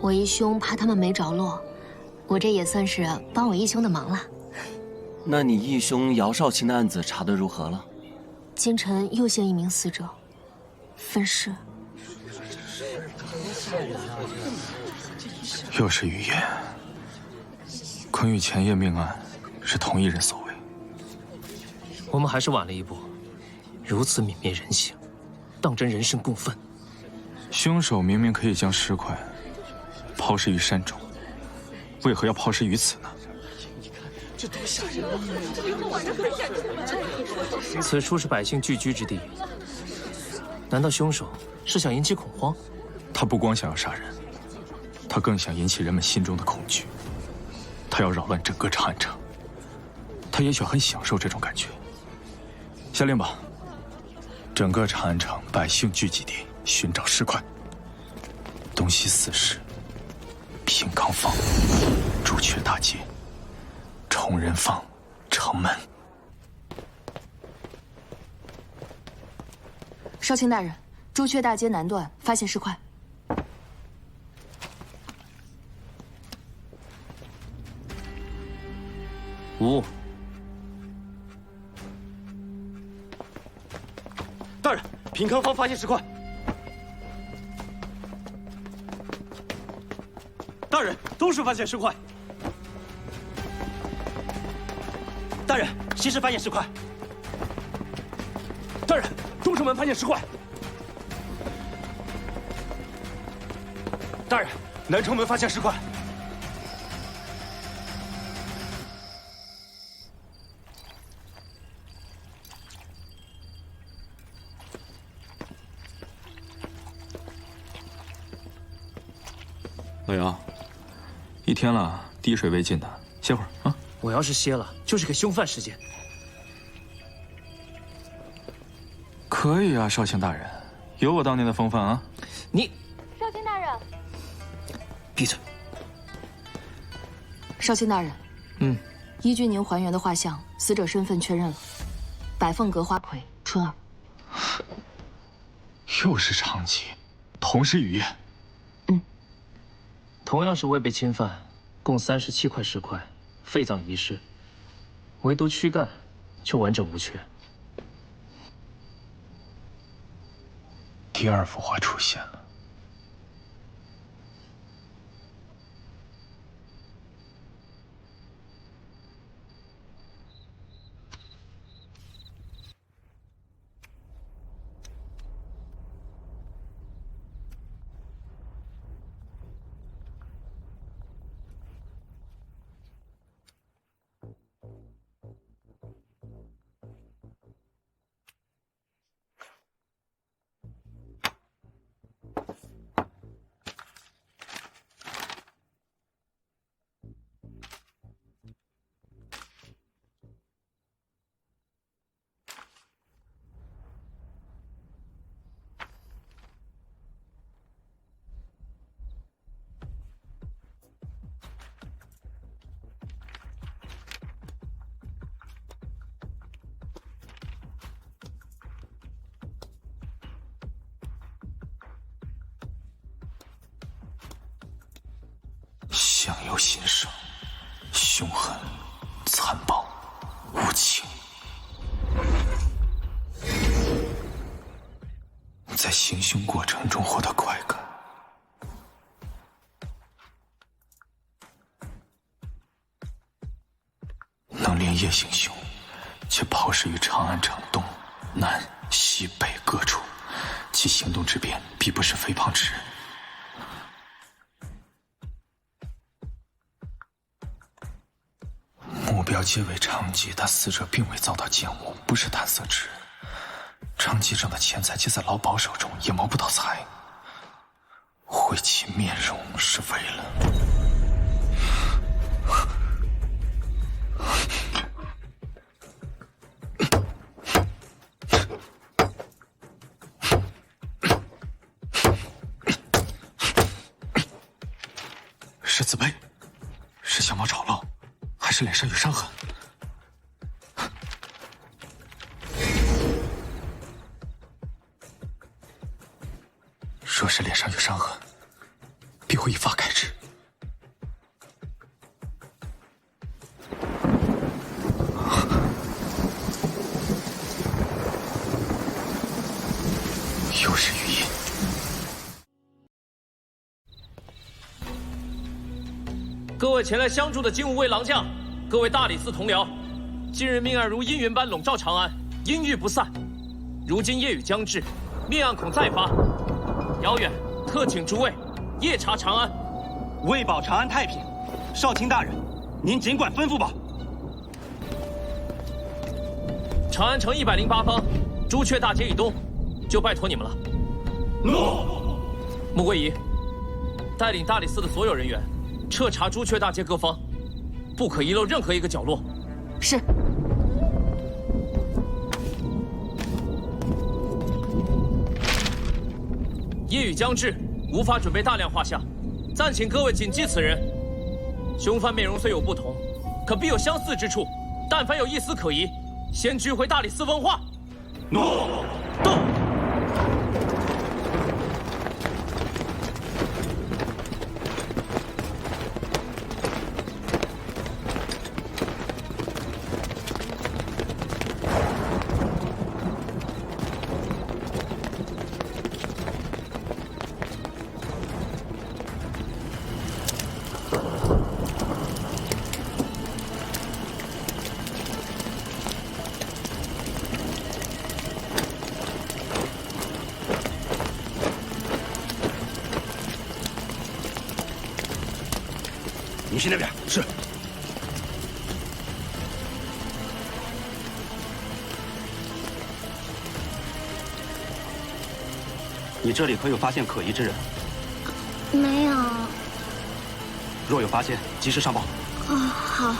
我义兄怕他们没着落，我这也算是帮我义兄的忙了。那你义兄姚少卿的案子查得如何了？京城又现一名死者，分尸。又是语言。坤与前夜命案是同一人所为。我们还是晚了一步，如此泯灭人性，当真人神共愤。凶手明明可以将尸块抛尸于山中，为何要抛尸于此呢？这多吓人啊！此处是百姓聚居之地，难道凶手是想引起恐慌？他不光想要杀人，他更想引起人们心中的恐惧。他要扰乱整个长安城，他也许很享受这种感觉。下令吧，整个长安城百姓聚集地寻找尸块，东西4市。平康坊、朱雀大街、崇仁坊、城门。少卿大人，朱雀大街南段发现尸块。无误。大人，平康坊发现尸块。大人，东市发现尸块。大人，西市发现尸块。大人，东城门发现尸块。大人，南城门发现尸块。老杨，一天了，滴水未进的，歇会儿啊。我要是歇了，就是给凶犯时间。可以啊，少卿大人，有我当年的风范啊。你，少卿大人，闭嘴。少卿大人，依据您还原的画像，死者身份确认了，百凤阁花魁春儿。又是长期，同时雨夜。同样是未被侵犯，共37块尸块，废葬遗失，唯独躯干却完整无缺。第二幅画出现了。相由心生，凶狠、残暴、无情。在行凶过程中获得快感，能连夜行凶，且抛尸于长安城东南西北各处，其行动之便，必不是肥胖之人。目标皆为长吉，但死者并未遭到奸污，不是贪色之人。长吉挣的钱财皆在老鸨手中，也谋不到财。毁其面容是为了……是自卑，是相貌丑陋，还是脸上有伤痕？若是脸上有伤痕，必会一发开之。又是语音。各位前来相助的精武卫郎将，各位大理寺同僚，近日命案如阴云般笼罩长安，阴郁不散。如今夜雨将至，命案恐再发。遥远特请诸位夜查长安，为保长安太平，少卿大人，您尽管吩咐吧。长安城108方，朱雀大街以东，就拜托你们了。诺。穆桂仪，带领大理寺的所有人员彻查朱雀大街各方，不可遗漏任何一个角落。是。夜雨将至，无法准备大量画像，暂请各位谨记此人。凶犯面容虽有不同，可必有相似之处。但凡有一丝可疑，先拘回大理寺问话。诺。到。你去那边。是。你这里可有发现可疑之人？没有。若有发现，及时上报。哦，好。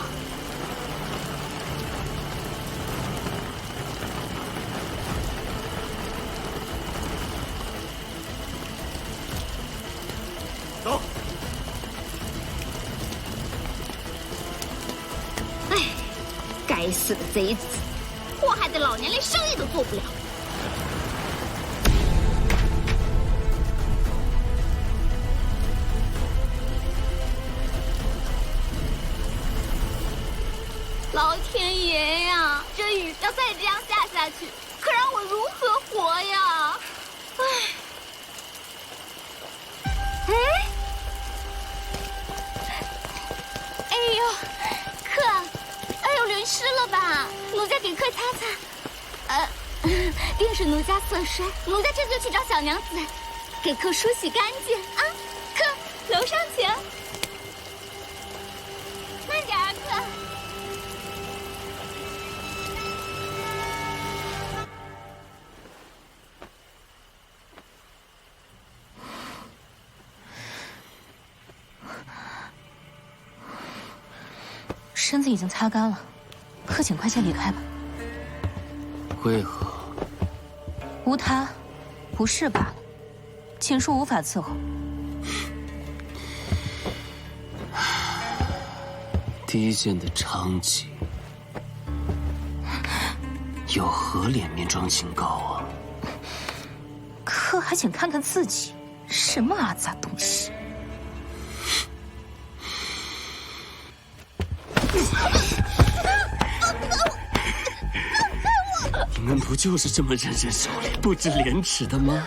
走。哎，该死的贼子，祸害的老娘连生意都做不了。老天爷呀！这雨要再这样下去，可让我如何活呀？唉。哎呦，客，哎呦，淋湿了吧？奴家给客擦擦。定是奴家色衰，奴家这就去找小娘子，给客梳洗干净啊。客，楼上请。慢点啊，客。身子已经擦干了，客请快些离开吧。为何？无他，不是罢了。请恕无法伺候。低贱的娼妓，有何脸面装清高啊？客还请看看自己，什么阿杂东西！你们不就是这么人人狩猎、不知廉耻的吗？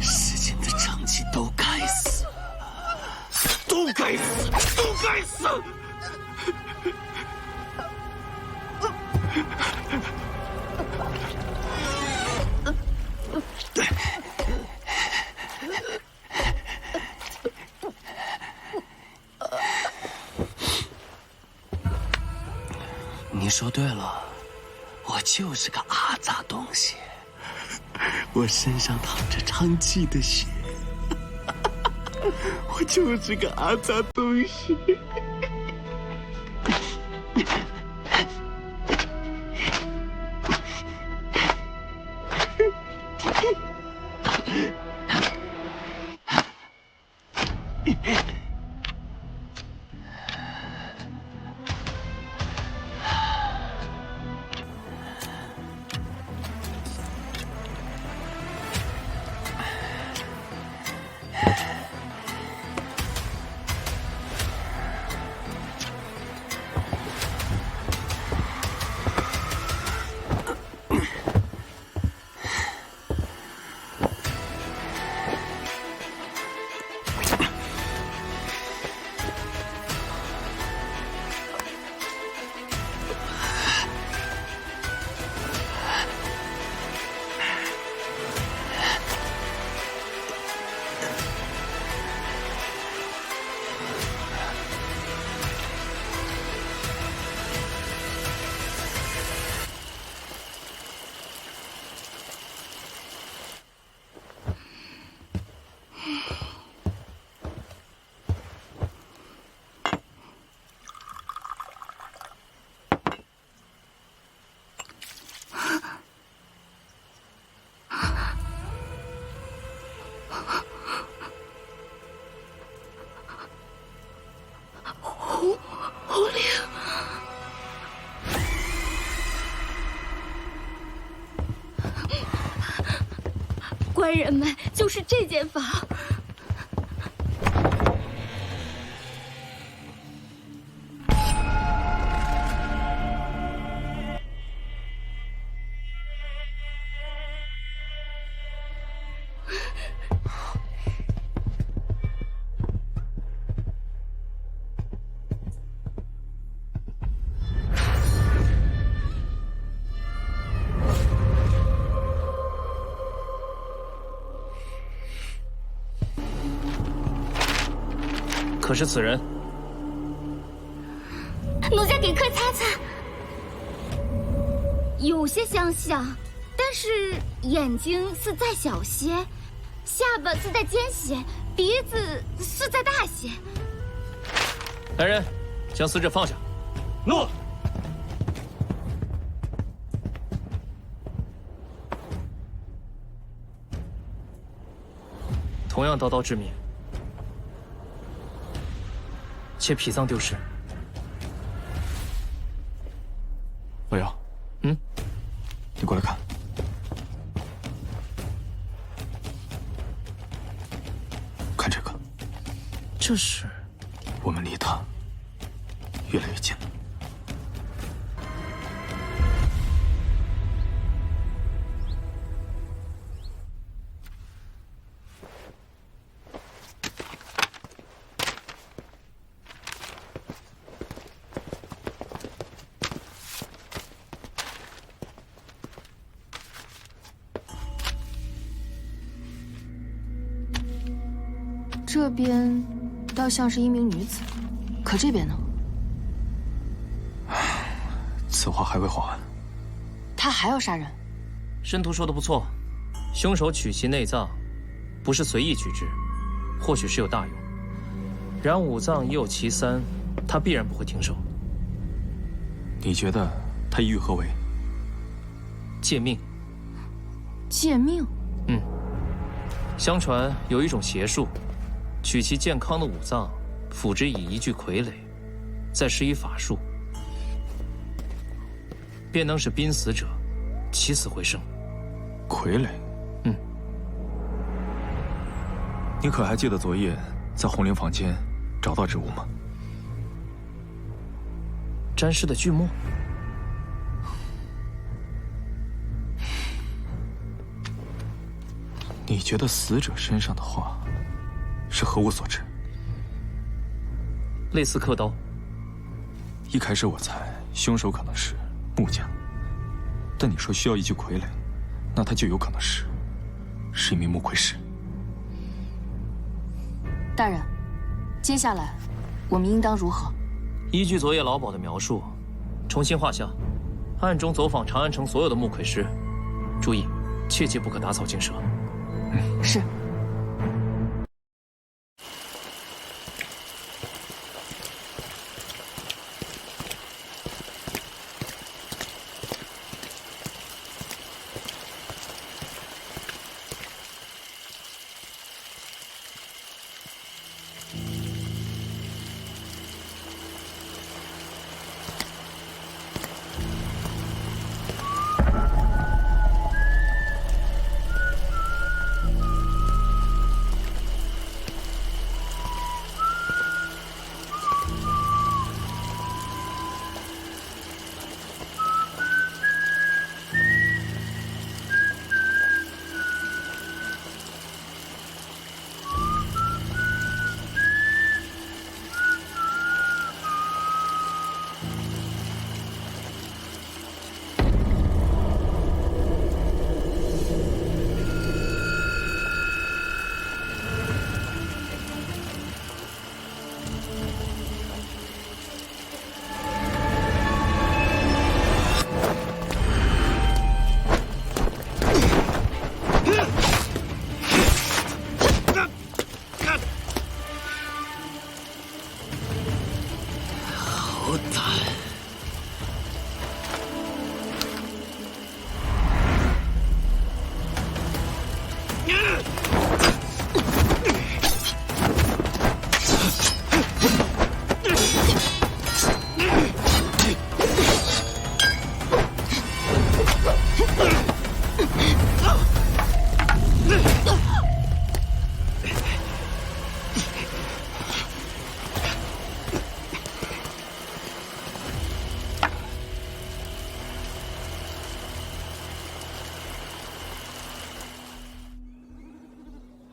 世间的娼妓都该死，都该死，都该死！你说对了，我就是个阿杂东西，我身上淌着娼妓的血，我就是个阿杂东西。狐狸，官人们就是这间房。可是此人？奴家给客擦擦，有些相像，但是眼睛似再小些，下巴似再尖些，鼻子似再大些。来人，将死者放下。诺。同样刀刀致命，且脾脏丢失。老姚，你过来看。看这个。这是？我们离他越来越近了。这边倒像是一名女子，可这边呢？此话还未话完。他还要杀人？申屠说的不错，凶手取其内脏，不是随意取之，或许是有大用。然五脏已有其三，他必然不会停手。你觉得他意欲何为？借命。借命？嗯。相传有一种邪术。取其健康的五脏，辅之以一具傀儡，再施以法术，便能使濒死者起死回生。傀儡？嗯。你可还记得昨夜在红陵房间找到之物吗？沾湿的巨墨。你觉得死者身上的画是何物所致？类似刻刀。一开始我猜凶手可能是木匠，但你说需要一具傀儡，那他就有可能是一名木窥师。大人，接下来我们应当如何？依据昨夜老鸨的描述，重新画像，暗中走访长安城所有的木窥师，注意，切记不可打草惊蛇。是。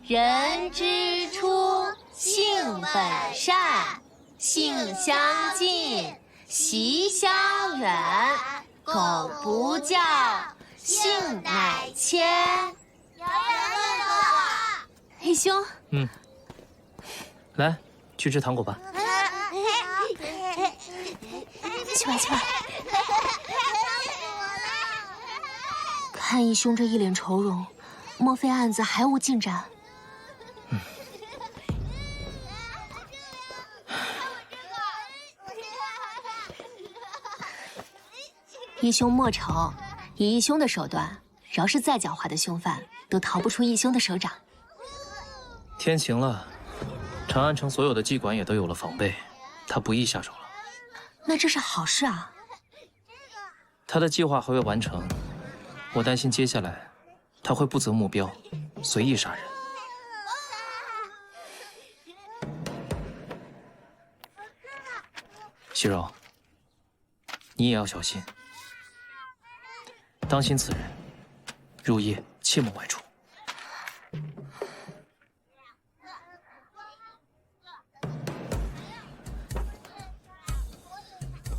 人之初，性本善，性相近，习相远。苟不教，性乃迁。义兄，来，去吃糖果吧。去吧去吧。看义兄这一脸愁容，莫非案子还无进展？义兄莫愁，以义兄的手段，饶是再狡猾的凶犯，都逃不出义兄的手掌。天晴了，长安城所有的妓馆也都有了防备，他不易下手了。那这是好事啊。他的计划还未完成，我担心接下来他会不择目标，随意杀人。西柔，你也要小心，当心此人，入夜切莫外出。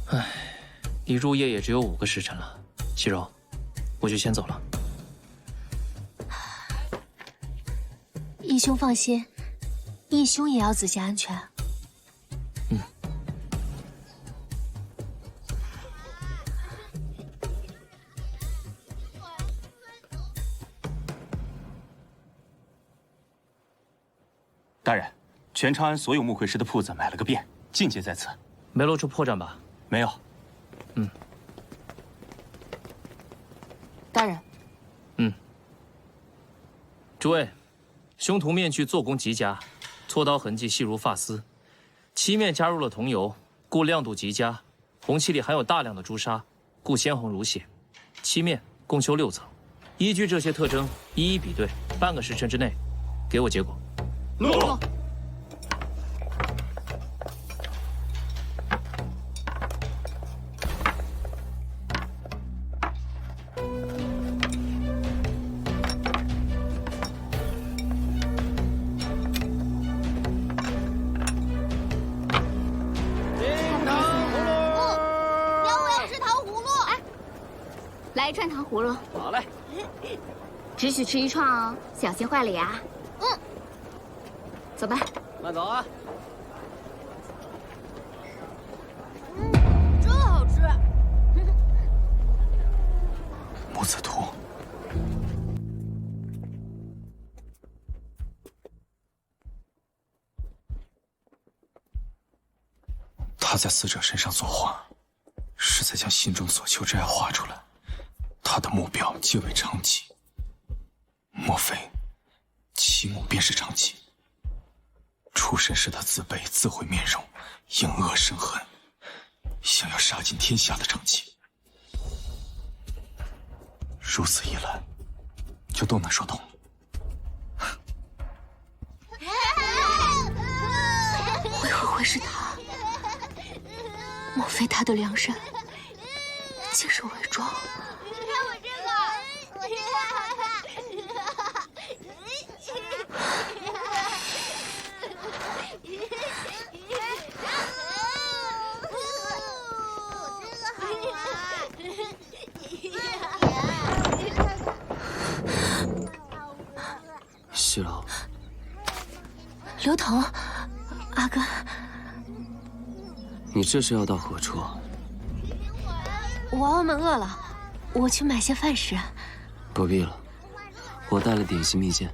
唉，离入夜也只有5个时辰了，西柔，我就先走了。义兄放心，义兄也要仔细安全。大人，全长安所有木魁师的铺子买了个遍，尽皆在此。没露出破绽吧？没有。大人。诸位，凶徒面具做工极佳，锉刀痕迹细如发丝，漆面加入了桐油，故亮度极佳。红漆里含有大量的朱砂，故鲜红如血。漆面共修6层，依据这些特征一一比对，半个时辰之内给我结果。诺。来一串糖葫芦。好嘞。只许吃1串哦，小心坏了牙。走吧。慢走啊。真好吃。木子图，他在死者身上作画，是在将心中所求这样画出来。他的目标极为长期，莫非其目便是长期？出身时他自卑自毁面容，隐恶生恨，想要杀尽天下的长期。如此一来，就都能说通了。为何会是他？莫非他的梁山竟是伪装？你看我这个，我这西楼，刘同，阿哥，你这是要到何处？娃娃们饿了，我去买些饭食。不必了，我带了点心蜜饯。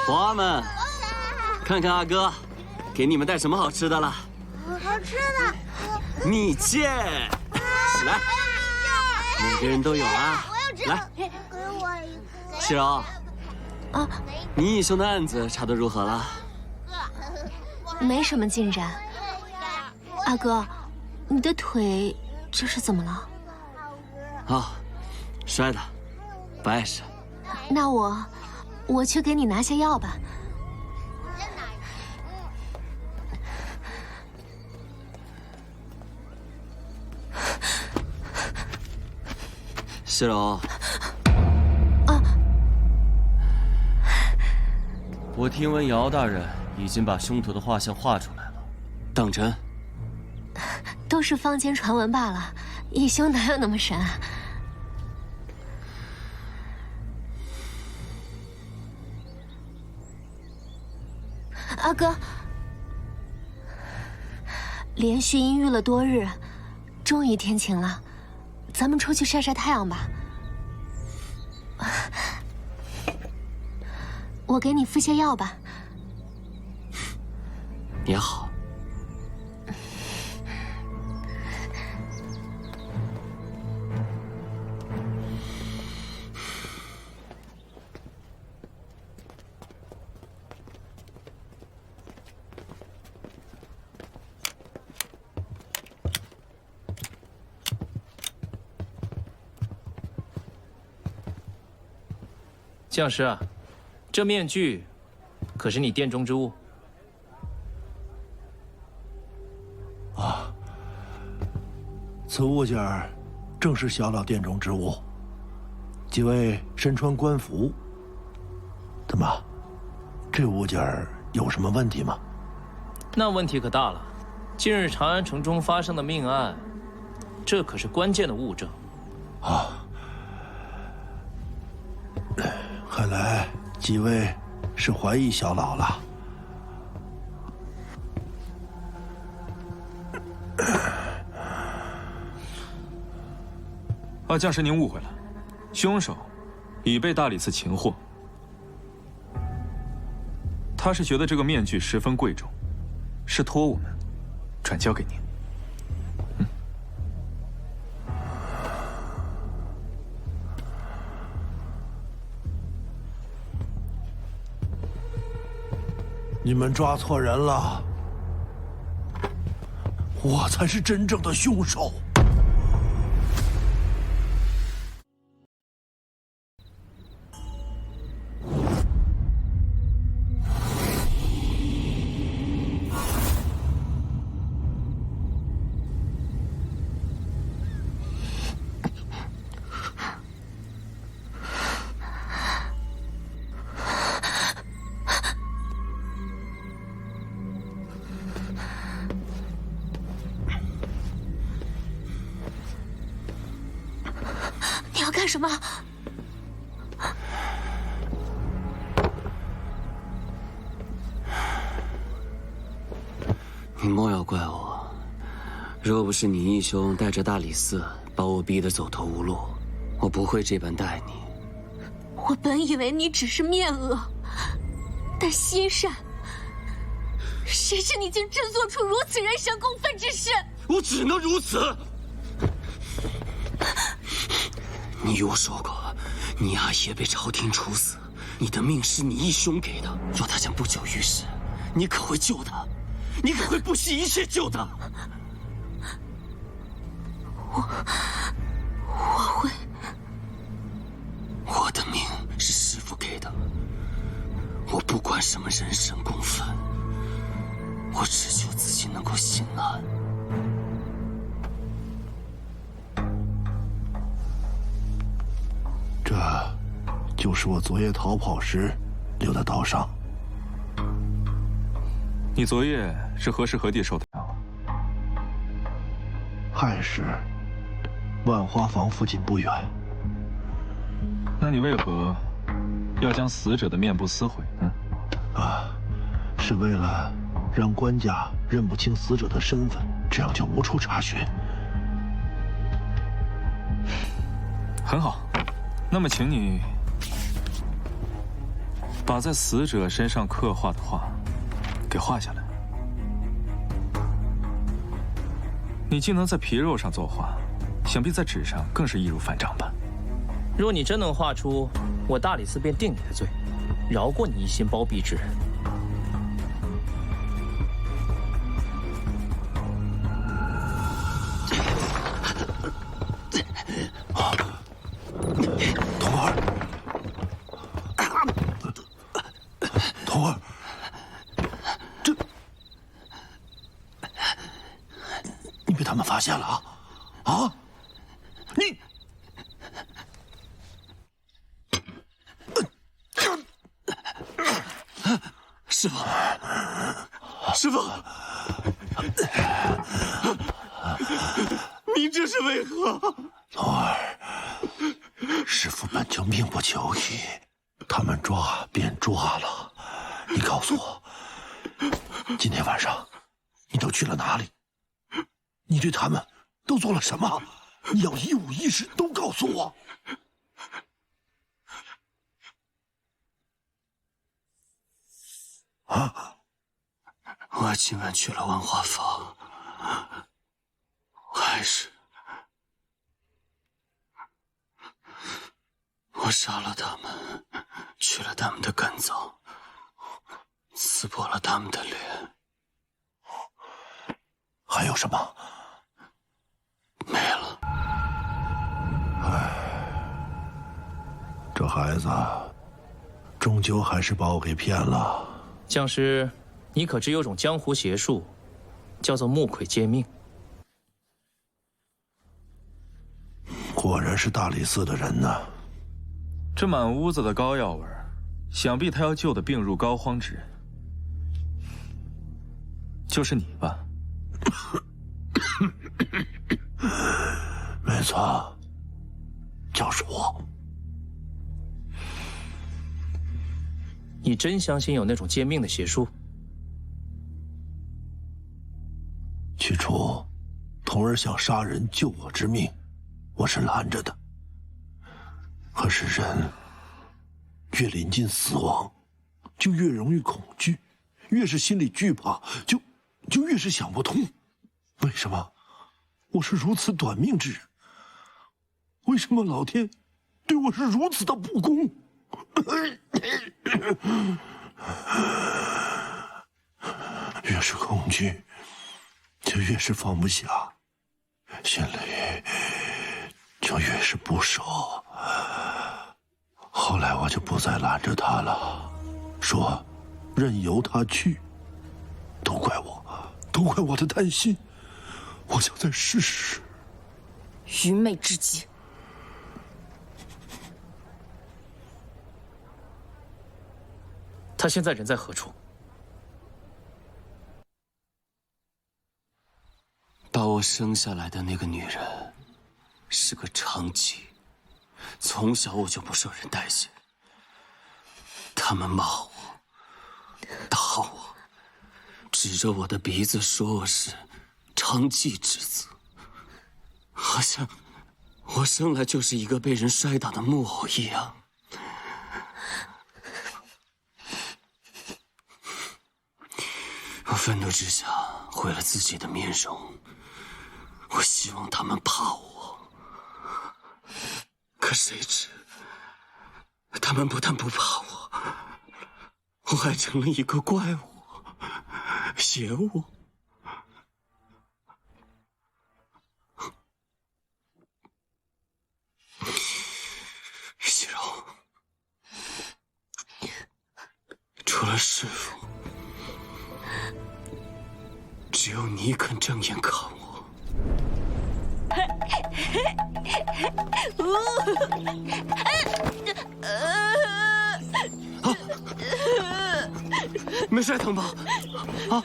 娃娃们，看看阿哥，给你们带什么好吃的了？好吃的蜜饯，来，每个人都有啊。来，给我一个。西柔，啊，你义兄的案子查得如何了？没什么进展。阿哥，你的腿这是怎么了？啊，摔的，不碍事。那我去给你拿些药吧。西柔，我听闻姚大人已经把凶徒的画像画出来了，当真？都是坊间传闻罢了，义兄哪有那么神啊？阿哥，连续阴郁了多日，终于天晴了，咱们出去晒晒太阳吧。我给你敷些药吧。也好。将士啊，这面具可是你殿中之物。此物件正是小老殿中之物。几位身穿官服，怎么，这物件有什么问题吗？那问题可大了。近日长安城中发生的命案，这可是关键的物证。啊，看来几位是怀疑小老了。将士您误会了，凶手已被大理寺擒获。他是觉得这个面具十分贵重，是托我们转交给您。你们抓错人了，我才是真正的凶手。干什么？你莫要怪我，若不是你义兄带着大理寺把我逼得走投无路，我不会这般待你。我本以为你只是面恶，但心善，谁知你竟真做出如此人神共愤之事！我只能如此。你与我说过，你阿爷被朝廷处死，你的命是你义兄给的。若他将不久于世，你可会救他？你可会不惜一切救他？我会。我的命是师父给的，我不管什么人神共愤，我只求自己能够心安。这就是我昨夜逃跑时留的刀伤。你昨夜是何时何地受的伤？亥时，万花坊附近不远。那你为何要将死者的面部撕毁呢？是为了让官家认不清死者的身份，这样就无处查询。很好，那么请你把在死者身上刻画的画给画下来。你既能在皮肉上作画，想必在纸上更是易如反掌吧？若你真能画出，我大理寺便定你的罪，饶过你一心包庇之人。童儿，你被他们发现了啊！你。师父，师父，您这是为何？童儿，师父本就命不久矣，他们抓便抓了。你告诉我，今天晚上你都去了哪里？你对他们都做了什么？你要一五一十都告诉我。我今晚去了万花坊，还是我杀了他们，取了他们的肝脏，撕破了他们的脸。还有什么？没了。这孩子终究还是把我给骗了。将师，你可知有种江湖邪术，叫做木魁借命？果然是大理寺的人呢。这满屋子的膏药味儿，想必他要救的病入膏肓之人，就是你吧？没错，就是我。你真相信有那种贱命的邪术？起初，童儿想杀人救我之命，我是拦着的。可是人越临近死亡，就越容易恐惧，越是心里惧怕，就越是想不通，为什么我是如此短命之人？为什么老天对我是如此的不公？越是恐惧，就越是放不下，心里就越是不舍。后来我就不再拦着他了，说任由他去。都怪我，都怪我的贪心。我想再试试。愚昧至极。他现在人在何处？把我生下来的那个女人，是个娼妓。从小我就不受人待见，他们骂我，打我，指着我的鼻子说我是娼妓之子，好像我生来就是一个被人摔打的木偶一样。我愤怒之下毁了自己的面容，我希望他们怕我，可谁知他们不但不怕我，我还成了一个怪物，邪物。西柔，除了师父，只有你肯正眼看我。没摔疼吧？啊！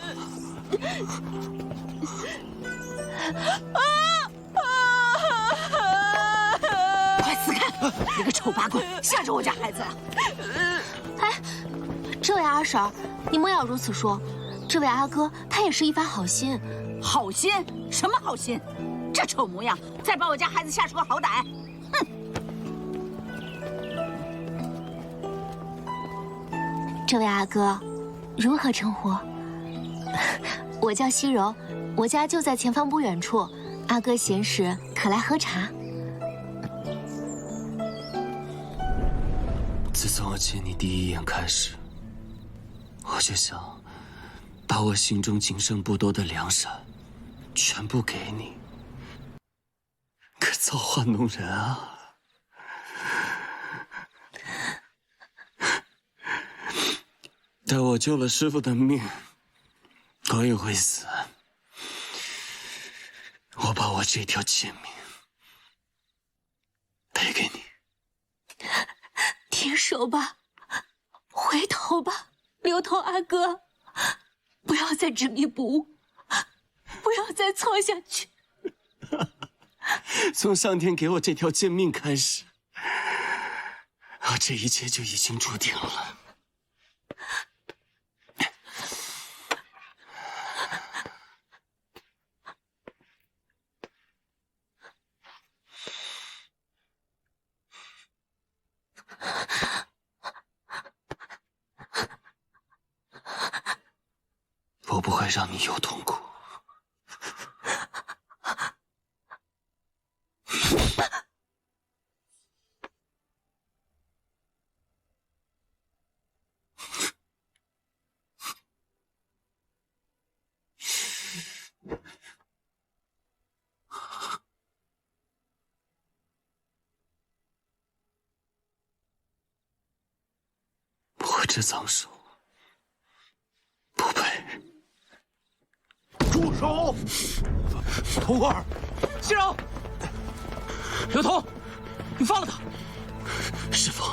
快死开！你个丑八怪，吓着我家孩子了！哎，这位二婶，你莫要如此说。这位阿哥，他也是一番好心。好心？什么好心？这丑模样，再把我家孩子吓出个好歹！哼！这位阿哥，如何称呼？我叫西柔，我家就在前方不远处。阿哥闲时可来喝茶。自从我见你第一眼开始，我就想把我心中仅剩不多的良善全部给你。可造化弄人啊！待我救了师父的命，我也会死。我把我这条贱命赔给你。停手吧，回头吧，刘头阿哥，不要再执迷不悟，不要再错下去。从上天给我这条贱命开始，这一切就已经注定了。我不会让你有痛苦。我这脏手不配。住手！童儿，西柔，刘同，你放了他。师父，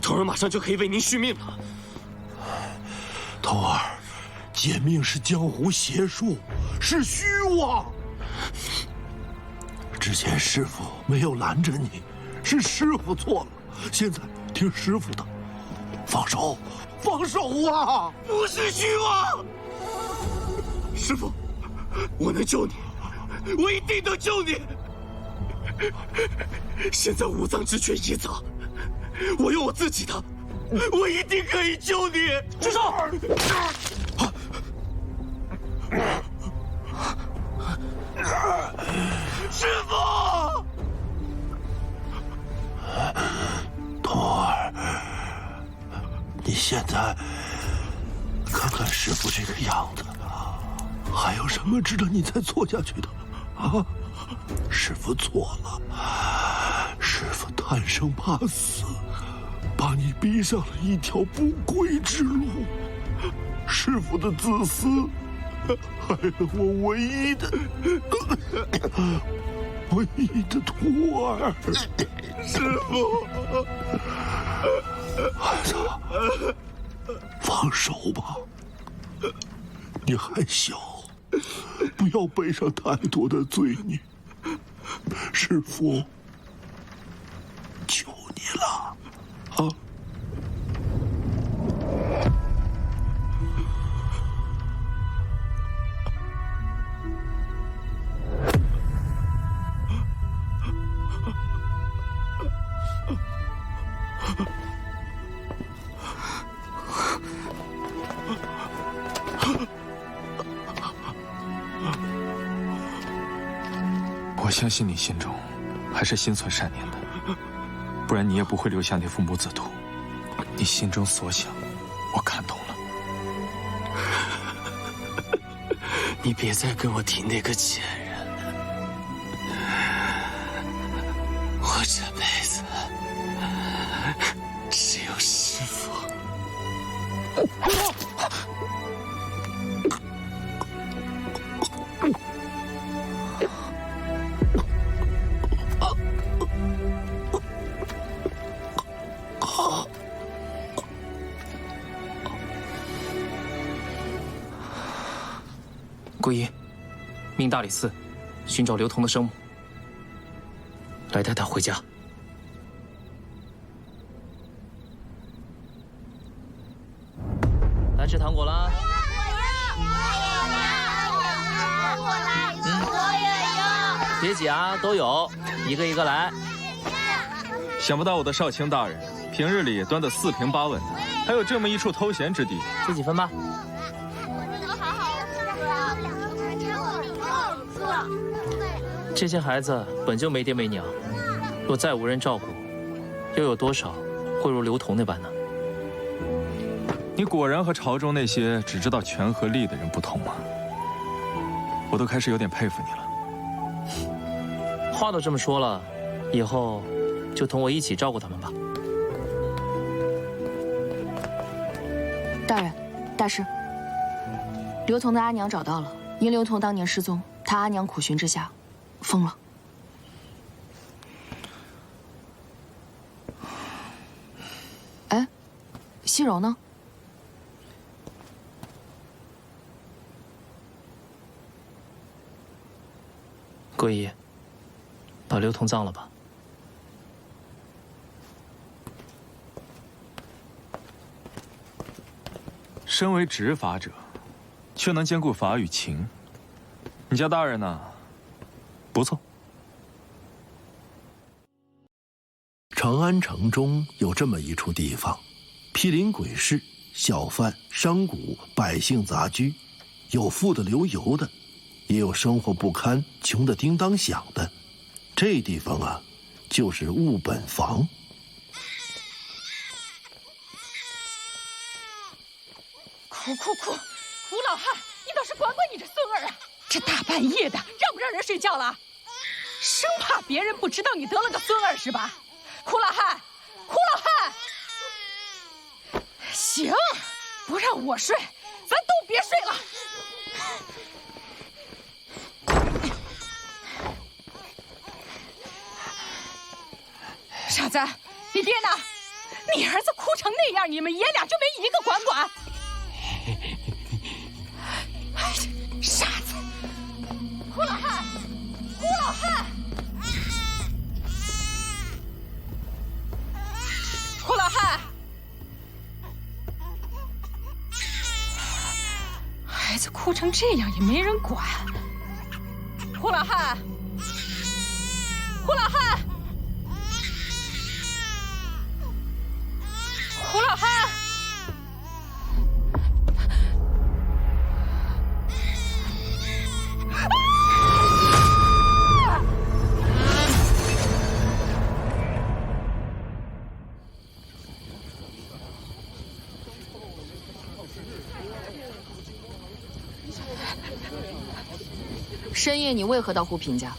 童儿马上就可以为您续命了。童儿，解命是江湖邪术，是虚妄。之前师父没有拦着你，是师父错了。现在听师父的，放手，放手啊！不是虚妄，师父，我能救你，我一定能救你。现在五脏之缺一脏，我有我自己的，我一定可以救你。住手！师父，童儿，你现在看看师父这个样子，还有什么值得你再做下去的啊？师父错了，师父贪生怕死，把你逼上了一条不归之路。师父的自私，害了我唯一的徒儿。师父，孩子，放手吧，你还小，不要背上太多的罪孽。师父，求你了，啊！我相信你心中还是心存善念的，不然你也不会留下那幅母子图。你心中所想，我看懂了。你别再跟我提那个贱人，我这辈子只有师父。皈依，命大理寺寻找刘同的生母，来带他回家。来吃糖果啦！别挤啊，都有，一个一个来。想不到我的少卿大人平日里端得4平8稳的，还有这么一处偷闲之地，自己分吧。这些孩子本就没爹没娘，若再无人照顾，又有多少会如刘同那般呢？你果然和朝中那些只知道权和利的人不同吗？我都开始有点佩服你了。话都这么说了，以后就同我一起照顾他们吧。大人，大师，刘同的阿娘找到了，因刘同当年失踪，他阿娘苦寻之下疯了。哎，西柔呢？皈依，把刘同葬了吧。身为执法者，却能兼顾法与情，你家大人呢？不错。长安城中有这么一处地方，毗邻鬼市，小贩、商贾、百姓杂居，有富的流油的，也有生活不堪、穷得叮当响的。这地方啊，就是务本房。哭哭哭！胡老汉，你倒是管管你这孙儿啊！这大半夜的，让不让人睡觉了？生怕别人不知道你得了个孙儿是吧？胡老汉，胡老汉，行，不让我睡，咱都别睡了。傻子，你爹呢？你儿子哭成那样，你们爷俩就没一个管管？傻子！胡老汉，胡老汉，胡老汉！孩子哭成这样也没人管。胡老汉，胡老汉，胡老汉！深夜你为何到胡品家？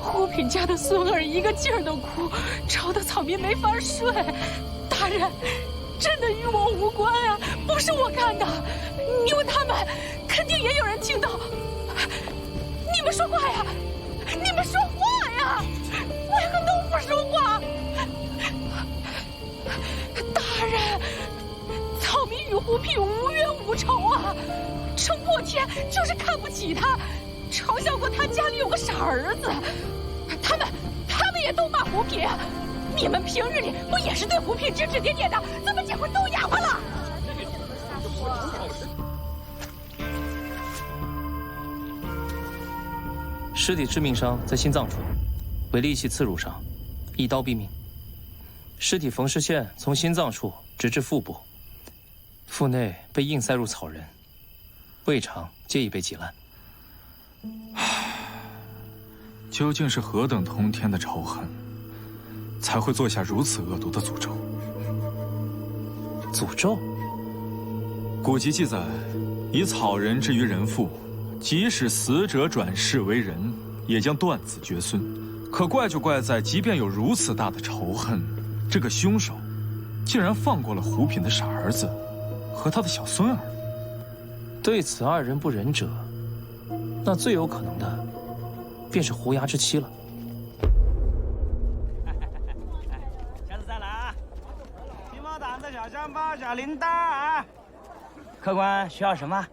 胡品家的孙儿一个劲儿的哭，吵得草民没法睡。大人，真的与我无关啊，不是我干的。你问他们，肯定也有人听到。你们说话呀！你们说话呀！为何都不说话？大人，草民与胡品无冤无仇啊！程破天就是看不起他。嘲笑过他家里有个傻儿子，他们也都骂胡品。你们平日里不也是对胡品指指点点的？怎么结婚都哑巴了？尸体致命伤在心脏处，为利器刺入伤，一刀毙命。尸体缝尸线从心脏处直至腹部，腹内被硬塞入草人，胃肠皆已被挤烂。究竟是何等通天的仇恨，才会做下如此恶毒的诅咒？诅咒？古籍记载，以草人之于人妇，即使死者转世为人，也将断子绝孙。可怪就怪在，即便有如此大的仇恨，这个凶手竟然放过了胡品的傻儿子和他的小孙儿。对此二人不仁者，那最有可能的便是胡牙之妻了。下次再来啊！鸡毛掸子、小香包、小铃铛啊！客官需要什么？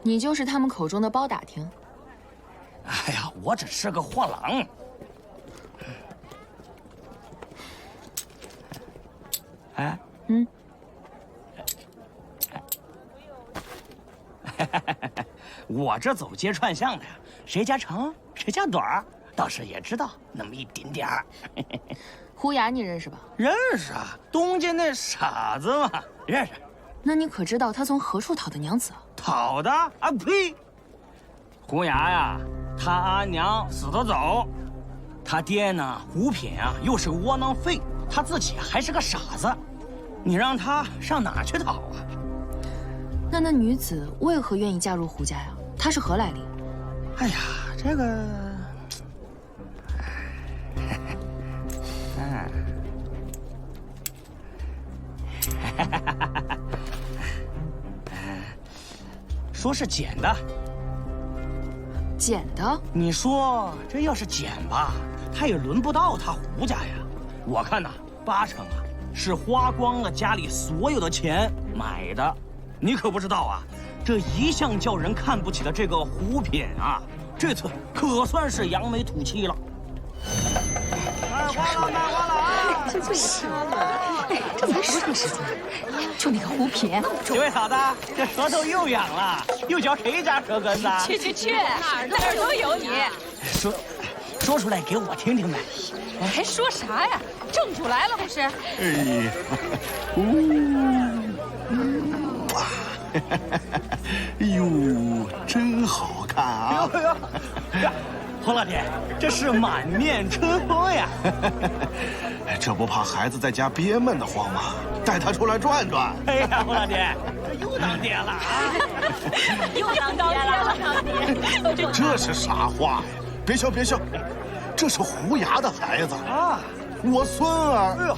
你就是他们口中的包打听。哎呀，我只是个货郎。哎，嗯。我这走街串巷的呀，谁家长谁家短儿，倒是也知道那么一点点儿。胡牙你认识吧？认识啊，东家那傻子嘛，认识。那你可知道他从何处讨的娘子啊？讨的啊？呸！胡牙呀，他阿娘死得早，他爹呢，胡品啊，又是个窝囊废，他自己还是个傻子，你让他上哪去讨啊？那女子为何愿意嫁入胡家呀？她是何来历？哎呀，这个，说是捡的。捡的？你说这要是捡吧，他也轮不到他胡家呀。我看呐，8成啊是花光了家里所有的钱买的。你可不知道啊，这一向叫人看不起的这个胡品啊，这次可算是扬眉吐气了。卖花了，卖花了啊！这就是哎，这才什么时间？就那个胡品，几位嫂子，这舌头又痒了，又嚼谁家舌根子？去，哪儿都有你。说出来给我听听呗。还说啥呀？正主来了不是？哎呦，真好看啊！胡老爹，这是满面春风呀！这不怕孩子在家憋闷得慌吗？带他出来转转。哎呀，胡老爹，这又当爹了啊！又当爹了，这是啥话呀？别笑，这是胡牙的孩子啊，我孙儿。哎呦，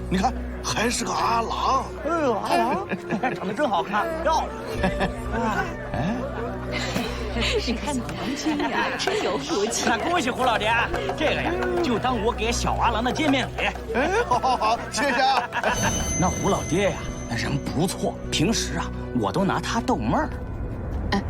你看还是个阿郎。哎呦，阿郎长得真好看，漂亮。你看郎君呀，真有福气。那恭喜胡老爹，这个呀，就当我给小阿郎的见面礼。哎，好，谢谢啊。那胡老爹呀，那人不错，平时啊，我都拿他逗闷儿。哎，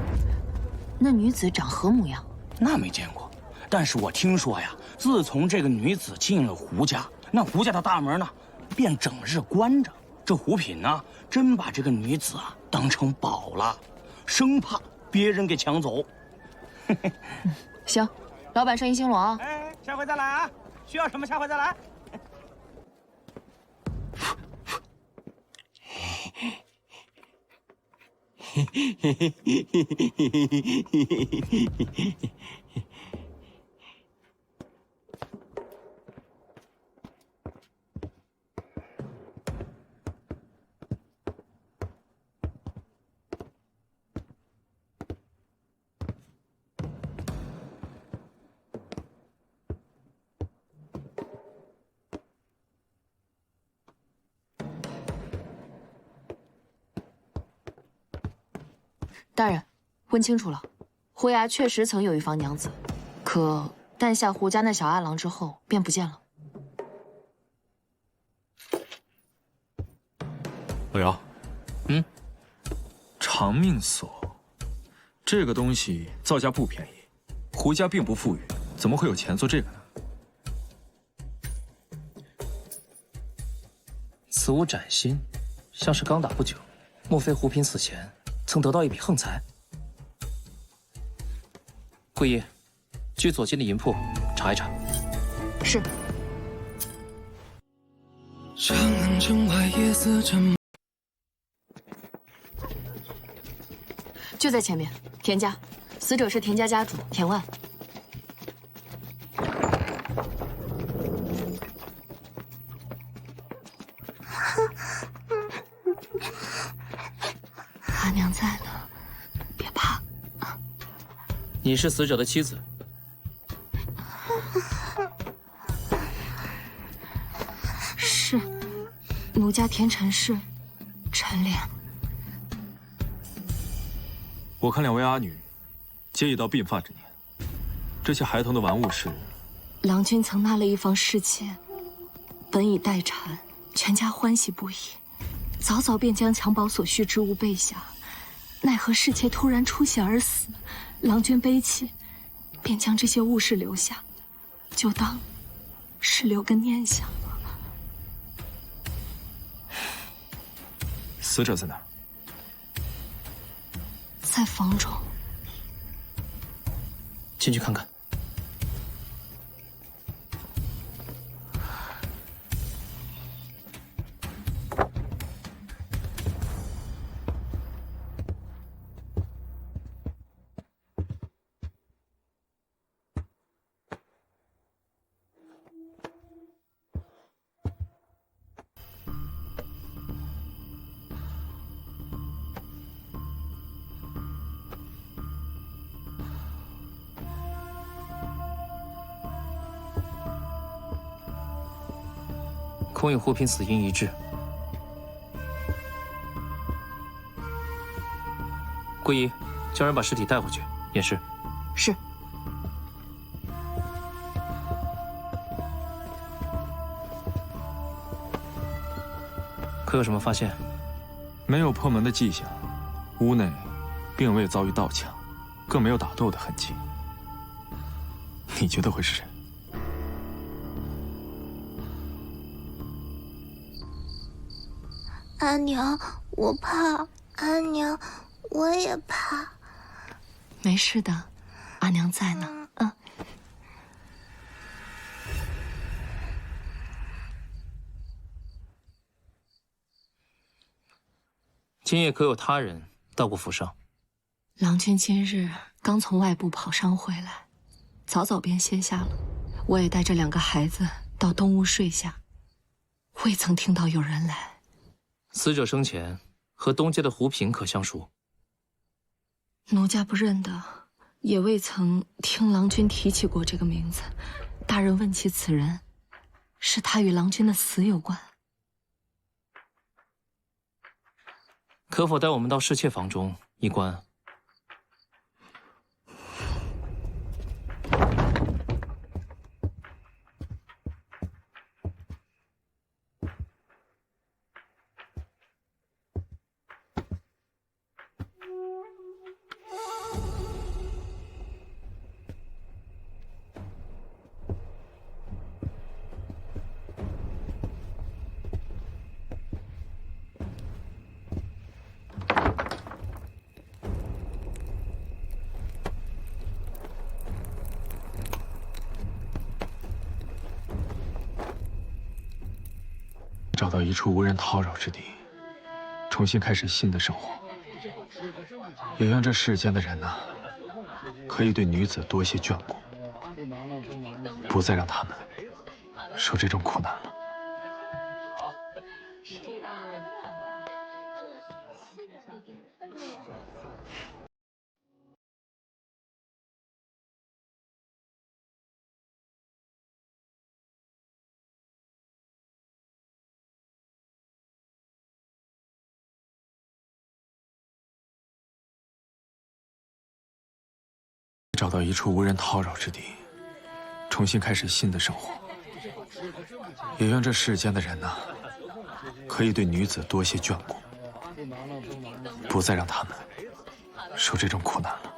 那女子长何模样？那没见过，但是我听说呀，自从这个女子进了胡家，那胡家的大门呢，便整日关着。这胡品呢，真把这个女子啊当成宝了，生怕别人给抢走。行，老板生意兴隆啊！哎，下回再来啊！需要什么下回再来。大人，问清楚了，胡衙确实曾有一房娘子，可诞下胡家那小阿郎之后便不见了。老姚，长命锁，这个东西造价不便宜，胡家并不富裕，怎么会有钱做这个呢？此物崭新，像是刚打不久，莫非胡品死前曾得到一笔横财？桂爷，去左近的银铺查一查。是。长安城外夜色沉默。就在前面，田家，死者是田家家主田万。阿娘在呢，别怕。你是死者的妻子？是，奴家田陈氏，陈莲。我看两位阿女，皆已到鬓发之年，这些孩童的玩物是？郎君曾纳了一房侍妾，本已待产，全家欢喜不已，早早便将襁褓所需之物备下。奈何侍妾突然出血而死，郎君悲泣，便将这些物事留下，就当是留个念想了。死者在哪儿？在房中。进去看看。空与胡品死因一致。桂姨，叫人把尸体带回去验尸。是。可有什么发现？没有破门的迹象，屋内并未遭遇盗抢，更没有打斗的痕迹。你觉得会是谁？阿娘，我怕。阿娘，我也怕。没事的，阿娘在呢。今夜可有他人到过府上？郎君今日刚从外部跑伤回来，早早便歇下了。我也带着2个孩子到东屋睡下，未曾听到有人来。死者生前和东街的胡品可相熟？奴家不认得，也未曾听郎君提起过这个名字。大人问起此人，是他与郎君的死有关。可否带我们到侍妾房中一观？找到一处无人叨扰之地，重新开始新的生活。也愿这世间的人呢，可以对女子多些眷顾，不再让他们受这种苦难了。找到一处无人叨扰之地，重新开始新的生活。也愿这世间的人呢，可以对女子多些眷顾，不再让他们受这种苦难了。